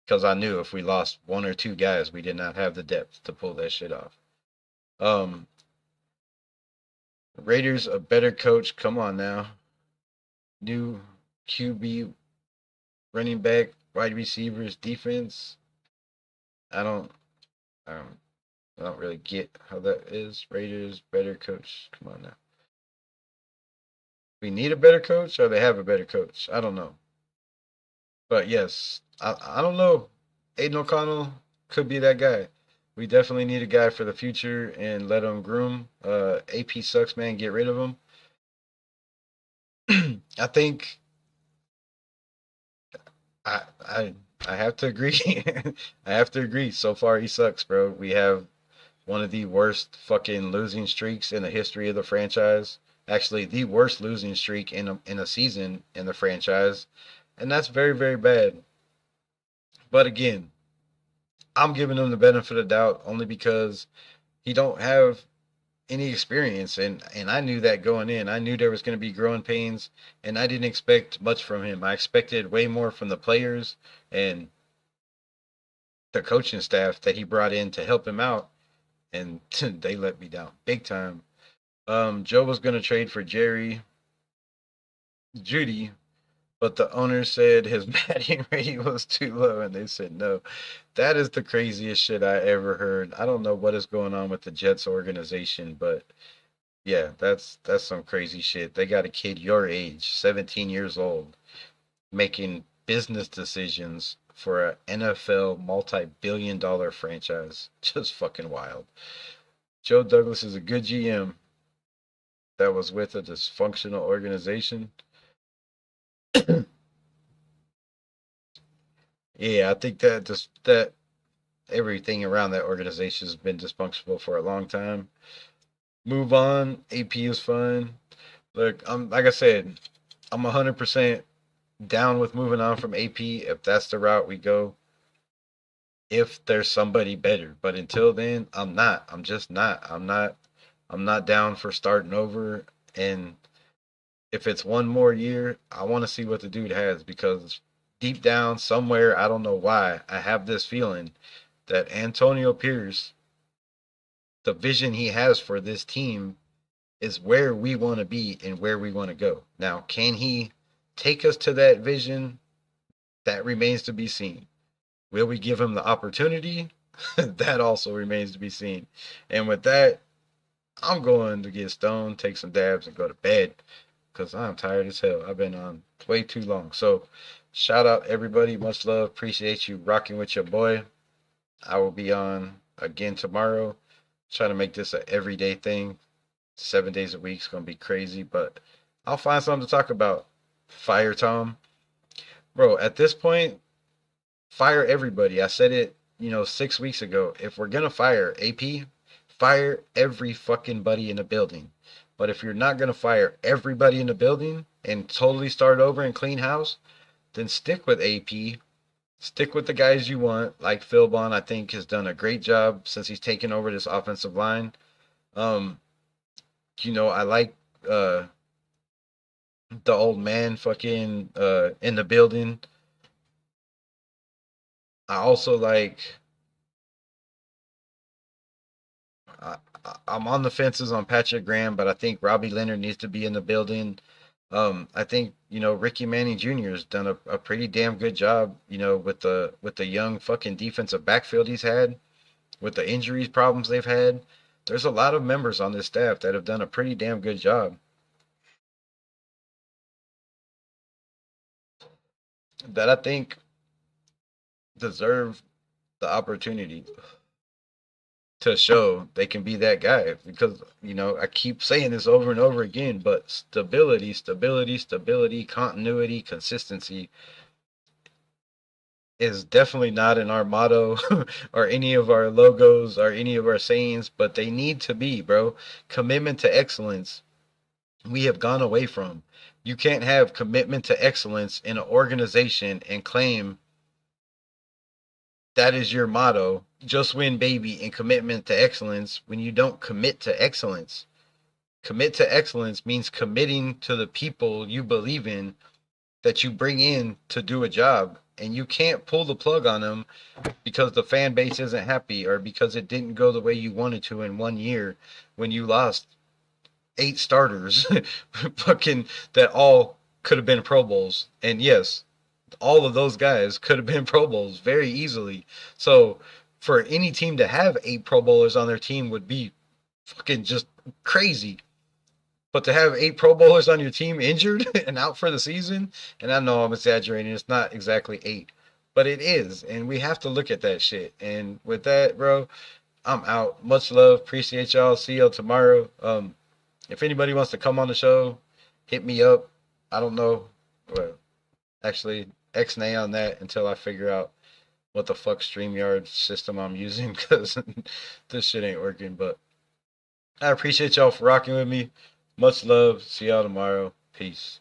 because I knew if we lost one or two guys, we did not have the depth to pull that shit off. Um, Raiders a better coach. Come on now, new QB, running back, wide receivers, defense. I don't, I don't, I don't really get how that is. Raiders better coach. Come on now. We need a better coach, or they have a better coach. I don't know, but yes, I don't know. Aiden O'Connell could be that guy. We definitely need a guy for the future and let him groom. AP sucks, man. Get rid of him. I think I I have to agree. I have to agree. So far, he sucks, bro. We have one of the worst fucking losing streaks in the history of the franchise. Actually, the worst losing streak in a season in the franchise, and that's very very bad. But again, I'm giving him the benefit of the doubt only because he don't have any experience, and I knew that going in. I knew there was going to be growing pains, and I didn't expect much from him. I expected way more from the players and the coaching staff that he brought in to help him out, and they let me down big time. Joe was gonna trade for Jerry Judy, but the owner said his batting rating was too low, and they said no. That is the craziest shit I ever heard. I don't know what is going on with the Jets organization, but yeah, that's some crazy shit. They got a kid your age, 17 years old, making business decisions for a NFL multi-billion-dollar franchise. Just fucking wild. Joe Douglas is a good GM that was with a dysfunctional organization. Yeah, I think that just that everything around that organization has been dysfunctional for a long time. Move on. AP is fun. Look, I'm like I said, I'm 100% down with moving on from AP if that's the route we go. If there's somebody better, but until then, I'm not. I'm just not. I'm not down for starting over. And if it's one more year, I want to see what the dude has because deep down somewhere, I don't know why, I have this feeling that Antonio Pierce, the vision he has for this team is where we want to be and where we want to go. Now, can he take us to that vision? That remains to be seen. Will we give him the opportunity? That also remains to be seen. And with that, I'm going to get stoned, take some dabs, and go to bed because I'm tired as hell. I've been on way too long. So, shout out everybody. Much love. Appreciate you rocking with your boy. I will be on again tomorrow. Trying to make this an everyday thing. 7 days a week is going to be crazy, but I'll find something to talk about. Fire Tom. Bro, at this point, fire everybody. I said it, 6 weeks ago. If we're going to fire AP, fire every fucking buddy in the building. But if you're not going to fire everybody in the building and totally start over and clean house, then stick with AP. Stick with the guys you want. Like Philbon, I think, has done a great job since he's taken over this offensive line. Um, I like the old man fucking in the building. I also like I, I'm on the fences on Patrick Graham, but I think Robbie Leonard needs to be in the building. I think Ricky Manning Jr. has done a pretty damn good job, with the young fucking defensive backfield he's had, with the injuries problems they've had. There's a lot of members on this staff that have done a pretty damn good job that I think deserve the opportunity to show they can be that guy because I keep saying this over and over again, but stability, continuity, consistency is definitely not in our motto or any of our logos or any of our sayings, but they need to be, bro. Commitment to excellence we have gone away from. You can't have commitment to excellence in an organization and claim that is your motto, just win baby and commitment to excellence when you don't commit to excellence. Commit to excellence means committing to the people you believe in that you bring in to do a job, and you can't pull the plug on them because the fan base isn't happy or because it didn't go the way you wanted to in one year when you lost 8 starters fucking that all could have been Pro Bowls. And yes, all of those guys could have been Pro Bowls very easily. So for any team to have 8 Pro Bowlers on their team would be fucking just crazy. But to have 8 Pro Bowlers on your team injured and out for the season, and I know I'm exaggerating, it's not exactly 8, but it is. And we have to look at that shit. And with that, bro, I'm out. Much love. Appreciate y'all. See y'all tomorrow. If anybody wants to come on the show, hit me up. I don't know. Well, actually, X-nay on that until I figure out what the fuck StreamYard system I'm using because this shit ain't working. But I appreciate y'all for rocking with me. Much love. See y'all tomorrow. Peace.